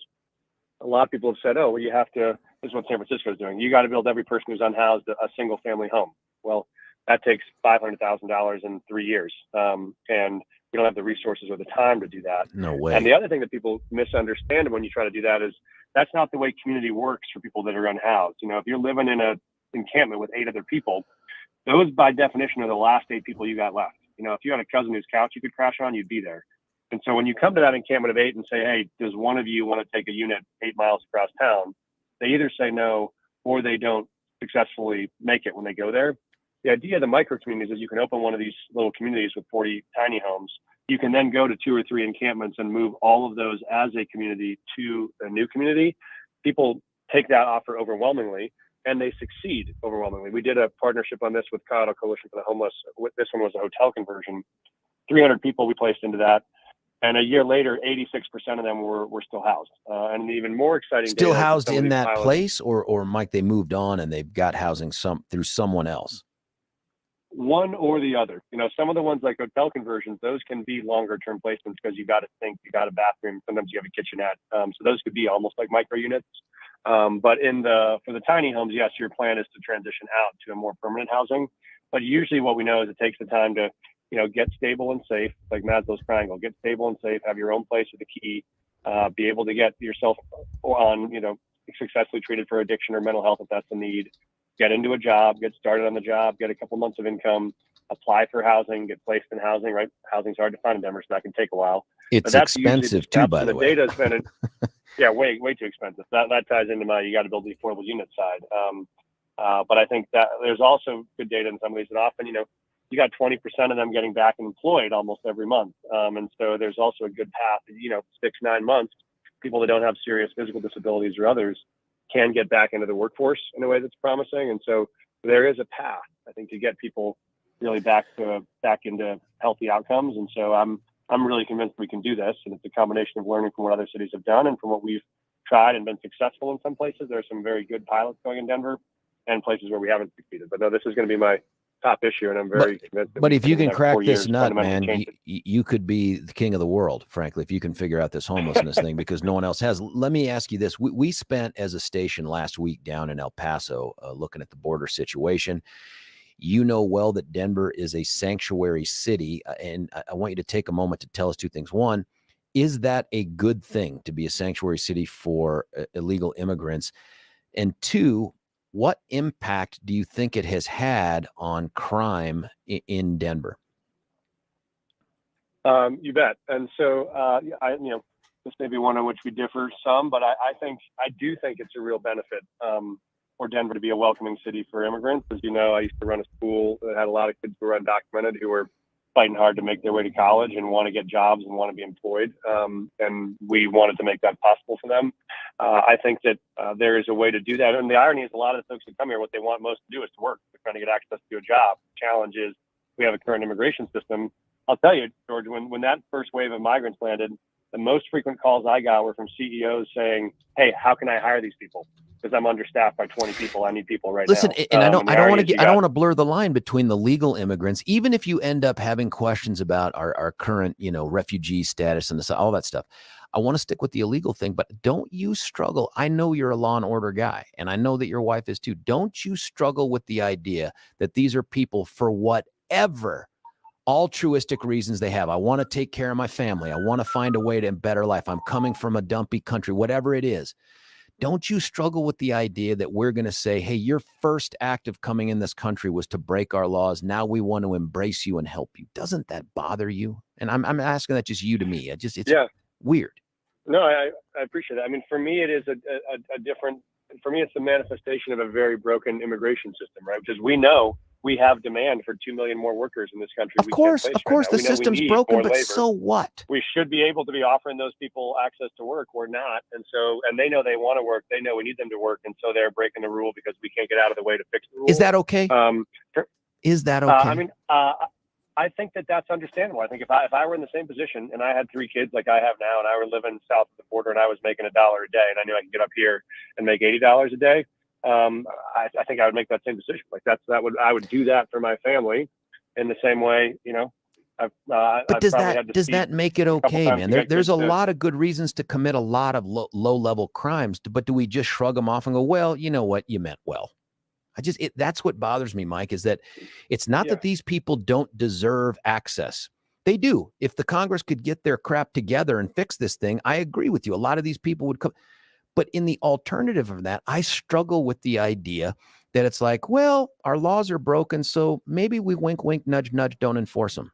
a lot of people have said, oh, well, you have to, this is what San Francisco is doing. You got to build every person who's unhoused a single family home. Well, that takes $500,000 in 3 years. And we don't have the resources or the time to do that. No way. And the other thing that people misunderstand when you try to do that is that's not the way community works for people that are unhoused. If you're living in an encampment with 8 other people, those by definition are the last 8 people you got left. If you had a cousin whose couch you could crash on, you'd be there. And so when you come to that encampment of 8 and say, hey, does one of you want to take a unit 8 miles across town? They either say no, or they don't successfully make it when they go there. The idea of the micro communities is you can open one of these little communities with 40 tiny homes. You can then go to 2 or 3 encampments and move all of those as a community to a new community. People take that offer overwhelmingly, and they succeed overwhelmingly. We did a partnership on this with Colorado Coalition for the Homeless. This one was a hotel conversion. 300 people we placed into that. And a year later, 86% of them were still housed. And even more exciting. Still housed in that place, or Mike, they moved on and they've got housing through someone else? One or the other. Some of the ones like hotel conversions, those can be longer term placements because you got a sink, you got a bathroom, sometimes you have a kitchenette. So those could be almost like micro units. But for the tiny homes, yes, your plan is to transition out to a more permanent housing. But usually what we know is it takes the time to, get stable and safe, like Maslow's triangle, get stable and safe, have your own place with a key, be able to get yourself on, successfully treated for addiction or mental health if that's the need, get into a job, get started on the job, get a couple months of income, apply for housing, get placed in housing, right? Housing's hard to find in Denver, so that can take a while. It's expensive too, by the way. Data's been, yeah, way too expensive. That ties into you got to build the affordable unit side. But I think that there's also good data in some of these that often, you got 20% of them getting back employed almost every month. And so there's also a good path, 6-9 months, people that don't have serious physical disabilities or others can get back into the workforce in a way that's promising. And so there is a path, I think, to get people really back into healthy outcomes. And so I'm really convinced we can do this. And it's a combination of learning from what other cities have done and from what we've tried and been successful in some places. There are some very good pilots going in Denver and places where we haven't succeeded. But no, this is going to be my top issue, and I'm very convinced. But if you can crack this nut, man, you could be the king of the world, frankly, if you can figure out this homelessness thing, because no one else has. Let me ask you this. We spent as a station last week down in El Paso looking at the border situation. You know well that Denver is a sanctuary city, and I want you to take a moment to tell us 2 things. One, is that a good thing to be a sanctuary city for illegal immigrants? And 2, what impact do you think it has had on crime in Denver? You bet. And so, this may be one on which we differ some, but I do think it's a real benefit for Denver to be a welcoming city for immigrants. As you know, I used to run a school that had a lot of kids who were undocumented who were fighting hard to make their way to college and want to get jobs and want to be employed. And we wanted to make that possible for them. I think that there is a way to do that. And the irony is a lot of the folks that come here, what they want most to do is to work. They're trying to get access to a job. The challenge is we have a current immigration system. I'll tell you, George, when that first wave of migrants landed, the most frequent calls I got were from CEOs saying, hey, how can I hire these people? Because I'm understaffed by 20 people. I need people right now. Listen, and I don't want to to blur the line between the legal immigrants, even if you end up having questions about our current, refugee status and all that stuff. I want to stick with the illegal thing, but don't you struggle? I know you're a law and order guy, and I know that your wife is too. Don't you struggle with the idea that these are people for whatever altruistic reasons they have? I want to take care of my family. I want to find a way to better life. I'm coming from a dumpy country, whatever it is. Don't you struggle with the idea that we're going to say, hey, your first act of coming in this country was to break our laws. Now we want to embrace you and help you. Doesn't that bother you? And I'm asking that just you to me. It's weird. No, I appreciate that. I mean, for me, it is a different, for me, it's a manifestation of a very broken immigration system, right? Because we know we have demand for 2 million more workers in this country. Of course, the system's broken, but so what? We should be able to be offering those people access to work. We're not. And they know they want to work. They know we need them to work. And so they're breaking the rule because we can't get out of the way to fix the rule. Is that okay? Is that okay? I think that that's understandable. I think if I were in the same position and I had 3 kids like I have now, and I were living south of the border and I was making $1 a day, and I knew I could get up here and make $80 a day, I think I would make that same decision. Like I would do that for my family in the same way, But does that make it okay, man? There's a lot of good reasons to commit a lot of low level crimes, but do we just shrug them off and go, well, you know what, you meant well? That's what bothers me, Mike, is that it's not that these people don't deserve access. They do. If the Congress could get their crap together and fix this thing, I agree with you. A lot of these people would come. But in the alternative of that, I struggle with the idea that it's like, well, our laws are broken, so maybe we wink, wink, nudge, nudge, don't enforce them.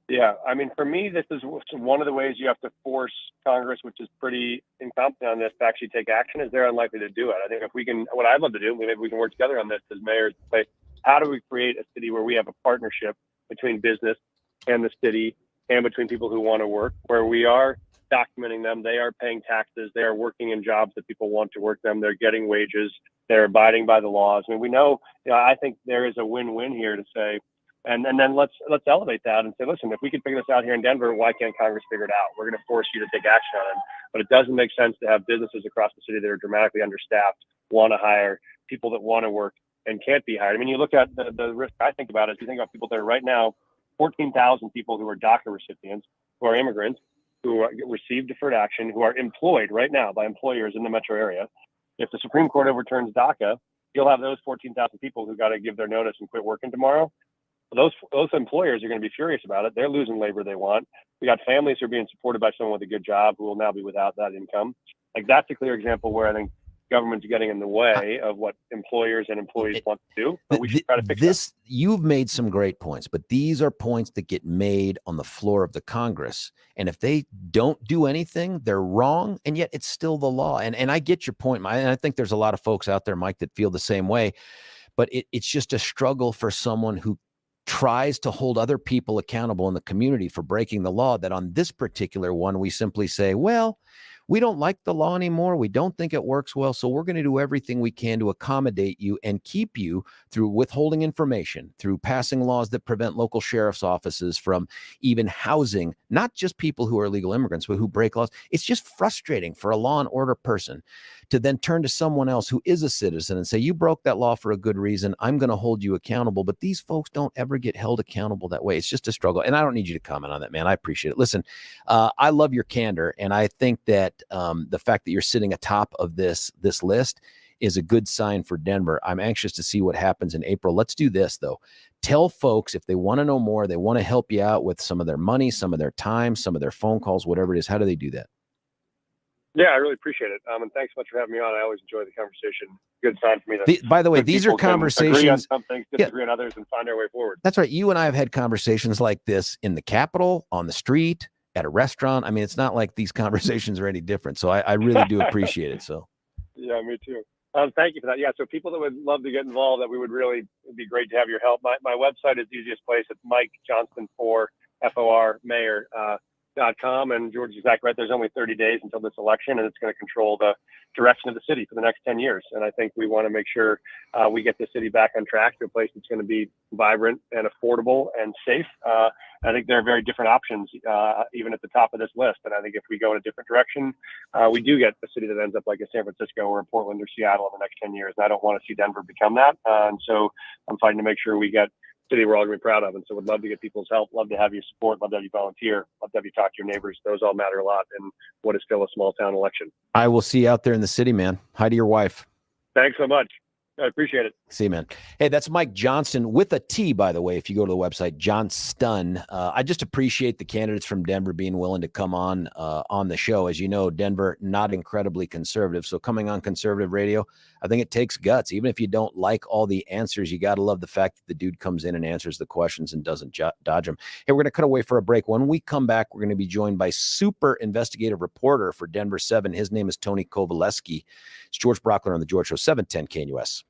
Yeah, I mean, for me, this is one of the ways you have to force Congress, which is pretty incompetent on this, to actually take action, is they're unlikely to do it. I think if we can, what I'd love to do, maybe we can work together on this as mayors, to say, how do we create a city where we have a partnership between business and the city and between people who want to work, where we are documenting them, they are paying taxes, they are working in jobs that people want to work them, they're getting wages, they're abiding by the laws. I mean, we know, I think there is a win-win here to say, and then let's elevate that and say, listen, if we can figure this out here in Denver, why can't Congress figure it out? We're going to force you to take action on it. But it doesn't make sense to have businesses across the city that are dramatically understaffed, want to hire people that want to work and can't be hired. I mean, you look at the risk I think about is you think about people that are right now, 14,000 people who are DACA recipients, who are immigrants, who receive deferred action, who are employed right now by employers in the metro area. If the Supreme Court overturns DACA, you'll have those 14,000 people who got to give their notice and quit working tomorrow. Those employers are going to be furious about it. They're losing labor they want. We got families who are being supported by someone with a good job who will now be without that income. Like, that's a clear example where I think government's getting in the way of what employers and employees want to do. But we should try to fix this. You've made some great points, but these are points that get made on the floor of the Congress. And if they don't do anything, they're wrong. And yet it's still the law. And I get your point, Mike. And I think there's a lot of folks out there, Mike, that feel the same way. But it's just a struggle for someone who tries to hold other people accountable in the community for breaking the law, that on this particular one, we simply say, well, we don't like the law anymore. We don't think it works well. So we're going to do everything we can to accommodate you and keep you through withholding information, through passing laws that prevent local sheriff's offices from even housing, not just people who are illegal immigrants, but who break laws. It's just frustrating for a law and order person to then turn to someone else who is a citizen and say, you broke that law for a good reason. I'm going to hold you accountable. But these folks don't ever get held accountable that way. It's just a struggle. And I don't need you to comment on that, man. I appreciate it. Listen, I love your candor. And I think that the fact that you're sitting atop of this list is a good sign for Denver. I'm anxious to see what happens in April. Let's do this, though. Tell folks, if they want to know more, they want to help you out with some of their money, some of their time, some of their phone calls, whatever it is. How do they do that? Yeah, I really appreciate it. And thanks so much for having me on. I always enjoy the conversation. Good sign for me. That by the way, these are conversations. Agree on some things, disagree on others, and find our way forward. That's right. You and I have had conversations like this in the Capitol, on the street, at a restaurant. I mean, it's not like these conversations are any different. So I really do appreciate it. So. Yeah, me too. Thank you for that. Yeah, so people that would love to get involved, that we would really, it'd be great to have your help. My website is the easiest place. It's Mike Johnston for FOR Mayor. Denver.com, and George is exactly right. There's only 30 days until this election, and it's going to control the direction of the city for the next 10 years. And I think we want to make sure we get the city back on track to a place that's going to be vibrant and affordable and safe. I think there are very different options, even at the top of this list. And I think if we go in a different direction, we do get a city that ends up like a San Francisco or a Portland or Seattle in the next 10 years. And I don't want to see Denver become that. And so I'm fighting to make sure we get city we're all going to be proud of. And so would love to get people's help, love to have you support, love to have you volunteer, love to have you talk to your neighbors. Those all matter a lot in what is still a small town election. I will see you out there in the city, man. Hi to your wife. Thanks so much. I appreciate it. See you, man. Hey, that's Mike Johnston with a T, by the way, if you go to the website, Johnston. I just appreciate the candidates from Denver being willing to come on the show. As you know, Denver, not incredibly conservative. So coming on conservative radio, I think it takes guts. Even if you don't like all the answers, you got to love the fact that the dude comes in and answers the questions and doesn't dodge them. Hey, we're going to cut away for a break. When we come back, we're going to be joined by super investigative reporter for Denver 7. His name is Tony Kovaleski. It's George Brockler on the George Show, 710 KNUS.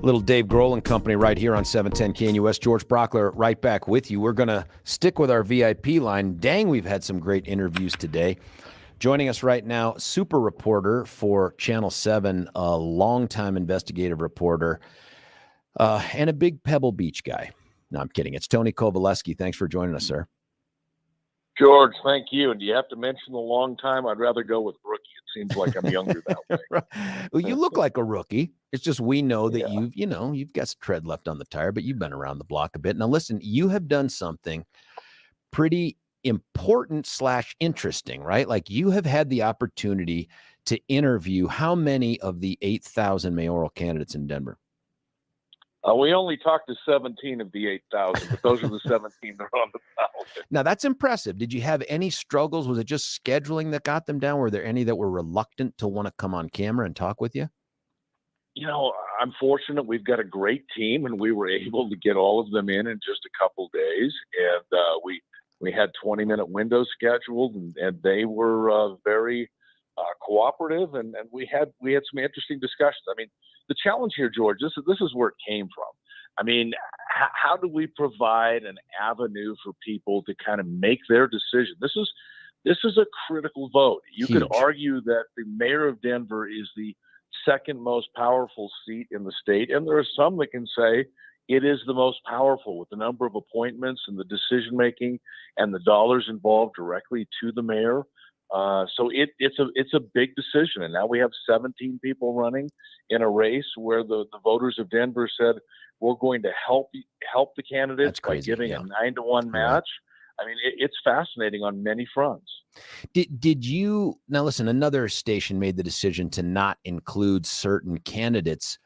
Little Dave Grohl and company right here on 710 KNUS. George Brockler right back with you. We're going to stick with our VIP line. Dang, we've had some great interviews today. Joining us right now, super reporter for Channel 7, a longtime investigative reporter, and a big Pebble Beach guy. No, I'm kidding. It's Tony Kovaleski. Thanks for joining us, sir. George, thank you. And do you have to mention the long time? I'd rather go with rookie. It seems like I'm younger that way. Well, you look like a rookie. It's just we know that Yeah. you've got some tread left on the tire, but you've been around the block a bit. Now, listen, you have done something pretty important / interesting, right? Like you have had the opportunity to interview how many of the 8,000 mayoral candidates in Denver? We only talked to 17 of the 8,000, but those are the 17 that are on the ballot. Now, that's impressive. Did you have any struggles? Was it just scheduling that got them down? Were there any that were reluctant to want to come on camera and talk with you? You know, I'm fortunate we've got a great team, and we were able to get all of them in just a couple days. And we had 20-minute windows scheduled, and they were very cooperative, and we had some interesting discussions. I mean, the challenge here, George, this is where it came from. I mean, how do we provide an avenue for people to kind of make their decision? This is a critical vote. You Huge. could argue that the mayor of Denver is the second most powerful seat in the state, and there are some that can say it is the most powerful with the number of appointments and the decision making and the dollars involved directly to the mayor. So it's a big decision, and now we have 17 people running in a race where the voters of Denver said we're going to help the candidates That's crazy, by giving yeah. a 9-to-1 match. I mean, it's fascinating on many fronts. Did you now listen? Another station made the decision to not include certain candidates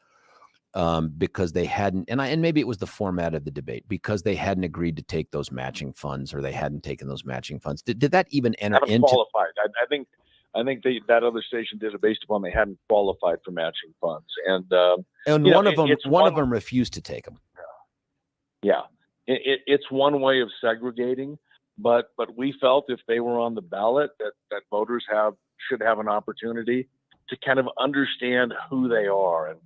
because they hadn't, and maybe it was the format of the debate, because they hadn't agreed to take those matching funds, or they hadn't taken those matching funds. Did that even enter Haven't into? qualified. I think that other station did it based upon they hadn't qualified for matching funds, and you one know, of them refused to take them. Yeah, it's one way of segregating, but we felt if they were on the ballot, that voters should have an opportunity to kind of understand who they are.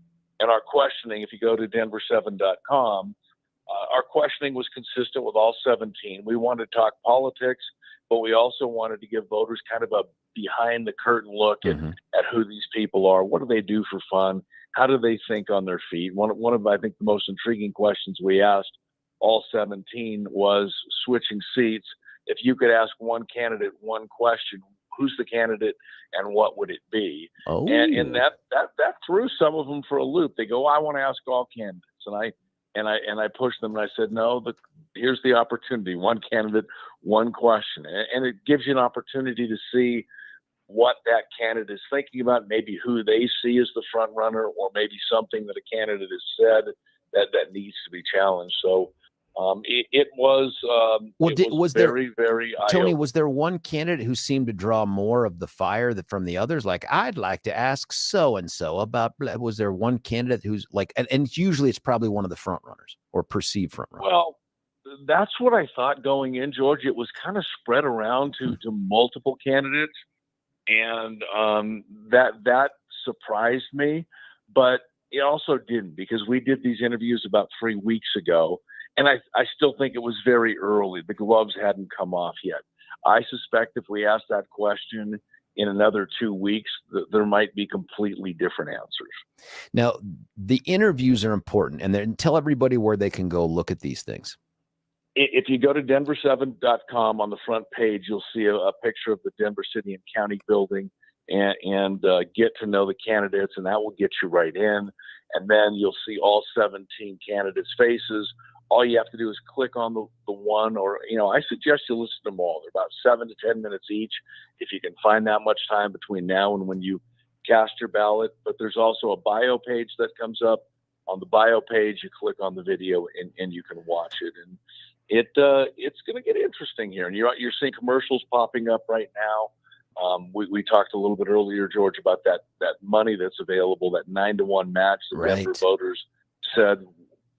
And our questioning, if you go to denver7.com, our questioning was consistent with all 17. We wanted to talk politics, but we also wanted to give voters kind of a behind the curtain look at who these people are. What do they do for fun? How do they think on their feet? One of, I think, the most intriguing questions we asked all 17 was switching seats. If you could ask one candidate one question, who's the candidate and what would it be? Oh, And that threw some of them for a loop. They go, I want to ask all candidates. And I pushed them, and I said, no, here's the opportunity. One candidate, one question. And it gives you an opportunity to see what that candidate is thinking about, maybe who they see as the front runner, or maybe something that a candidate has said that needs to be challenged. So it was very, very Tony, eye-opening. was there one candidate who seemed to draw more of the fire from the others? Like, I'd like to ask so-and-so about, was there one candidate who's like, and usually it's probably one of the front runners or perceived front runners. Well, that's what I thought going in, George. It was kind of spread around to multiple candidates, and that surprised me, but it also didn't, because we did these interviews about 3 weeks ago, and I still think it was very early. The gloves hadn't come off yet. I suspect if we ask that question in another 2 weeks, there might be completely different answers. Now, the interviews are important, and tell everybody where they can go look at these things. If you go to denver7.com, on the front page, you'll see a picture of the Denver City and County building, and get to know the candidates, and that will get you right in. And then you'll see all 17 candidates' faces. All you have to do is click on the one, or, I suggest you listen to them all. They're about 7 to 10 minutes each, if you can find that much time between now and when you cast your ballot. But there's also a bio page that comes up. On the bio page, you click on the video and you can watch it. And it's going to get interesting here. And you're seeing commercials popping up right now. We talked a little bit earlier, George, about that money that's available, that 9-to-1 match that Denver voters said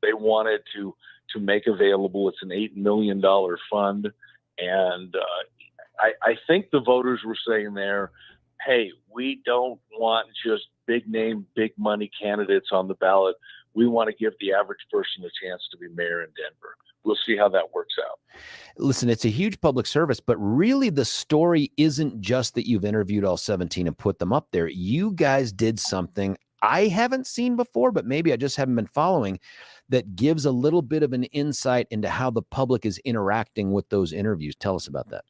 they wanted to make available. It's an $8 million fund. And I think the voters were saying there, hey, we don't want just big name, big money candidates on the ballot. we want to give the average person a chance to be mayor in Denver. We'll see how that works out. Listen, it's a huge public service, but really the story isn't just that you've interviewed all 17 and put them up there. You guys did something I haven't seen before, but maybe I just haven't been following, that gives a little bit of an insight into how the public is interacting with those interviews. Tell us about that.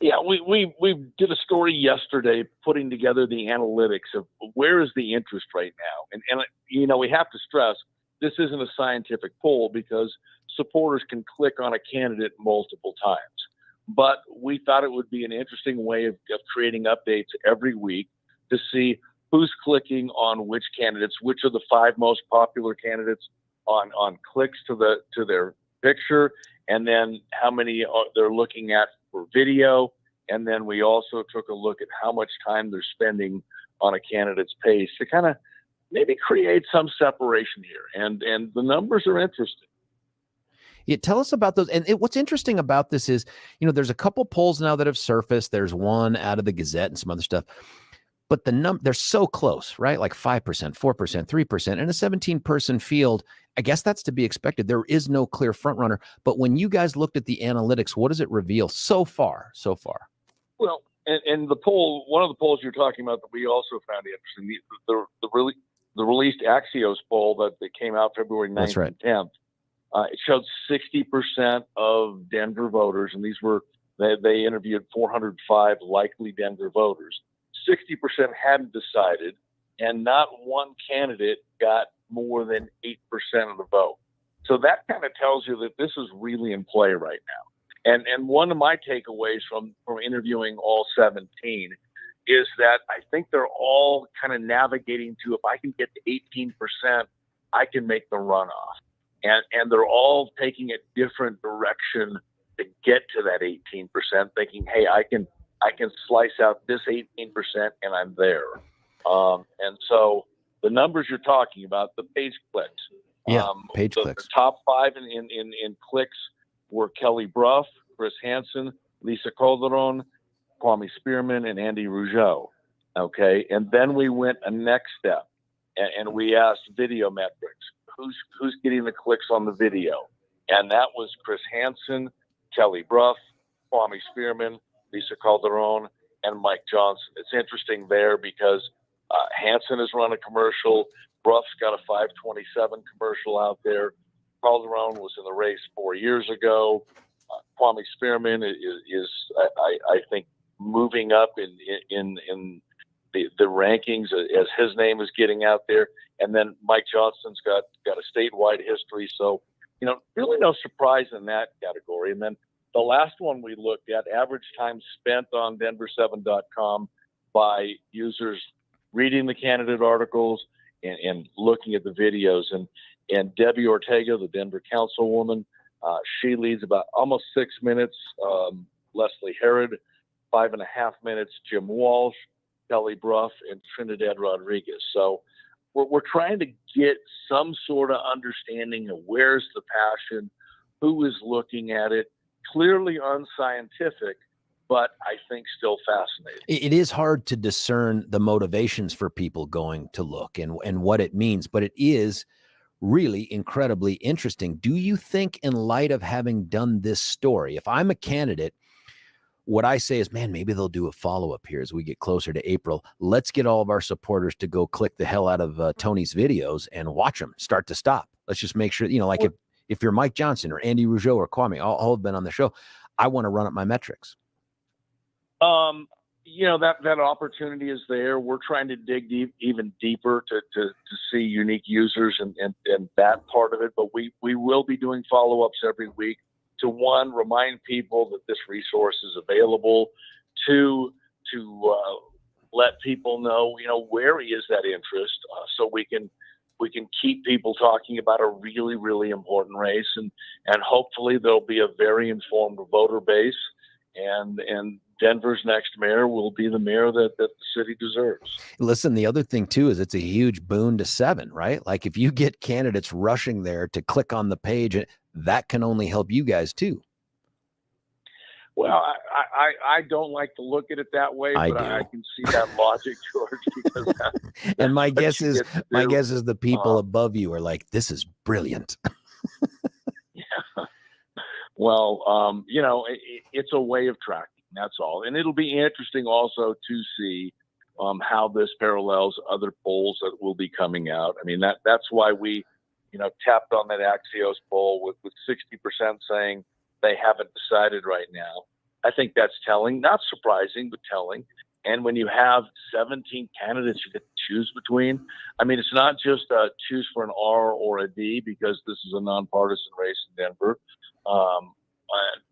Yeah, we did a story yesterday putting together the analytics of where is the interest right now. And we have to stress this isn't a scientific poll because supporters can click on a candidate multiple times. But we thought it would be an interesting way of creating updates every week to see who's clicking on which candidates, which are the 5 most popular candidates on clicks to their picture, and then how many they're looking at for video. And then we also took a look at how much time they're spending on a candidate's page to kind of maybe create some separation here. And the numbers are interesting. Yeah, tell us about those. And what's interesting about this is, there's a couple polls now that have surfaced. There's one out of the Gazette and some other stuff. But they're so close, right? Like 5%, 4%, 3%, and a 17-person field. I guess that's to be expected. There is no clear front runner. But when you guys looked at the analytics, what does it reveal so far? Well, and the poll, one of the polls you're talking about that we also found interesting, the released Axios poll that came out February 9th That's right. and 10th, it showed 60% of Denver voters, and they interviewed 405 likely Denver voters. 60% hadn't decided, and not one candidate got more than 8% of the vote. So that kind of tells you that this is really in play right now. And one of my takeaways from interviewing all 17 is that I think they're all kind of navigating to, if I can get to 18%, I can make the runoff. And they're all taking a different direction to get to that 18%, thinking, hey, I can slice out this 18% and I'm there. And so the numbers you're talking about, the page clicks. Page the clicks. The top 5 in clicks were Kelly Brough, Chris Hansen, Lisa Calderon, Kwame Spearman, and Andy Rougeau. Okay. And then we went a next step and we asked video metrics. Who's getting the clicks on the video? And that was Chris Hansen, Kelly Brough, Kwame Spearman, Lisa Calderon, and Mike Johnston. It's interesting there because Hansen has run a commercial. Brough's got a 527 commercial out there. Calderon was in the race 4 years ago. Kwame Spearman is I think, moving up in the rankings as his name is getting out there. And then Mike Johnston's got a statewide history. So, really no surprise in that category. And then the last one we looked at, average time spent on Denver7.com by users reading the candidate articles and looking at the videos. And Debbie Ortega, the Denver councilwoman, she leads about almost 6 minutes. Leslie Herod, 5.5 minutes. Jim Walsh, Kelly Brough, and Trinidad Rodriguez. So we're trying to get some sort of understanding of where's the passion, who is looking at it. Clearly unscientific, but I think still fascinating. It is hard to discern the motivations for people going to look and what it means, but it is really incredibly interesting. Do you think, in light of having done this story, if I'm a candidate, what I say is, man, maybe they'll do a follow-up here as we get closer to April. Let's get all of our supporters to go click the hell out of Tony's videos and watch them start to stop. Let's just make sure, like if you're Mike Johnston or Andy Rougeau or Kwame, all have been on the show, I want to run up my metrics. That opportunity is there. We're trying to dig even deeper to see unique users and that part of it. But we will be doing follow-ups every week to, one, remind people that this resource is available, two, to let people know, where is that interest, so we can keep people talking about a really, really important race, and hopefully there'll be a very informed voter base, and Denver's next mayor will be the mayor that the city deserves. Listen, the other thing too is it's a huge boon to 7, right? Like if you get candidates rushing there to click on the page, that can only help you guys too. Well, I don't like to look at it that way, I but do. I can see that logic, George. Because And my what guess you is get to my do. guess is the people Uh, above you are like, this is brilliant. Well, it's a way of tracking. That's all, and it'll be interesting also to see how this parallels other polls that will be coming out. I mean, that's why we, tapped on that Axios poll with 60% saying they haven't decided right now. I think that's telling, not surprising, but telling. And when you have 17 candidates you get to choose between, I mean, it's not just choose for an R or a D, because this is a nonpartisan race in Denver.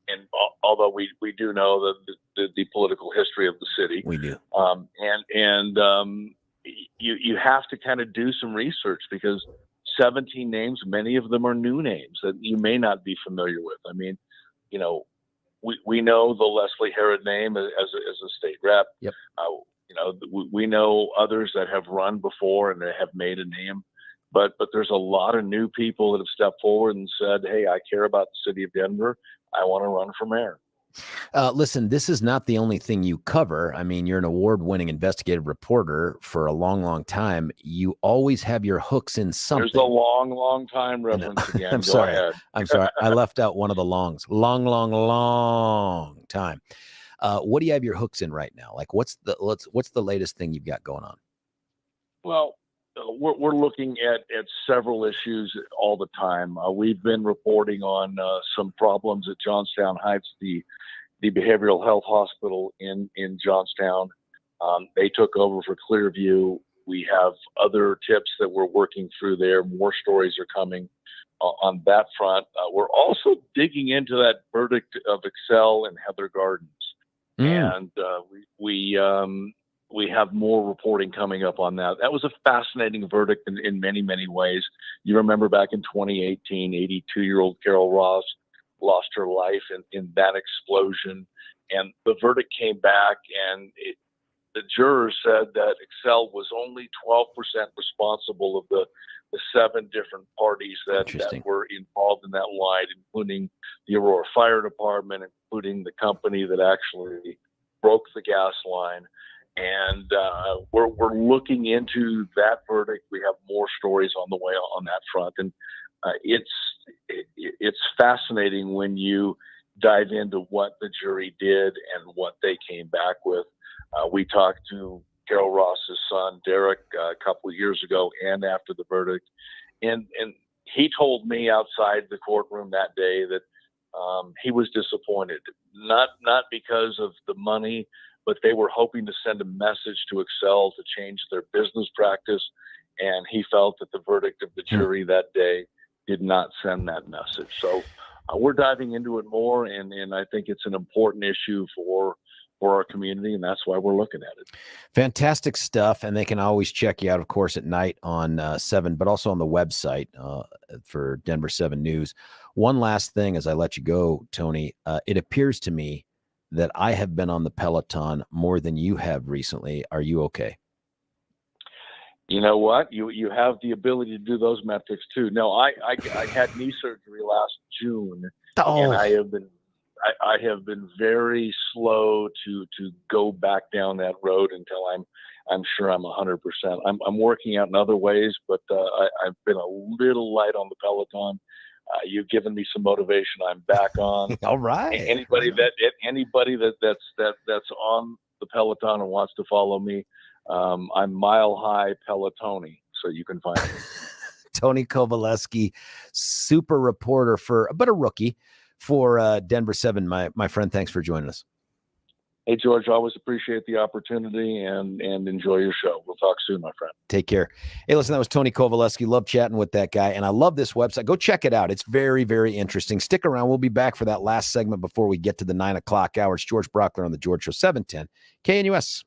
And although we do know the political history of the city, We do. You have to kind of do some research, because 17 names, many of them are new names that you may not be familiar with. I mean, we know the Leslie Herod name as a state rep. Yep. We know others that have run before and they have made a name, but there's a lot of new people that have stepped forward and said, "Hey, I care about the city of Denver. I want to run for mayor." Listen, this is not the only thing you cover. I mean, you're an award-winning investigative reporter for a long, long time. You always have your hooks in something. There's a long time reference again. I'm Go sorry. ahead. I'm sorry. I left out one of the longs. Long time. What do you have your hooks in right now? Like, what's the latest thing you've got going on? Well, we're looking at several issues all the time. We've been reporting on some problems at Johnstown Heights, the behavioral health hospital in Johnstown. They took over for Clearview. We have other tips that we're working through there. More stories are coming on that front. We're also digging into that verdict of Excel and Heather Gardens. And we have more reporting coming up on that. That was a fascinating verdict in many, many ways. You remember back in 2018, 82-year-old Carol Ross lost her life in that explosion. And the verdict came back, and the jurors said that Excel was only 12% responsible of the 7 different parties that were involved in that line, including the Aurora Fire Department, including the company that actually broke the gas line. And we're looking into that verdict. We have more stories on the way on that front, and it's fascinating when you dive into what the jury did and what they came back with. We talked to Carol Ross's son, Derek, a couple of years ago and after the verdict, and he told me outside the courtroom that day that he was disappointed, not because of the money, but they were hoping to send a message to Excel to change their business practice. And he felt that the verdict of the jury that day did not send that message. So we're diving into it more. And I think it's an important issue for our community. And that's why we're looking at it. Fantastic stuff. And they can always check you out, of course, at night on 7, but also on the website for Denver 7 News. One last thing as I let you go, Tony, it appears to me that I have been on the Peloton more than you have recently. Are you okay? You know what? You have the ability to do those metrics too. No, I had knee surgery last June, and I have been very slow to go back down that road until I'm sure I'm 100%. I'm working out in other ways, but I've been a little light on the Peloton. You've given me some motivation. I'm back on. All right. Anybody that's on the Peloton and wants to follow me, I'm Mile High Pelotoni, so you can find me. Tony Kovaleski, super reporter but a rookie for Denver 7. My friend, thanks for joining us. Hey, George, always appreciate the opportunity and enjoy your show. We'll talk soon, my friend. Take care. Hey, listen, that was Tony Kovaleski. Love chatting with that guy. And I love this website. Go check it out. It's very, very interesting. Stick around. We'll be back for that last segment before we get to the 9 o'clock hour. It's George Brockler on the George Show, 710 KNUS.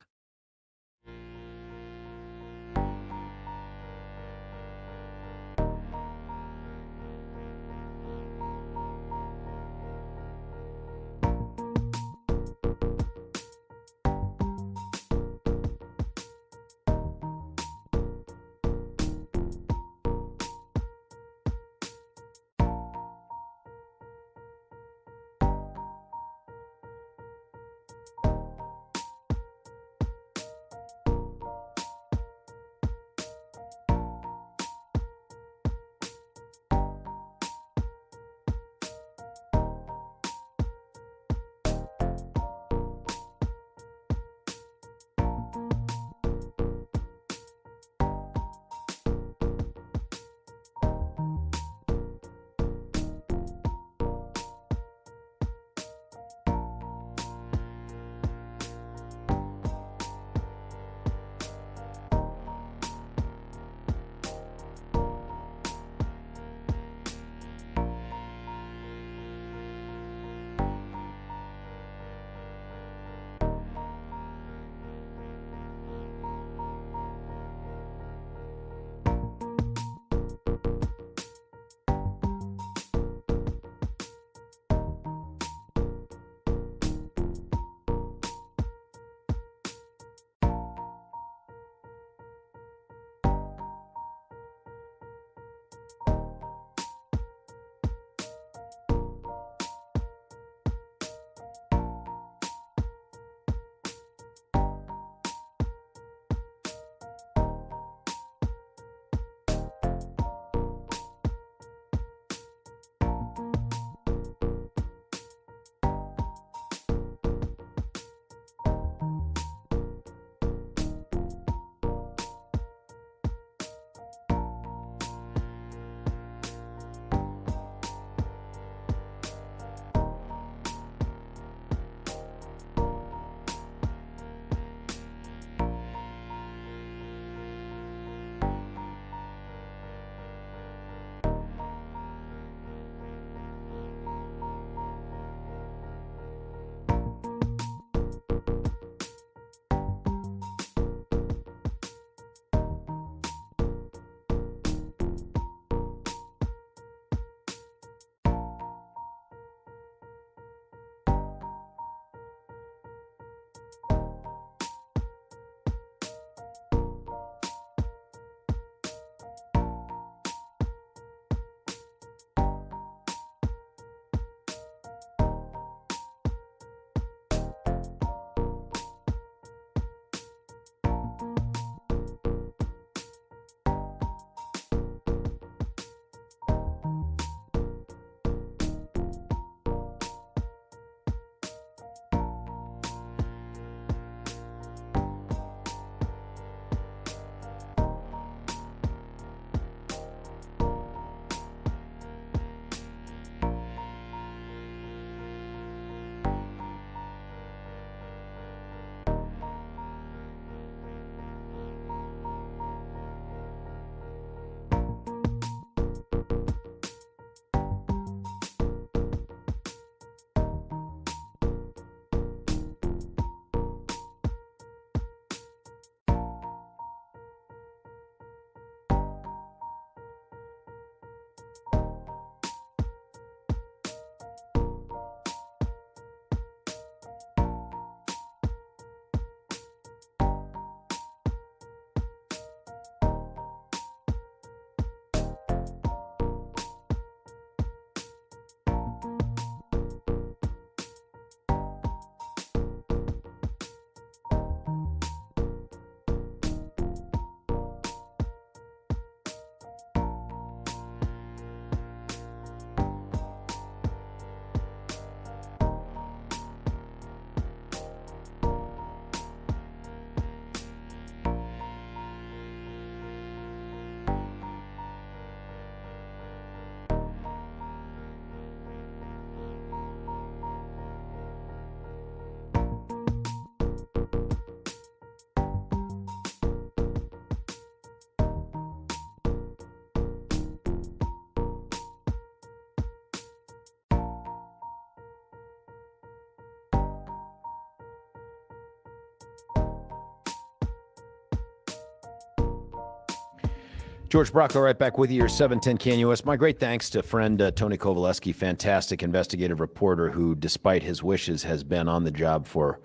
George Bracco right back with you, your 710 KNUS. My great thanks to friend Tony Kovaleski, fantastic investigative reporter who, despite his wishes, has been on the job for,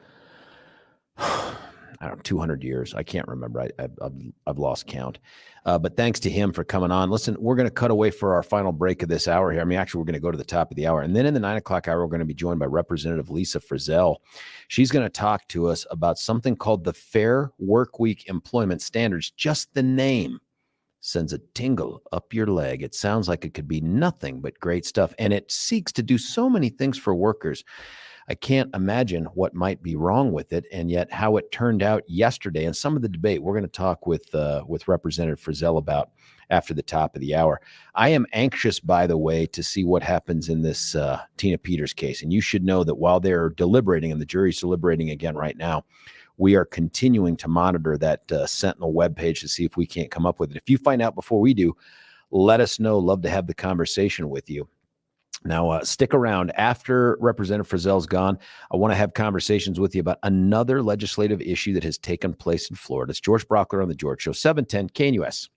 I don't know, 200 years. I can't remember. I've lost count. But thanks to him for coming on. Listen, we're going to cut away for our final break of this hour here. I mean, actually, we're going to go to the top of the hour. And then in the 9 o'clock hour, we're going to be joined by Representative Lisa Frizell. She's going to talk to us about something called the Fair Workweek Employment Standards. Just the name sends a tingle up your leg. It sounds like it could be nothing but great stuff. And it seeks to do so many things for workers. I can't imagine what might be wrong with it, and yet how it turned out yesterday. And some of the debate we're going to talk with Representative Frizell about after the top of the hour. I am anxious, by the way, to see what happens in this Tina Peters case. And you should know that while they're deliberating, and the jury's deliberating again right now, we are continuing to monitor that Sentinel webpage to see if we can't come up with it. If you find out before we do, let us know. Love to have the conversation with you. Now, stick around. After Representative Frizell's gone, I want to have conversations with you about another legislative issue that has taken place in Florida. It's George Brockler on The George Show, 710 KNUS.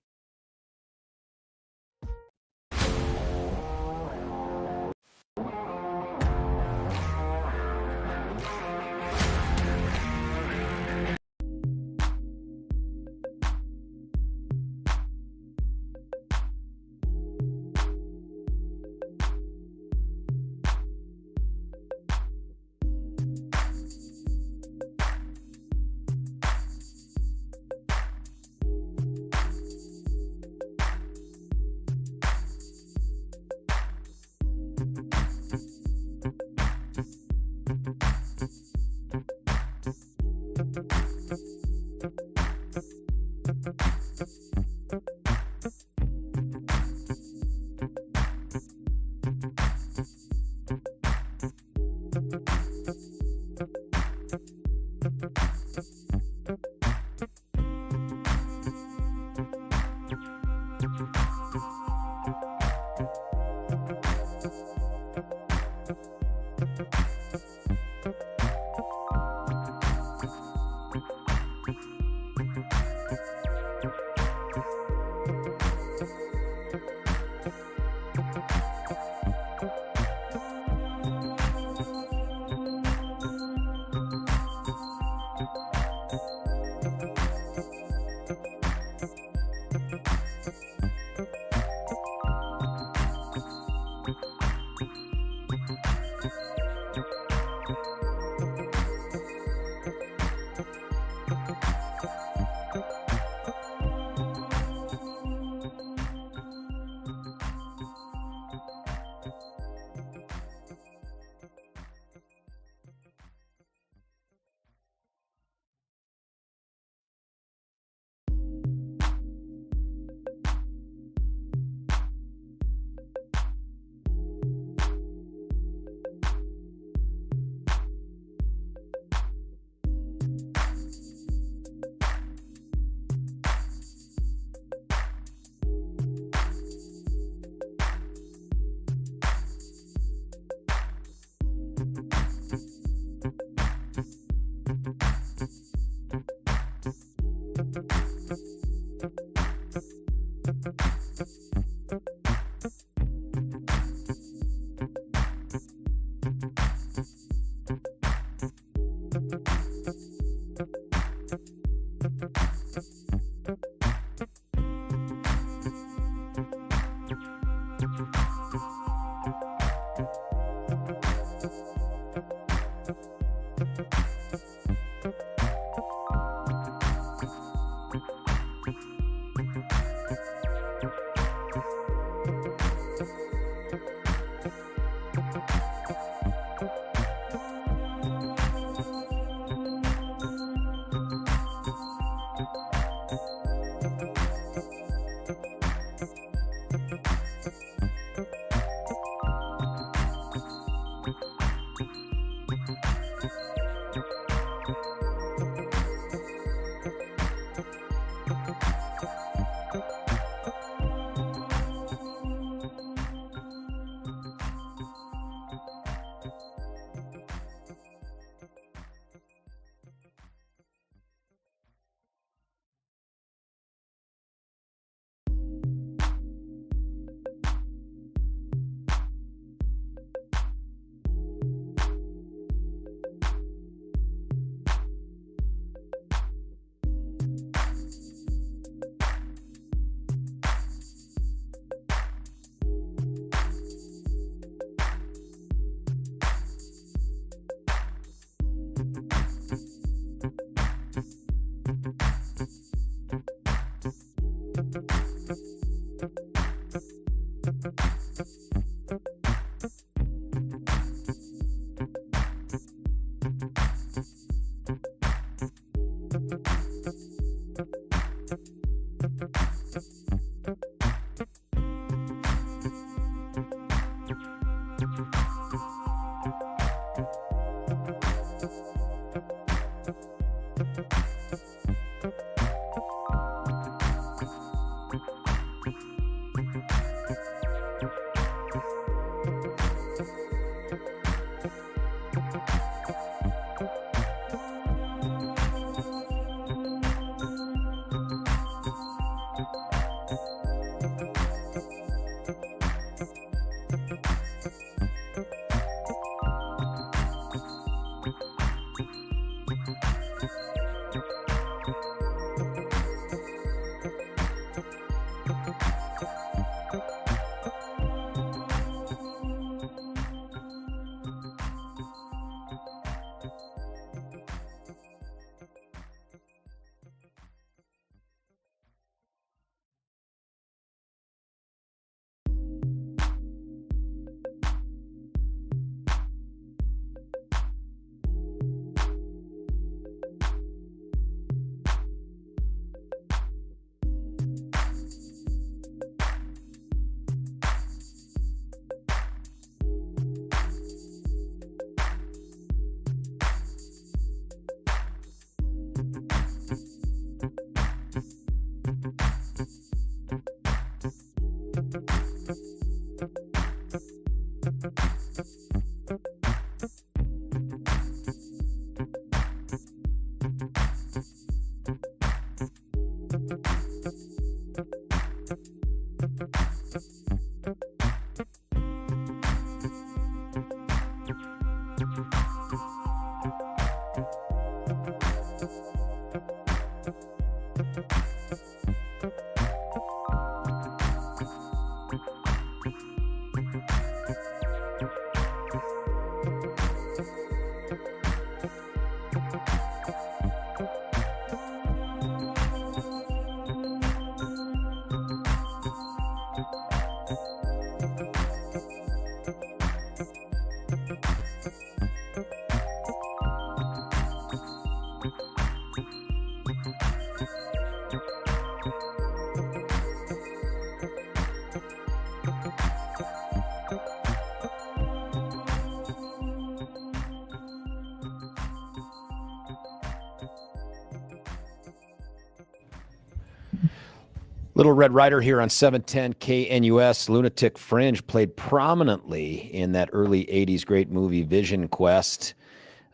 Little Red Rider here on 710 KNUS. Lunatic Fringe played prominently in that early 80s great movie Vision Quest.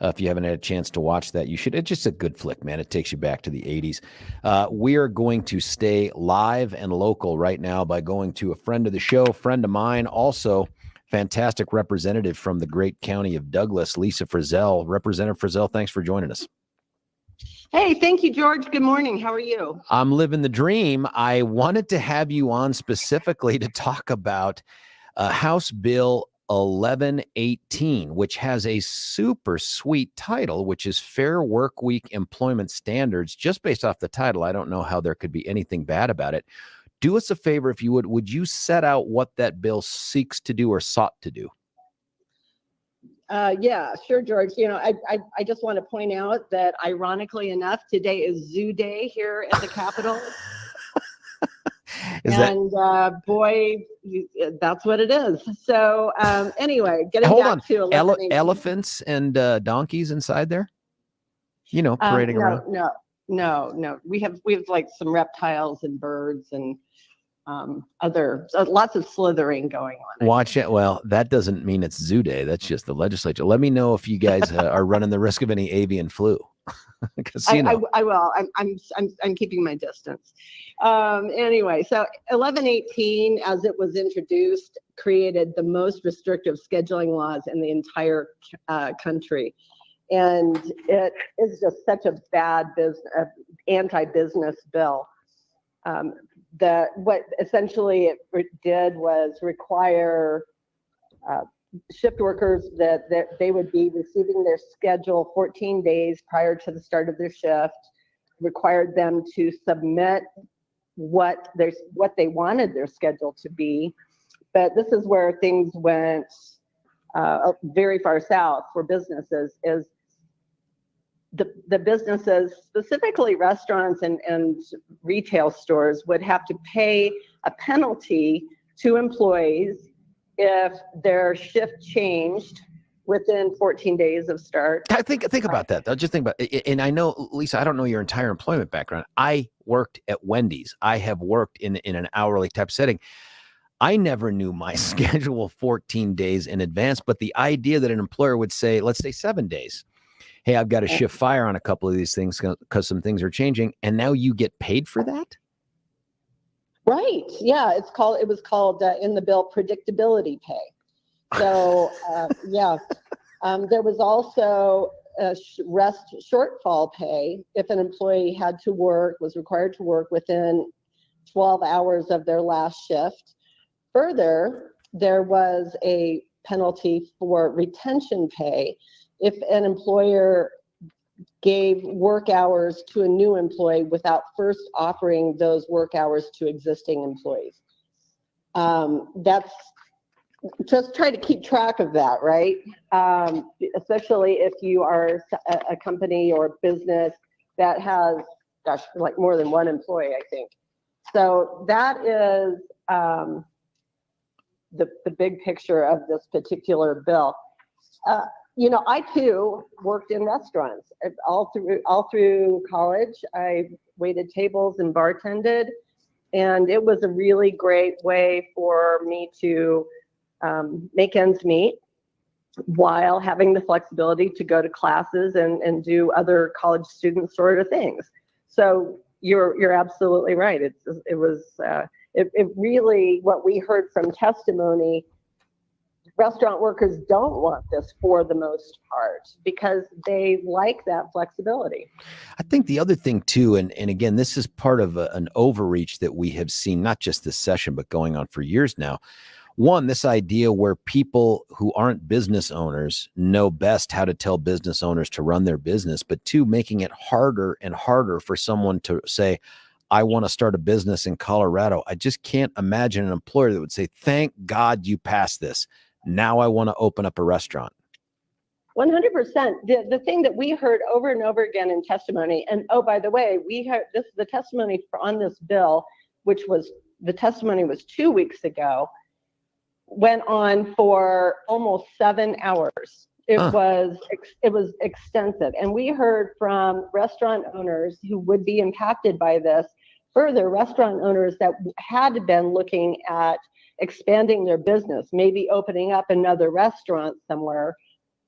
If you haven't had a chance to watch that, you should. It's just a good flick, man. It takes you back to the 80s. We are going to stay live and local right now by going to a friend of the show, friend of mine, also fantastic representative from the great county of Douglas, Lisa Frizell. Representative Frizell, thanks for joining us. Hey, thank you, George. Good morning. How are you? I'm living the dream. I wanted to have you on specifically to talk about House Bill 1118, which has a super sweet title, which is Fair Workweek Employment Standards. Just based off the title, I don't know how there could be anything bad about it. Do us a favor, if you would. Would you set out what that bill seeks to do or sought to do? Yeah, sure, George. You know, I just want to point out that ironically enough, today is Zoo Day here at the Capitol. Boy, that's what it is. So anyway, getting Hold back on. to 1118. Elephants and donkeys inside there? You know, parading around? No. We have like some reptiles and birds and lots of slithering going on. Watch it. Well, that doesn't mean it's Zoo Day. That's just the legislature. Let me know if you guys are running the risk of any avian flu. Because I will. I'm keeping my distance. Anyway, so 1118, as it was introduced, created the most restrictive scheduling laws in the entire country, and it is just such a bad anti-business bill. What essentially it did was require shift workers that they would be receiving their schedule 14 days prior to the start of their shift, required them to submit what they wanted their schedule to be, But this is where things went very far south for businesses. Is the businesses, specifically restaurants and retail stores, would have to pay a penalty to employees if their shift changed within 14 days of start. I think about that though. Just think about it. And I know, Lisa, I don't know your entire employment background. I worked at Wendy's. I have worked in an hourly type setting. I never knew my schedule 14 days in advance, but the idea that an employer would say, let's say 7 days, hey, I've got to shift fire on a couple of these things because some things are changing, and now you get paid for that? Right. Yeah. It was called in the bill predictability pay. So there was also rest shortfall pay if an employee was required to work within 12 hours of their last shift. Further, there was a penalty for retention pay if an employer gave work hours to a new employee without first offering those work hours to existing employees. That's just try to keep track of that, right? Especially if you are a company or business that has, like more than one employee, I think. So that is the big picture of this particular bill. I too worked in restaurants all through college. I waited tables and bartended, and it was a really great way for me to make ends meet while having the flexibility to go to classes and do other college student sort of things. So you're absolutely right. It really, what we heard from testimony, restaurant workers don't want this for the most part because they like that flexibility. I think the other thing too, and again, this is part of an overreach that we have seen, not just this session, but going on for years now. One, this idea where people who aren't business owners know best how to tell business owners to run their business, but two, making it harder and harder for someone to say, I want to start a business in Colorado. I just can't imagine an employer that would say, thank God you passed this. Now I want to open up a restaurant. 100%. The thing that we heard over and over again in testimony, and oh, by the way, we heard the testimony on this bill, the testimony was 2 weeks ago, went on for almost 7 hours. It was extensive. And we heard from restaurant owners who would be impacted by this. Further, restaurant owners that had been looking at expanding their business, maybe opening up another restaurant somewhere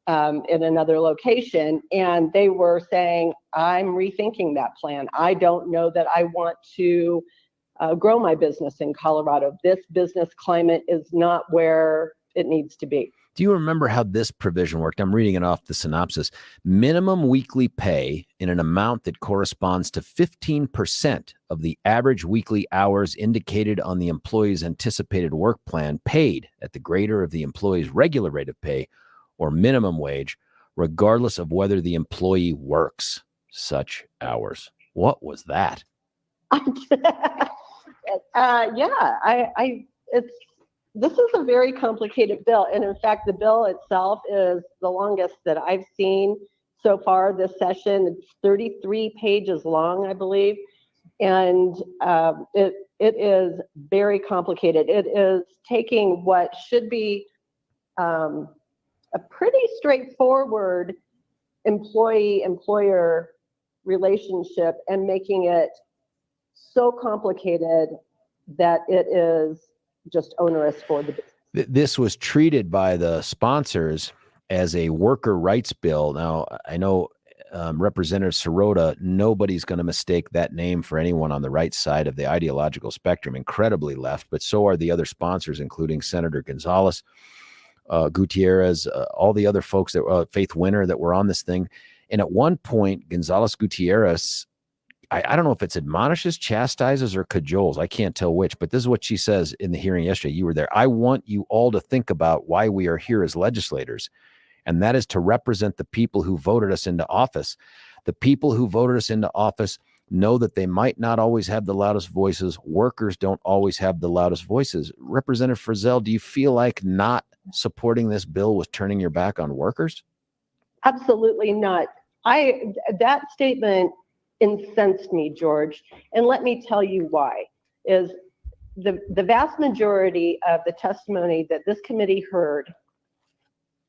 in another location. And they were saying, I'm rethinking that plan. I don't know that I want to grow my business in Colorado. This business climate is not where it needs to be. Do you remember how this provision worked? I'm reading it off the synopsis. Minimum weekly pay in an amount that corresponds to 15% of the average weekly hours indicated on the employee's anticipated work plan paid at the greater of the employee's regular rate of pay or minimum wage, regardless of whether the employee works such hours. What was that? This is a very complicated bill. And in fact, the bill itself is the longest that I've seen so far this session. It's 33 pages long, I believe. And it is very complicated. It is taking what should be a pretty straightforward employee-employer relationship and making it so complicated that it is just onerous for the business. This was treated by the sponsors as a worker rights bill. Now, I know Representative Sirota, nobody's going to mistake that name for anyone on the right side of the ideological spectrum, incredibly left, but so are the other sponsors, including Senator Gonzalez, Gutierrez, all the other folks that Faith Winter that were on this thing. And at one point, Gonzalez Gutierrez, I don't know if it's admonishes, chastises, or cajoles. I can't tell which, but this is what she says in the hearing yesterday. You were there. I want you all to think about why we are here as legislators, and that is to represent the people who voted us into office. The people who voted us into office know that they might not always have the loudest voices. Workers don't always have the loudest voices. Representative Frizell, do you feel like not supporting this bill was turning your back on workers? Absolutely not. That statement incensed me, George, and let me tell you why. Is the vast majority of the testimony that this committee heard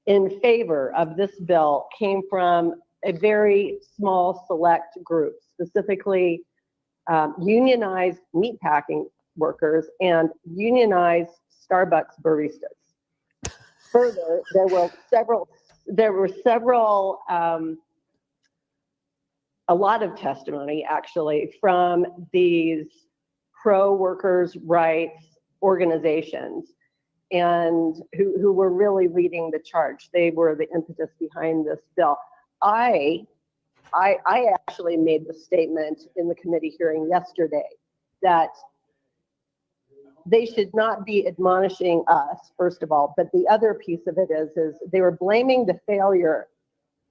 in favor of this bill came from a very small select group, specifically unionized meatpacking workers and unionized Starbucks baristas. Further, there were several, a lot of testimony actually from these pro-workers' rights organizations, and who were really leading the charge. They were the impetus behind this bill. I actually made the statement in the committee hearing yesterday that they should not be admonishing us, first of all, but the other piece of it is they were blaming the failure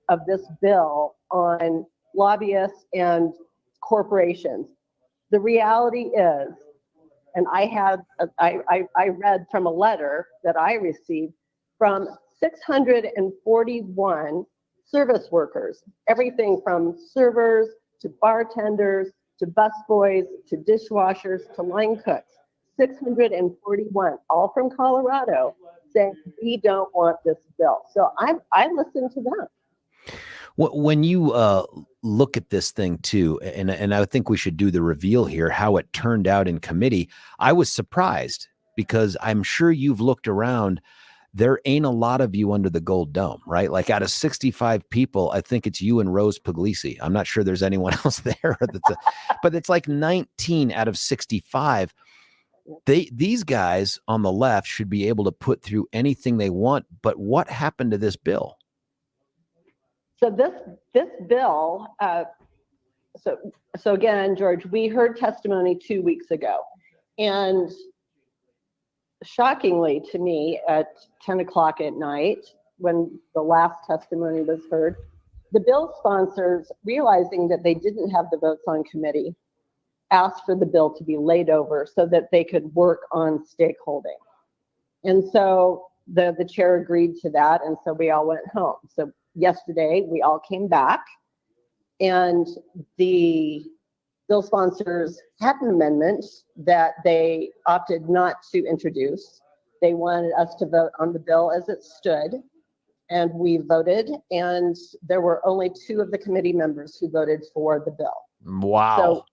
of this bill on lobbyists and corporations. The reality is, and I read from a letter that I received from 641 service workers, everything from servers to bartenders to busboys to dishwashers to line cooks, 641, all from Colorado, saying we don't want this bill. So I listened to them. When you look at this thing too, and I think we should do the reveal here, how it turned out in committee, I was surprised because I'm sure you've looked around. There ain't a lot of you under the gold dome, right? Like out of 65 people, I think it's you and Rose Puglisi. I'm not sure there's anyone else there. But it's like 19 out of 65. These guys on the left should be able to put through anything they want. But what happened to this bill? So this bill, so again, George, we heard testimony 2 weeks ago, and shockingly to me, at 10 o'clock at night, when the last testimony was heard, the bill sponsors, realizing that they didn't have the votes on committee, asked for the bill to be laid over so that they could work on stakeholding. And so the chair agreed to that, and so we all went home. So yesterday, we all came back, and the bill sponsors had an amendment that they opted not to introduce. They wanted us to vote on the bill as it stood, and we voted, and there were only 2 of the committee members who voted for the bill. Wow. So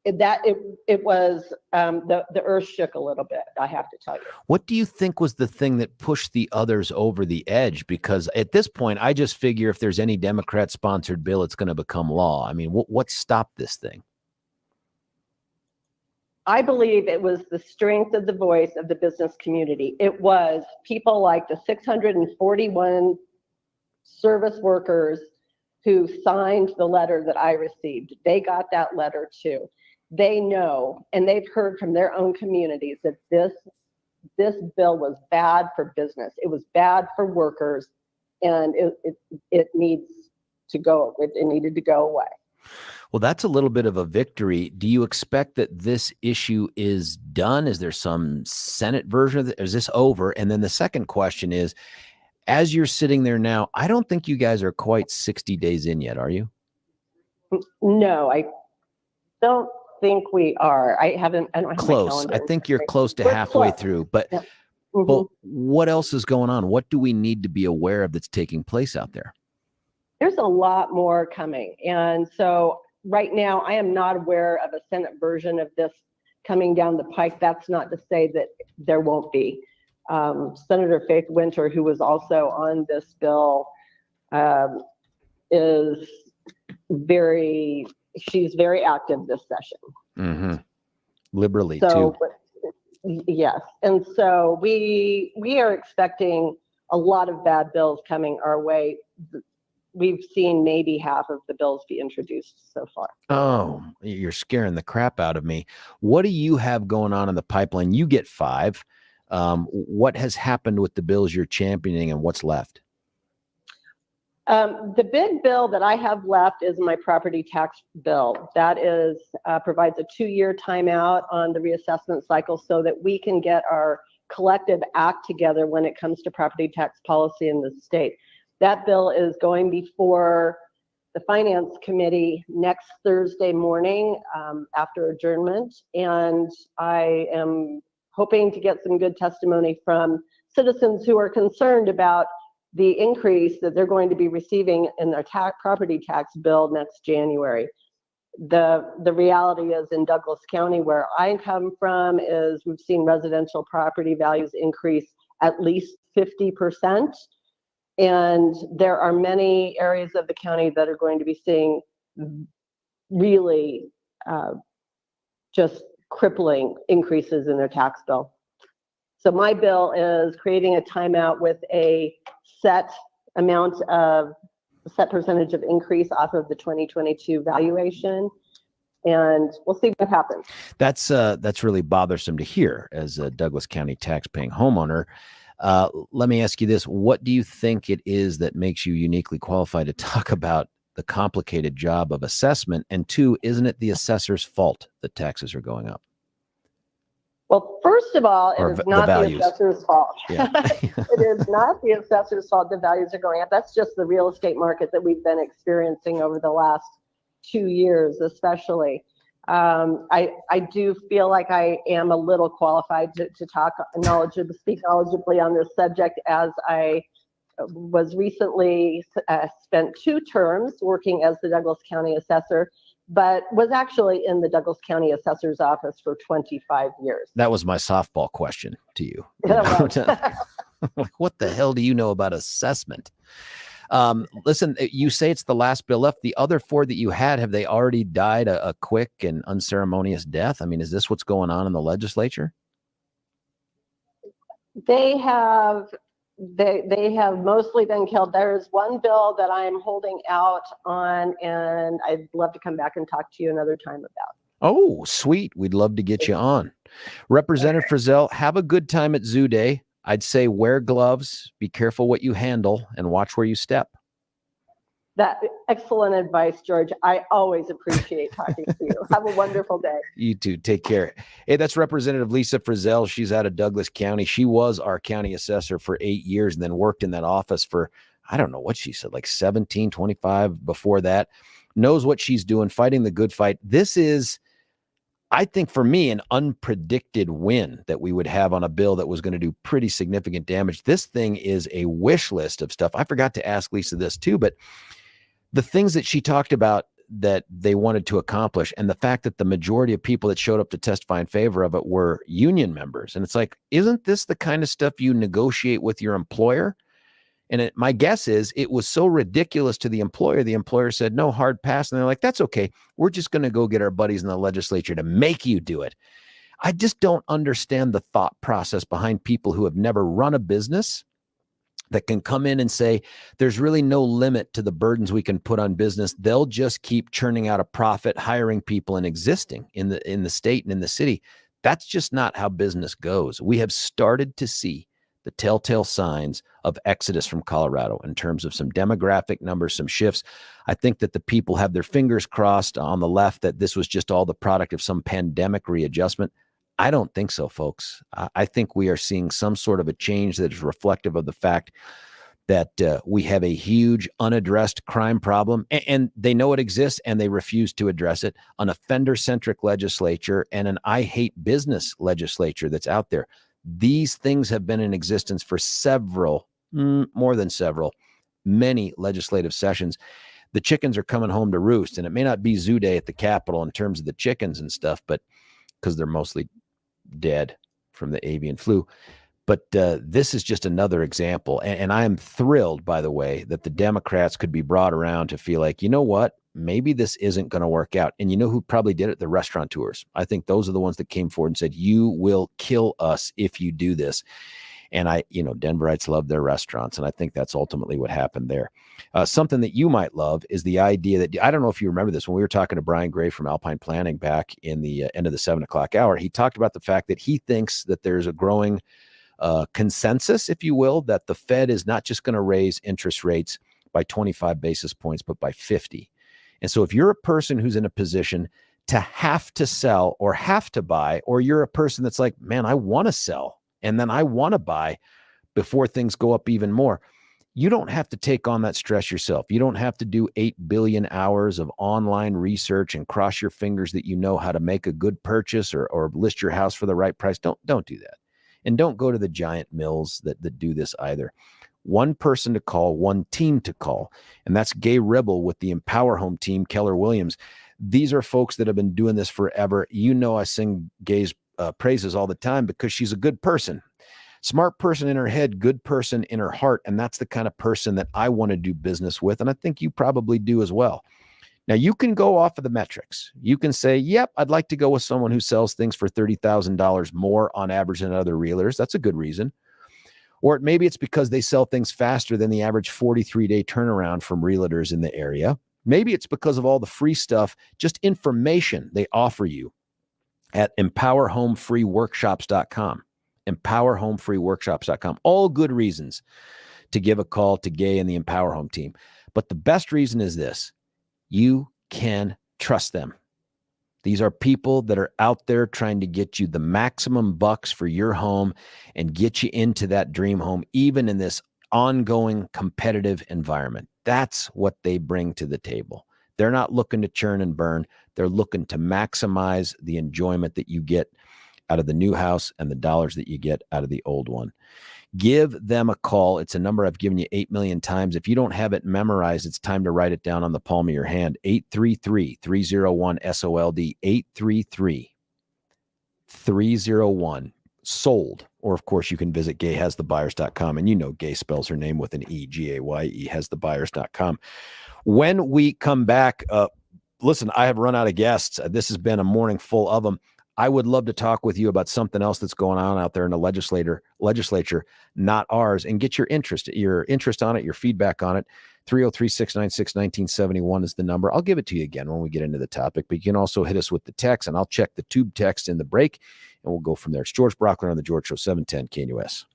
it was, the earth shook a little bit, I have to tell you. What do you think was the thing that pushed the others over the edge? Because at this point, I just figure if there's any Democrat-sponsored bill, it's going to become law. I mean, what stopped this thing? I believe it was the strength of the voice of the business community. It was people like the 641 service workers who signed the letter that I received. They got that letter too. They know, and they've heard from their own communities that this bill was bad for business. It was bad for workers, and it needs to go. It needed to go away. Well, that's a little bit of a victory. Do you expect that this issue is done? Is there some Senate version of it? Is this over? And then the second question is, as you're sitting there now, I don't think you guys are quite 60 days in yet, are you? No, I don't think we are. I don't have my Close. calendar. I think you're close to We're halfway close. through. But, Yep. but what else is going on? What do we need to be aware of that's taking place out there? There's a lot more coming. And so right now, I am not aware of a Senate version of this coming down the pike. That's not to say that there won't be. Senator Faith Winter, who was also on this bill, she's very active this session. Mm-hmm. Liberally, So, too. yes. And so we are expecting a lot of bad bills coming our way. We've seen maybe half of the bills be introduced so far. Oh, you're scaring the crap out of me. What do you have going on in the pipeline? You get 5. What has happened with the bills you're championing and what's left? The big bill that I have left is my property tax bill. That is provides a 2-year timeout on the reassessment cycle so that we can get our collective act together when it comes to property tax policy in the state. That bill is going before the Finance Committee next Thursday morning after adjournment, and I am hoping to get some good testimony from citizens who are concerned about the increase that they're going to be receiving in their property tax bill next January. The reality is in Douglas County, where I come from, is we've seen residential property values increase at least 50%. And there are many areas of the county that are going to be seeing really just crippling increases in their tax bill. So my bill is creating a timeout with a set percentage of increase off of the 2022 valuation, and we'll see what happens. That's really bothersome to hear as a Douglas County tax-paying homeowner. Let me ask you this. What do you think it is that makes you uniquely qualified to talk about the complicated job of assessment? And two, isn't it the assessor's fault that taxes are going up? Well, first of all, it is not the assessor's fault. Yeah. It is not the assessor's fault the values are going up. That's just the real estate market that we've been experiencing over the last 2 years, especially. I do feel like I am a little qualified to speak knowledgeably on this subject, as I was recently spent 2 terms working as the Douglas County assessor, but was actually in the Douglas County assessor's office for 25 years. That was my softball question to you. Like, what the hell do you know about assessment? Listen, you say it's the last bill left. The other 4 that you had, have they already died a quick and unceremonious death? I mean, is this what's going on in the legislature? They have mostly been killed. There's one bill that I'm holding out on, and I'd love to come back and talk to you another time about. Oh, sweet. We'd love to get you on. Representative Frizell, have a good time at Zoo Day. I'd say wear gloves, be careful what you handle, and watch where you step. That excellent advice, George. I always appreciate talking to you. Have a wonderful day. You too. Take care. Hey, that's Representative Lisa Frizell. She's out of Douglas County. She was our county assessor for 8 years and then worked in that office for, I don't know what she said, like 17, 25 before that. Knows what she's doing, fighting the good fight. This is, I think, for me, an unpredicted win that we would have on a bill that was going to do pretty significant damage. This thing is a wish list of stuff. I forgot to ask Lisa this too, but the things that she talked about that they wanted to accomplish, and the fact that the majority of people that showed up to testify in favor of it were union members. And it's like, isn't this the kind of stuff you negotiate with your employer? And my guess is it was so ridiculous to the employer said, no, hard pass. And they're like, that's okay. We're just going to go get our buddies in the legislature to make you do it. I just don't understand the thought process behind people who have never run a business that can come in and say, there's really no limit to the burdens we can put on business. They'll just keep churning out a profit, hiring people and existing in the state and in the city. That's just not how business goes. We have started to see the telltale signs of exodus from Colorado in terms of some demographic numbers, some shifts. I think that the people have their fingers crossed on the left that this was just all the product of some pandemic readjustment. I don't think so, folks. I think we are seeing some sort of a change that is reflective of the fact that we have a huge unaddressed crime problem, and they know it exists and they refuse to address it. An offender-centric legislature and an I hate business legislature that's out there. These things have been in existence for more than several, many legislative sessions. The chickens are coming home to roost, and it may not be Zoo Day at the Capitol in terms of the chickens and stuff, but because they're mostly dead from the avian flu. But this is just another example. And I am thrilled, by the way, that the Democrats could be brought around to feel like, you know what, maybe this isn't going to work out. And you know who probably did it? The restaurateurs. I think those are the ones that came forward and said, you will kill us if you do this. And Denverites love their restaurants. And I think that's ultimately what happened there. Something that you might love is the idea that, I don't know if you remember this, when we were talking to Brian Gray from Alpine Planning back in the end of the 7 o'clock hour, he talked about the fact that he thinks that there's a growing consensus, if you will, that the Fed is not just going to raise interest rates, by 25 basis points, but by 50. And so if you're a person who's in a position to have to sell or have to buy, or you're a person that's like, man, I want to sell and then I want to buy before things go up even more, you don't have to take on that stress yourself. You don't have to do 8 billion hours of online research and cross your fingers that you know how to make a good purchase or list your house for the right price. Don't do that. And don't go to the giant mills that do this either. One person to call, one team to call. And that's Gay Rebel with the Empower Home team, Keller Williams. These are folks that have been doing this forever. You know, I sing Gay's praises all the time because she's a good person. Smart person in her head, good person in her heart. And that's the kind of person that I want to do business with. And I think you probably do as well. Now, you can go off of the metrics. You can say, yep, I'd like to go with someone who sells things for $30,000 more on average than other realtors. That's a good reason. Or maybe it's because they sell things faster than the average 43-day turnaround from realtors in the area. Maybe it's because of all the free stuff, just information they offer you at empowerhomefreeworkshops.com. empowerhomefreeworkshops.com. All good reasons to give a call to Gay and the Empower Home team. But the best reason is this: you can trust them. These are people that are out there trying to get you the maximum bucks for your home and get you into that dream home, even in this ongoing competitive environment. That's what they bring to the table. They're not looking to churn and burn. They're looking to maximize the enjoyment that you get out of the new house and the dollars that you get out of the old one. Give them a call. It's a number I've given you 8 million times. If you don't have it memorized, it's time to write it down on the palm of your hand. 833-301-SOLD, 833-301-SOLD. Or, of course, you can visit gayhasthebuyers.com. And you know Gay spells her name with an E, G-A-Y-E, hasthebuyers.com. When we come back, listen, I have run out of guests. This has been a morning full of them. I would love to talk with you about something else that's going on out there in the legislature, not ours, and get your interest on it, your feedback on it. 303-696-1971 is the number. I'll give it to you again when we get into the topic, but you can also hit us with the text, and I'll check the tube text in the break, and we'll go from there. It's George Brockler on The George Show, 710 KNUS.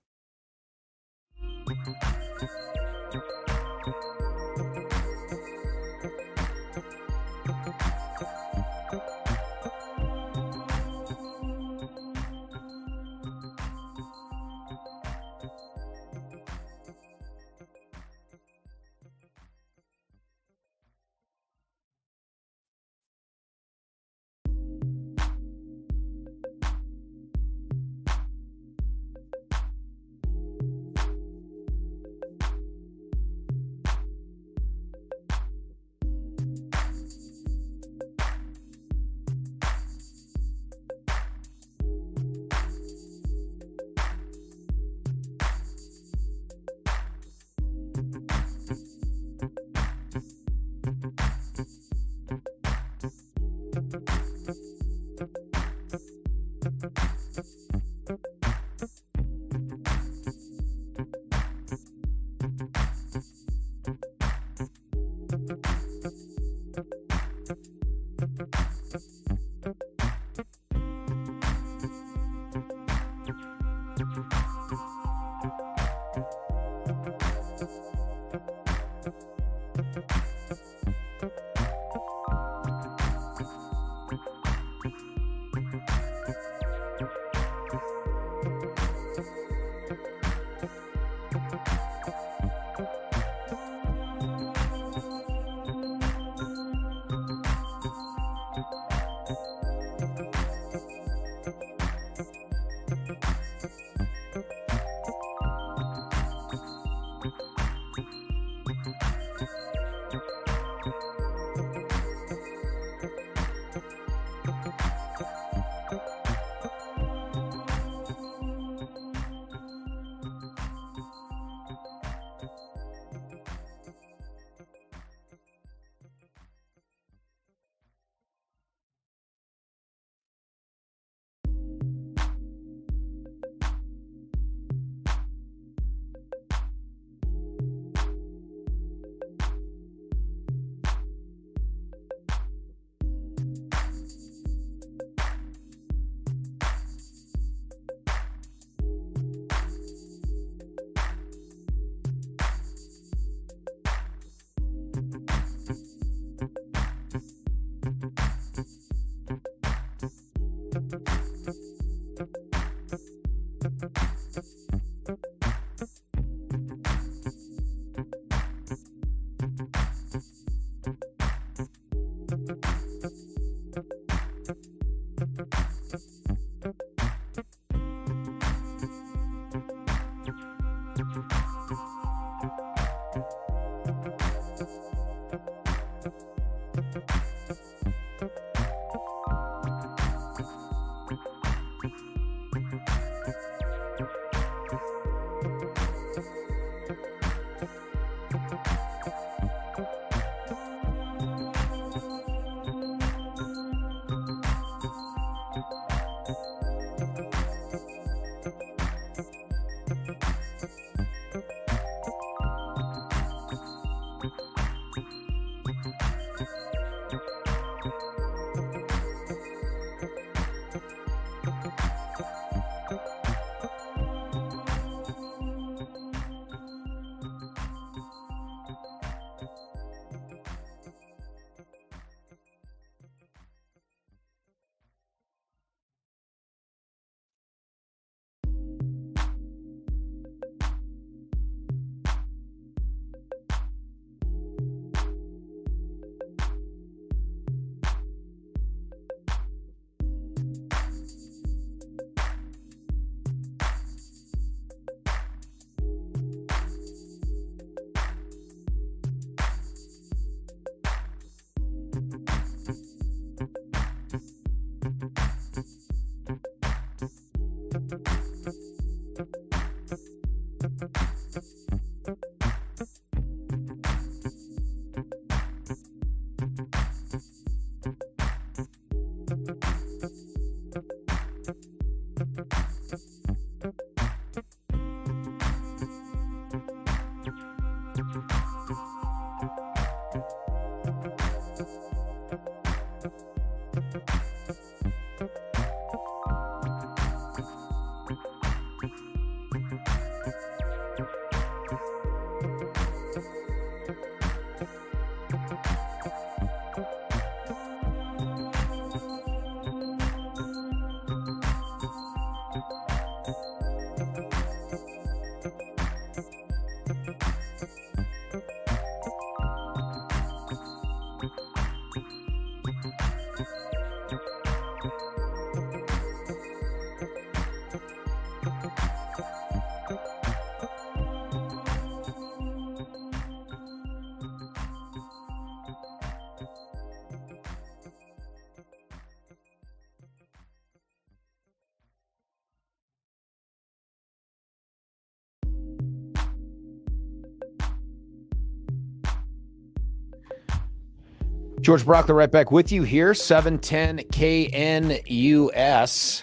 George Brockler right back with you here, 710 KNUS.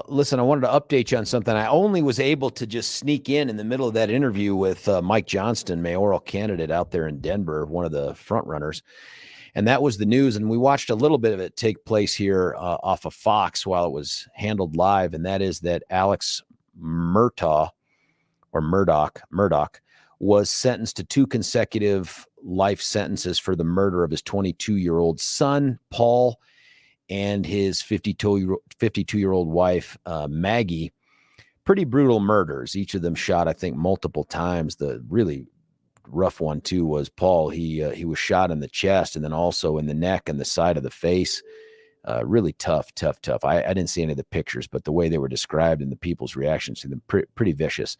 Listen, I wanted to update you on something. I only was able to just sneak in the middle of that interview with Mike Johnston, mayoral candidate out there in Denver, one of the front runners. And that was the news. And we watched a little bit of it take place here off of Fox while it was handled live. And that is that Alex Murdaugh was sentenced to 2 consecutive life sentences for the murder of his 22-year-old son, Paul, and his 52-year-old wife, Maggie. Pretty brutal murders. Each of them shot, I think, multiple times. The really rough one, too, was Paul. He was shot in the chest and then also in the neck and the side of the face. Really tough. I didn't see any of the pictures, but the way they were described and the people's reactions to them, pretty vicious.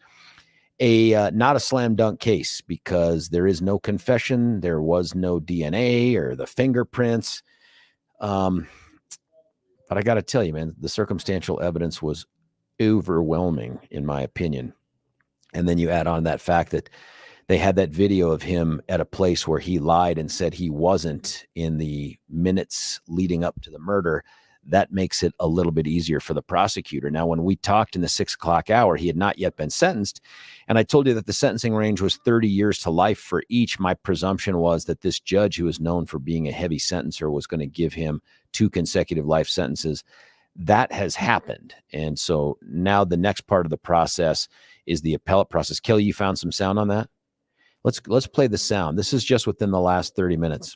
Not a slam dunk case because there is no confession. There was no DNA or the fingerprints. But I got to tell you, man, the circumstantial evidence was overwhelming, in my opinion. And then you add on that fact that they had that video of him at a place where he lied and said he wasn't in the minutes leading up to the murder. That makes it a little bit easier for the prosecutor. Now, when we talked in the 6 o'clock hour, he had not yet been sentenced. And I told you that the sentencing range was 30 years to life for each. My presumption was that this judge, who is known for being a heavy sentencer, was going to give him 2 consecutive life sentences. That has happened. And so now the next part of the process is the appellate process. Kelly, you found some sound on that? Let's play the sound. This is just within the last 30 minutes.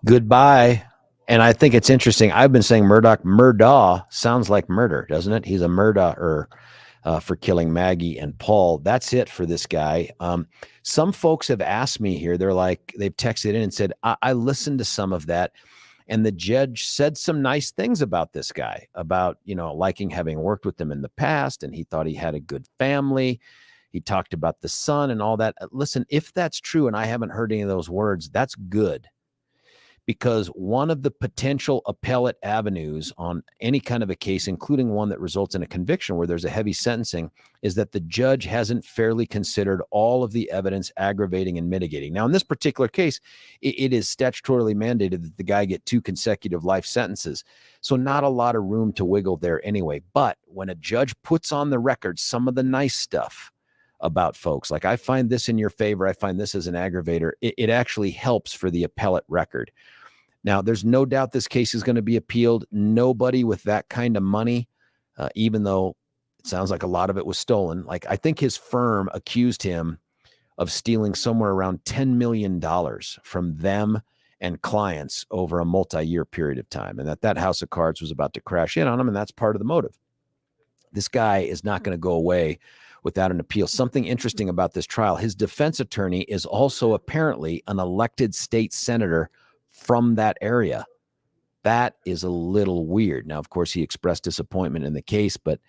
Goodbye. And I think it's interesting. I've been saying Murdaugh sounds like murder, doesn't it? He's a murderer for killing Maggie and Paul. That's it for this guy. Some folks have asked me here. They're like, they've texted in and said, I listened to some of that. And the judge said some nice things about this guy, about, liking having worked with him in the past. And he thought he had a good family. He talked about the son and all that. Listen, if that's true, and I haven't heard any of those words, that's good. Because one of the potential appellate avenues on any kind of a case, including one that results in a conviction where there's a heavy sentencing, is that the judge hasn't fairly considered all of the evidence aggravating and mitigating. Now, in this particular case, it is statutorily mandated that the guy get 2 consecutive life sentences. So not a lot of room to wiggle there anyway. But when a judge puts on the record some of the nice stuff about folks, like I find this in your favor, I find this as an aggravator, it actually helps for the appellate record. Now, there's no doubt this case is going to be appealed. Nobody with that kind of money, even though it sounds like a lot of it was stolen. Like, I think his firm accused him of stealing somewhere around $10 million from them and clients over a multi-year period of time, and that house of cards was about to crash in on him, and that's part of the motive. This guy is not going to go away without an appeal. Something interesting about this trial, his defense attorney is also apparently an elected state senator from that area. That is a little weird. Now, of course, he expressed disappointment in the case, but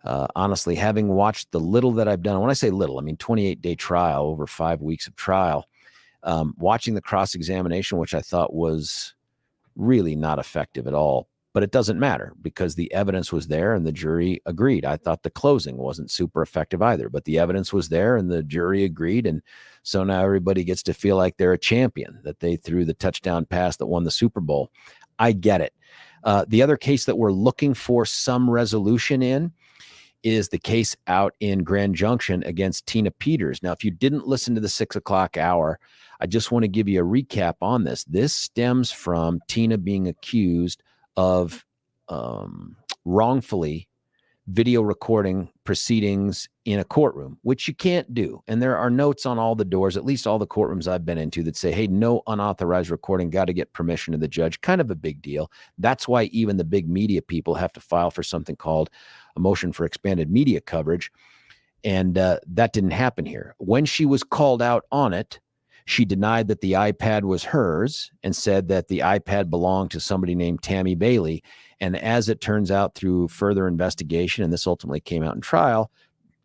honestly, having watched the little that I've done, when I say little, I mean 28-day trial, over 5 weeks of trial, watching the cross-examination, which I thought was really not effective at all. But it doesn't matter because the evidence was there and the jury agreed. I thought the closing wasn't super effective either, but the evidence was there and the jury agreed. And so now everybody gets to feel like they're a champion, that they threw the touchdown pass that won the Super Bowl. I get it. The other case that we're looking for some resolution in is the case out in Grand Junction against Tina Peters. Now, if you didn't listen to the 6 o'clock hour, I just want to give you a recap on this. This stems from Tina being accused of wrongfully video recording proceedings in a courtroom, which you can't do. And there are notes on all the doors, at least all the courtrooms I've been into, that say, hey, no unauthorized recording, got to get permission to the judge. Kind of a big deal. That's why even the big media people have to file for something called a motion for expanded media coverage. And that didn't happen here. When she was called out on it, she denied that the iPad was hers and said that the iPad belonged to somebody named Tammy Bailey. And as it turns out through further investigation, and this ultimately came out in trial,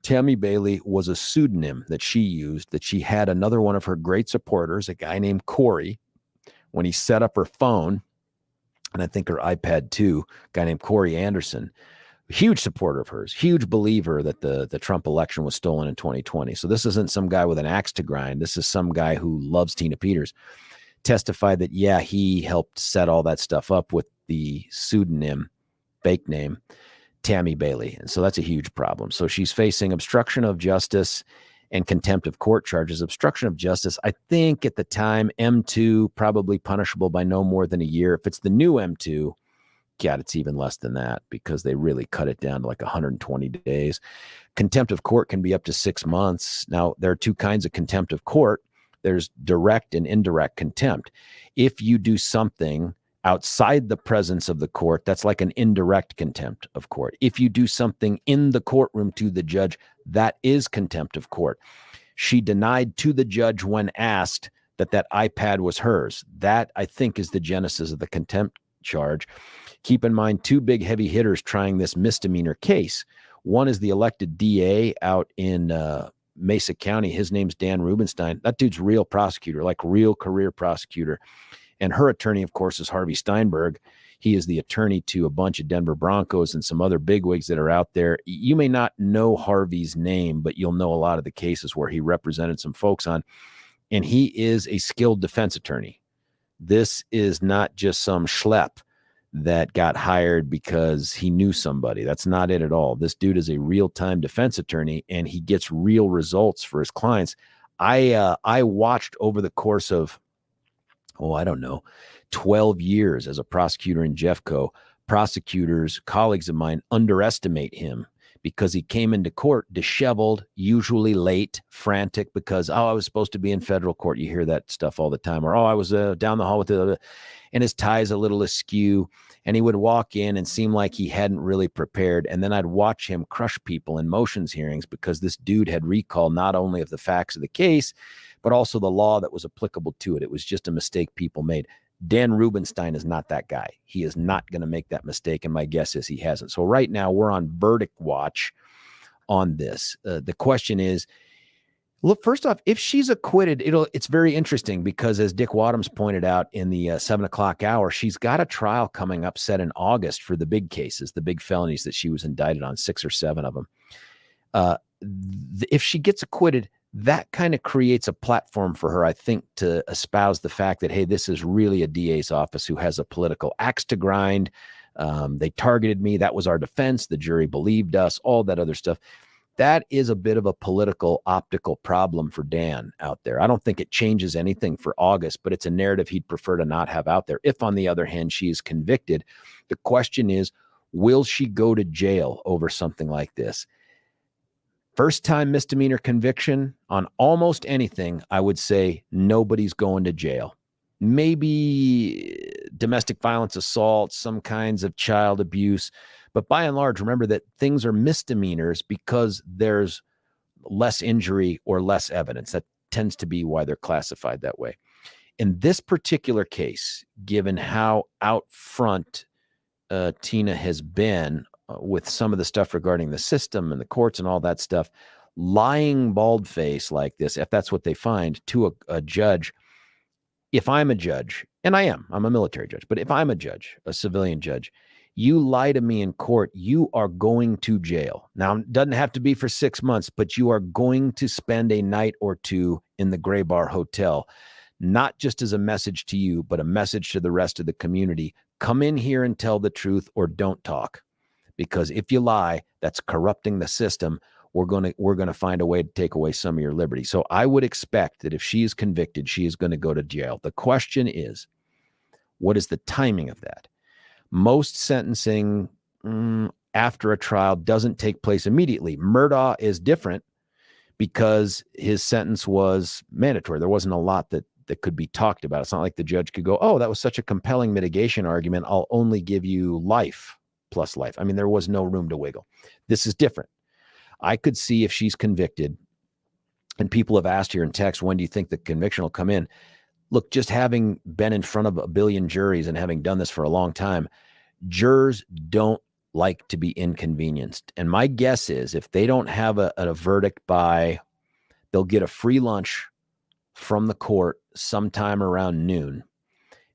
Tammy Bailey was a pseudonym that she used, that she had another one of her great supporters, a guy named Corey, when he set up her phone, and I think her iPad too, a guy named Corey Anderson, huge supporter of hers, huge believer that the Trump election was stolen in 2020. So this isn't some guy with an axe to grind. This is some guy who loves Tina Peters. Testified that, yeah, he helped set all that stuff up with the pseudonym, fake name, Tammy Bailey. And so that's a huge problem. So she's facing obstruction of justice and contempt of court charges. Obstruction of justice, I think at the time, M2, probably punishable by no more than a year. If it's the new M2, God, it's even less than that because they really cut it down to like 120 days. Contempt of court can be up to 6 months. Now, there are 2 kinds of contempt of court. There's direct and indirect contempt. If you do something outside the presence of the court, that's like an indirect contempt of court. If you do something in the courtroom to the judge, that is contempt of court. She denied to the judge when asked that iPad was hers. That, I think, is the genesis of the contempt charge. Keep in mind 2 big heavy hitters trying this misdemeanor case. One is the elected DA out in Mesa County. His name's Dan Rubenstein. That dude's real prosecutor, like real career prosecutor. And her attorney, of course, is Harvey Steinberg. He is the attorney to a bunch of Denver Broncos and some other bigwigs that are out there. You may not know Harvey's name, but you'll know a lot of the cases where he represented some folks on, and he is a skilled defense attorney. This is not just some schlep that got hired because he knew somebody. That's not it at all. This dude is a real-time defense attorney, and he gets real results for his clients. I watched over the course of, 12 years as a prosecutor in Jeffco, prosecutors, colleagues of mine underestimate him because he came into court disheveled, usually late, frantic because, I was supposed to be in federal court. You hear that stuff all the time. Or, I was down the hall with and his tie's a little askew. And he would walk in and seem like he hadn't really prepared. And then I'd watch him crush people in motions hearings because this dude had recall not only of the facts of the case, but also the law that was applicable to it. It was just a mistake people made. Dan Rubenstein is not that guy. He is not going to make that mistake. And my guess is he hasn't. So right now we're on verdict watch on this. The question is, look, first off, if she's acquitted, it's very interesting because as Dick Wadhams pointed out in the 7:00 hour, she's got a trial coming up set in August for the big cases, the big felonies that she was indicted on, 6 or 7 of them. If she gets acquitted, that kind of creates a platform for her, I think, to espouse the fact that, hey, this is really a DA's office who has a political axe to grind. They targeted me. That was our defense. The jury believed us, all that other stuff. That is a bit of a political optical problem for Dan out there. I don't think it changes anything for August, but it's a narrative he'd prefer to not have out there. If, on the other hand, she is convicted, the question is, will she go to jail over something like this? First time misdemeanor conviction on almost anything, I would say nobody's going to jail. Maybe domestic violence, assault, some kinds of child abuse. But by and large, remember that things are misdemeanors because there's less injury or less evidence. That tends to be why they're classified that way. In this particular case, given how out front Tina has been with some of the stuff regarding the system and the courts and all that stuff, lying bald face like this, if that's what they find, to a judge, if I'm a judge, and I'm a military judge, but if I'm a judge, a civilian judge, you lie to me in court, you are going to jail. Now, it doesn't have to be for 6 months, but you are going to spend a night or two in the Gray Bar Hotel, not just as a message to you, but a message to the rest of the community. Come in here and tell the truth or don't talk. Because if you lie, that's corrupting the system. We're going to find a way to take away some of your liberty. So I would expect that if she is convicted, she is going to go to jail. The question is, what is the timing of that? Most sentencing after a trial doesn't take place immediately. Murdaugh is different because his sentence was mandatory. There wasn't a lot that could be talked about. It's not like the judge could go, oh, that was such a compelling mitigation argument, I'll only give you life plus life. I mean, there was no room to wiggle. This is different. I could see if she's convicted, and people have asked here in text, when do you think the conviction will come in? Look, just having been in front of a billion juries and having done this for a long time, jurors don't like to be inconvenienced. And my guess is if they don't have a verdict by, they'll get a free lunch from the court sometime around noon.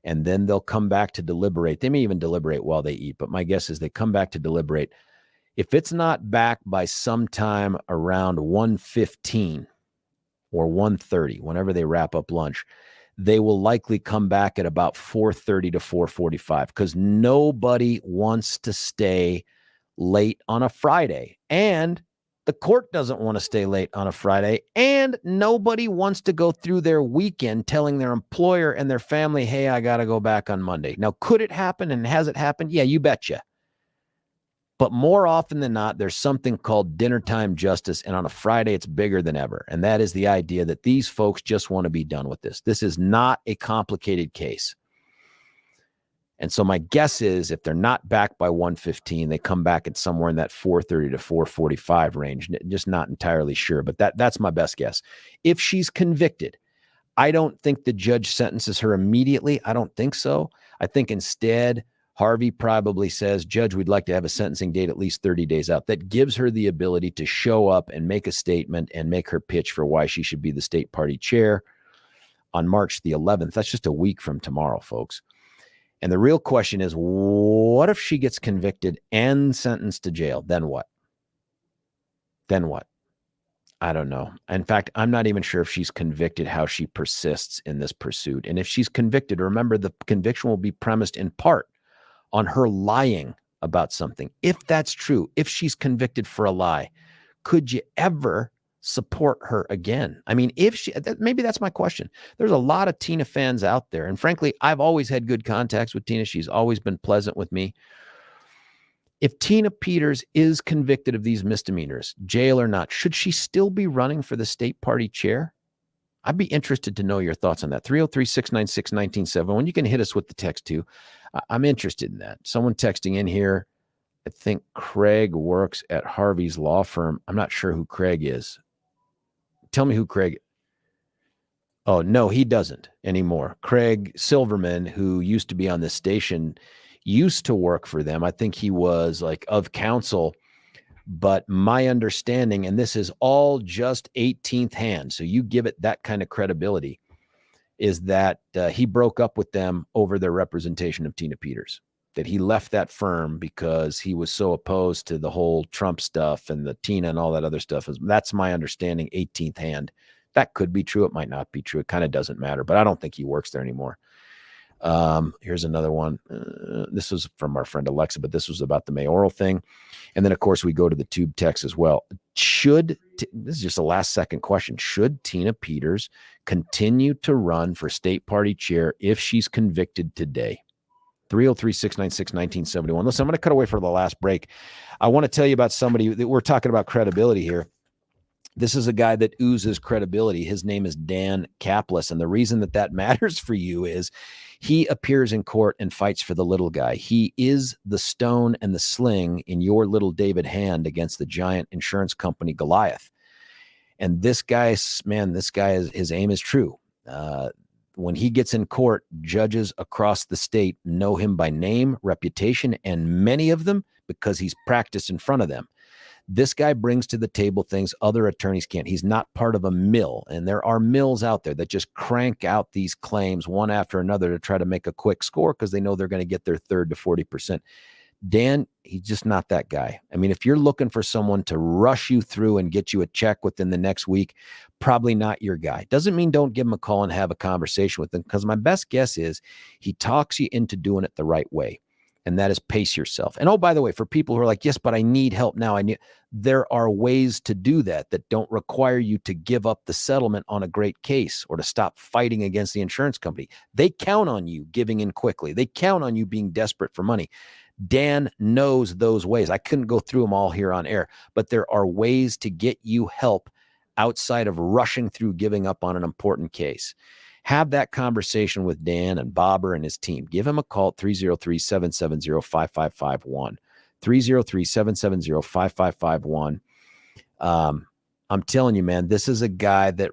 And then they'll come back to deliberate. They may even deliberate while they eat, but my guess is they come back to deliberate. If it's not back by sometime around 1:15 or 1:30, whenever they wrap up lunch, they will likely come back at about 4:30 to 4:45 because nobody wants to stay late on a Friday. And the court doesn't want to stay late on a Friday, and nobody wants to go through their weekend telling their employer and their family, hey, I got to go back on Monday. Now, could it happen and has it happened? Yeah, you betcha. But more often than not, there's something called dinner time justice, and on a Friday, it's bigger than ever. And that is the idea that these folks just want to be done with this. This is not a complicated case. And so my guess is if they're not back by 1:15, they come back at somewhere in that 4:30 to 4:45 range. Just not entirely sure, but that's my best guess. If she's convicted, I don't think the judge sentences her immediately. I don't think so. I think instead, Harvey probably says, Judge, we'd like to have a sentencing date at least 30 days out. That gives her the ability to show up and make a statement and make her pitch for why she should be the state party chair on March the 11th. That's just a week from tomorrow, folks. And the real question is, what if she gets convicted and sentenced to jail? Then what? Then what? I don't know. In fact, I'm not even sure if she's convicted, how she persists in this pursuit. And if she's convicted, remember, the conviction will be premised in part on her lying about something. If that's true, if she's convicted for a lie, could you ever support her again? I mean, if she, maybe that's my question. There's a lot of Tina fans out there. And frankly, I've always had good contacts with Tina. She's always been pleasant with me. If Tina Peters is convicted of these misdemeanors, jail or not, should she still be running for the state party chair? I'd be interested to know your thoughts on that. 303-696-1971. You can hit us with the text too. I'm interested in that. Someone texting in here, I think Craig works at Harvey's law firm. I'm not sure who Craig is. Tell me who Craig. Oh, no, he doesn't anymore. Craig Silverman, who used to be on this station, used to work for them. I think he was like of counsel, but my understanding, and this is all just 18th hand, so you give it that kind of credibility, is that he broke up with them over their representation of Tina Peters, that he left that firm because he was so opposed to the whole Trump stuff and the Tina and all that other stuff. That's my understanding, 18th hand. That could be true. It might not be true. It kind of doesn't matter, but I don't think he works there anymore. Here's another one. This was from our friend Alexa, but this was about the mayoral thing. And then, of course, we go to the tube text as well. This is just a last second question. Should Tina Peters continue to run for state party chair if she's convicted today? 303-696-1971. Listen, I'm going to cut away for the last break. I want to tell you about somebody that we're talking about credibility here. This is a guy that oozes credibility. His name is Dan Caplis. And the reason that that matters for you is he appears in court and fights for the little guy. He is the stone and the sling in your little David hand against the giant insurance company Goliath. And this guy, man, his aim is true. When he gets in court, judges across the state know him by name, reputation, and many of them because he's practiced in front of them. This guy brings to the table things other attorneys can't. He's not part of a mill. And there are mills out there that just crank out these claims one after another to try to make a quick score because they know they're going to get their third to 40%. Dan, he's just not that guy. I mean, if you're looking for someone to rush you through and get you a check within the next week, probably not your guy. Doesn't mean don't give him a call and have a conversation with him, because my best guess is he talks you into doing it the right way. And that is pace yourself. And oh, by the way, for people who are like, yes, but I need help now. There are ways to do that don't require you to give up the settlement on a great case or to stop fighting against the insurance company. They count on you giving in quickly. They count on you being desperate for money. Dan knows those ways. I couldn't go through them all here on air, but there are ways to get you help outside of rushing through giving up on an important case. Have that conversation with Dan and Bobber and his team. Give him a call at 303-770-5551. 303-770-5551. I'm telling you, man, this is a guy that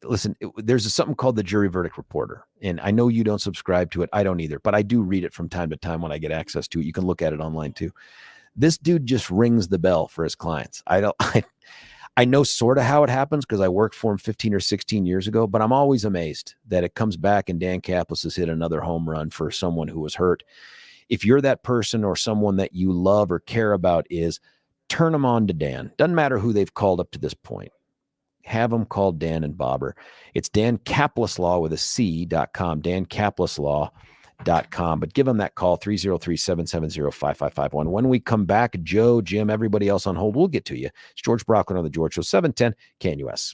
listen, there's something called the Jury Verdict Reporter. And I know you don't subscribe to it. I don't either, but I do read it from time to time when I get access to it. You can look at it online too. This dude just rings the bell for his clients. I know sort of how it happens because I worked for him 15 or 16 years ago, but I'm always amazed that it comes back and Dan Caplis has hit another home run for someone who was hurt. If you're that person or someone that you love or care about, turn them on to Dan. Doesn't matter who they've called up to this point. Have them call Dan and Bobber. It's Dan Caplis Law with a C.com, DanCaplisLaw.com. But give them that call, 303-770-5551. When we come back, Joe, Jim, everybody else on hold, we'll get to you. It's George Brockland on The George Show, 710 KNUS.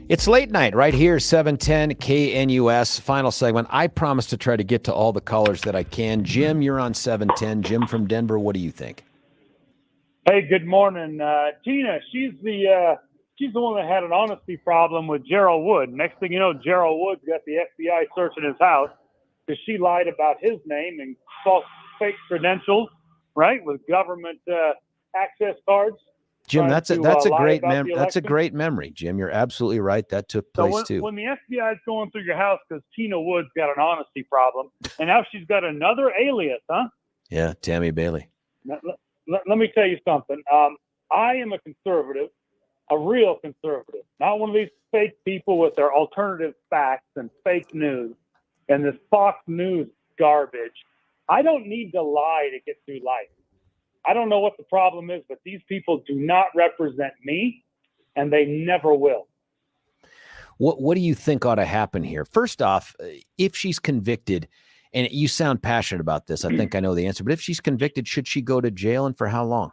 It's late night right here, 710 KNUS, final segment. I promise to try to get to all the callers that I can. Jim, you're on 710. Jim from Denver, what do you think? Hey, good morning. Tina, she's the one that had an honesty problem with Gerald Wood. Next thing you know, Gerald Wood's got the FBI searching his house because she lied about his name and false fake credentials, right, with government access cards. Jim, that's a great election. memory. Jim, you're absolutely right. That took place too. When the FBI is going through your house because Tina Wood's got an honesty problem, and now she's got another alias, huh? Yeah, Tammy Bailey. Let me tell you something. I am a conservative, a real conservative, not one of these fake people with their alternative facts and fake news and this Fox News garbage. I don't need to lie to get through life. I don't know what the problem is, but these people do not represent me, and they never will. What do you think ought to happen here? First off, if she's convicted, and you sound passionate about this, I think I know the answer, but if she's convicted, should she go to jail, and for how long?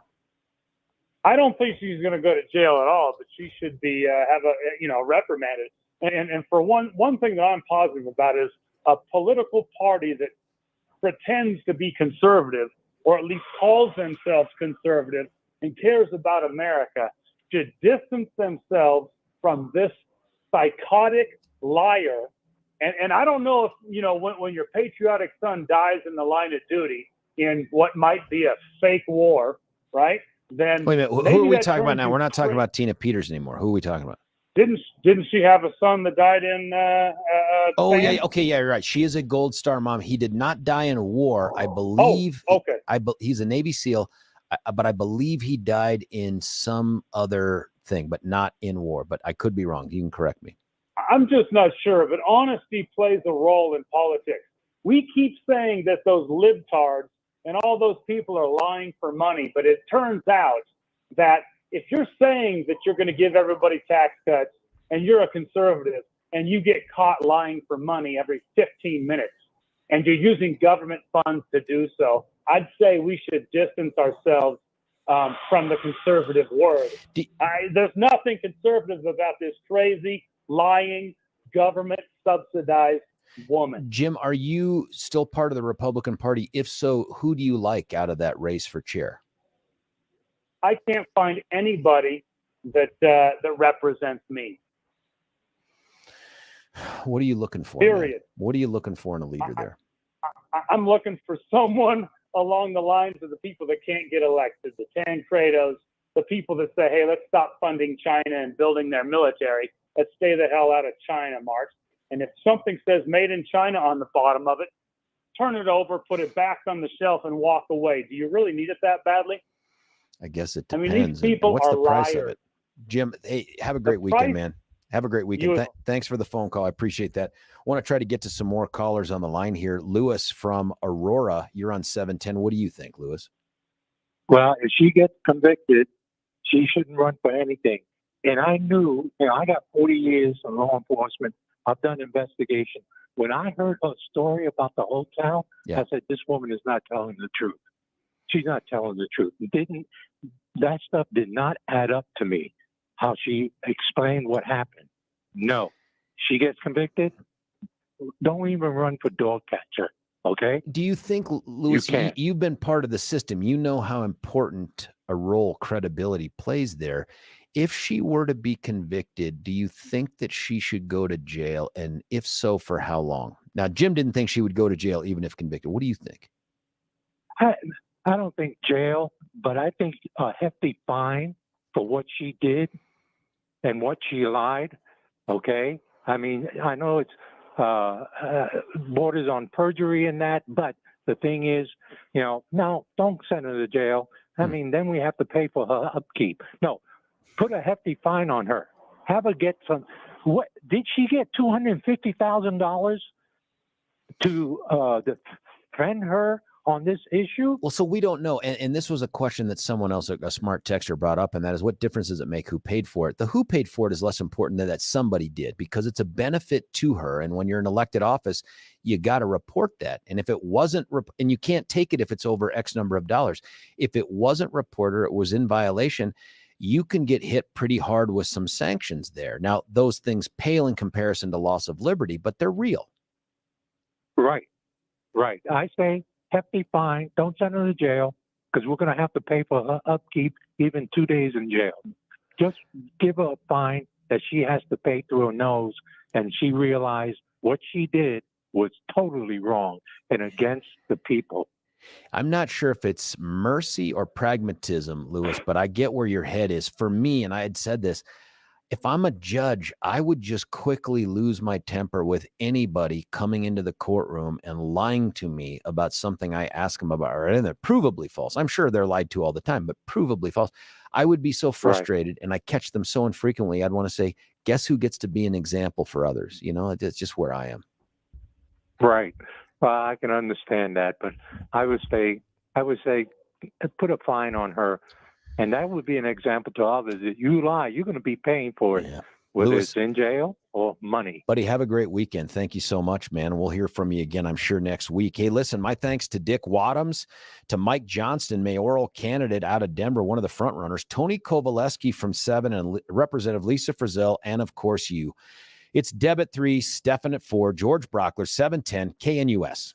I don't think she's going to go to jail at all, but she should be reprimanded. And for one thing that I'm positive about is a political party that pretends to be conservative, or at least calls themselves conservative and cares about America, should distance themselves from this psychotic liar. And I don't know if, when your patriotic son dies in the line of duty in what might be a fake war, right? Then wait a minute, who are we talking about now? We're not talking about Tina Peters anymore. Who are we talking about? Didn't she have a son that died in? Yeah, okay, yeah, you're right. She is a Gold Star mom. He did not die in a war, I believe. Oh, okay. He's a Navy SEAL, but I believe he died in some other thing, but not in war. But I could be wrong. You can correct me. I'm just not sure, but honesty plays a role in politics. We keep saying that those libtards and all those people are lying for money, but it turns out that if you're saying that you're going to give everybody tax cuts and you're a conservative and you get caught lying for money every 15 minutes, and you're using government funds to do so, I'd say we should distance ourselves from the conservative word. There's nothing conservative about this crazy, lying, government-subsidized woman. Jim, are you still part of the Republican Party? If so, who do you like out of that race for chair? I can't find anybody that represents me. What are you looking for? Period. Man? What are you looking for in a leader there? I'm looking for someone along the lines of the people that can't get elected, the Tancredos, the people that say, hey, let's stop funding China and building their military. Let's stay the hell out of China, Mark. And if something says made in China on the bottom of it, turn it over, put it back on the shelf, and walk away. Do you really need it that badly? I guess it I depends. mean, these people what's are the price of liars. it? Jim, hey, have a great weekend, man. Have a great weekend. Beautiful. Thanks for the phone call. I appreciate that. I want to try to get to some more callers on the line here. Lewis from Aurora, you're on 710. What do you think, Lewis? Well, if she gets convicted, she shouldn't run for anything. And I knew, I got 40 years of law enforcement. I've done investigation. When I heard her story about the hotel, Yeah. I said, this woman is not telling the truth. She's not telling the truth. That stuff did not add up to me, how she explained what happened. No. She gets convicted, don't even run for dog catcher, okay? Do you think, Lewis, You can't. you've been part of the system. You know how important a role credibility plays there. If she were to be convicted, do you think that she should go to jail? And if so, for how long? Now, Jim didn't think she would go to jail even if convicted. What do you think? I don't think jail, but I think a hefty fine for what she did and what she lied, okay? I mean, I know it's borders on perjury and that, but the thing is, no, don't send her to jail. I mean, then we have to pay for her upkeep. No, put a hefty fine on her. Have her get some. What did she get? $250,000 to defend her on this issue? Well, so we don't know. And this was a question that someone else, a smart texter, brought up, and that is, what difference does it make who paid for it? The who paid for it is less important than that somebody did, because it's a benefit to her. And when you're in elected office, you got to report that. And if it wasn't, and you can't take it if it's over X number of dollars. If it wasn't reported, it was in violation, you can get hit pretty hard with some sanctions there. Now, those things pale in comparison to loss of liberty, but they're real. Right. I say hefty fine. Don't send her to jail, because we're going to have to pay for her upkeep, even 2 days in jail. Just give her a fine that she has to pay through her nose, and she realized what she did was totally wrong and against the people. I'm not sure if it's mercy or pragmatism, Lewis, but I get where your head is. For me, and I had said this, if I'm a judge, I would just quickly lose my temper with anybody coming into the courtroom and lying to me about something I ask them about, or they're provably false. I'm sure they're lied to all the time, but provably false. I would be so frustrated, and I catch them so infrequently. I'd want to say, guess who gets to be an example for others? It's just where I am. Right. Well, I can understand that, but I would say put a fine on her. And that would be an example to others that you lie, you're going to be paying for it, whether Lewis, it's in jail or money. Buddy, have a great weekend. Thank you so much, man. We'll hear from you again, I'm sure, next week. Hey, listen, my thanks to Dick Wadhams, to Mike Johnston, mayoral candidate out of Denver, one of the front runners, Tony Kovaleski from 7, and Representative Lisa Frizell, and, of course, you. It's Deb at 3, Stefan at 4, George Brockler, 710 KNUS.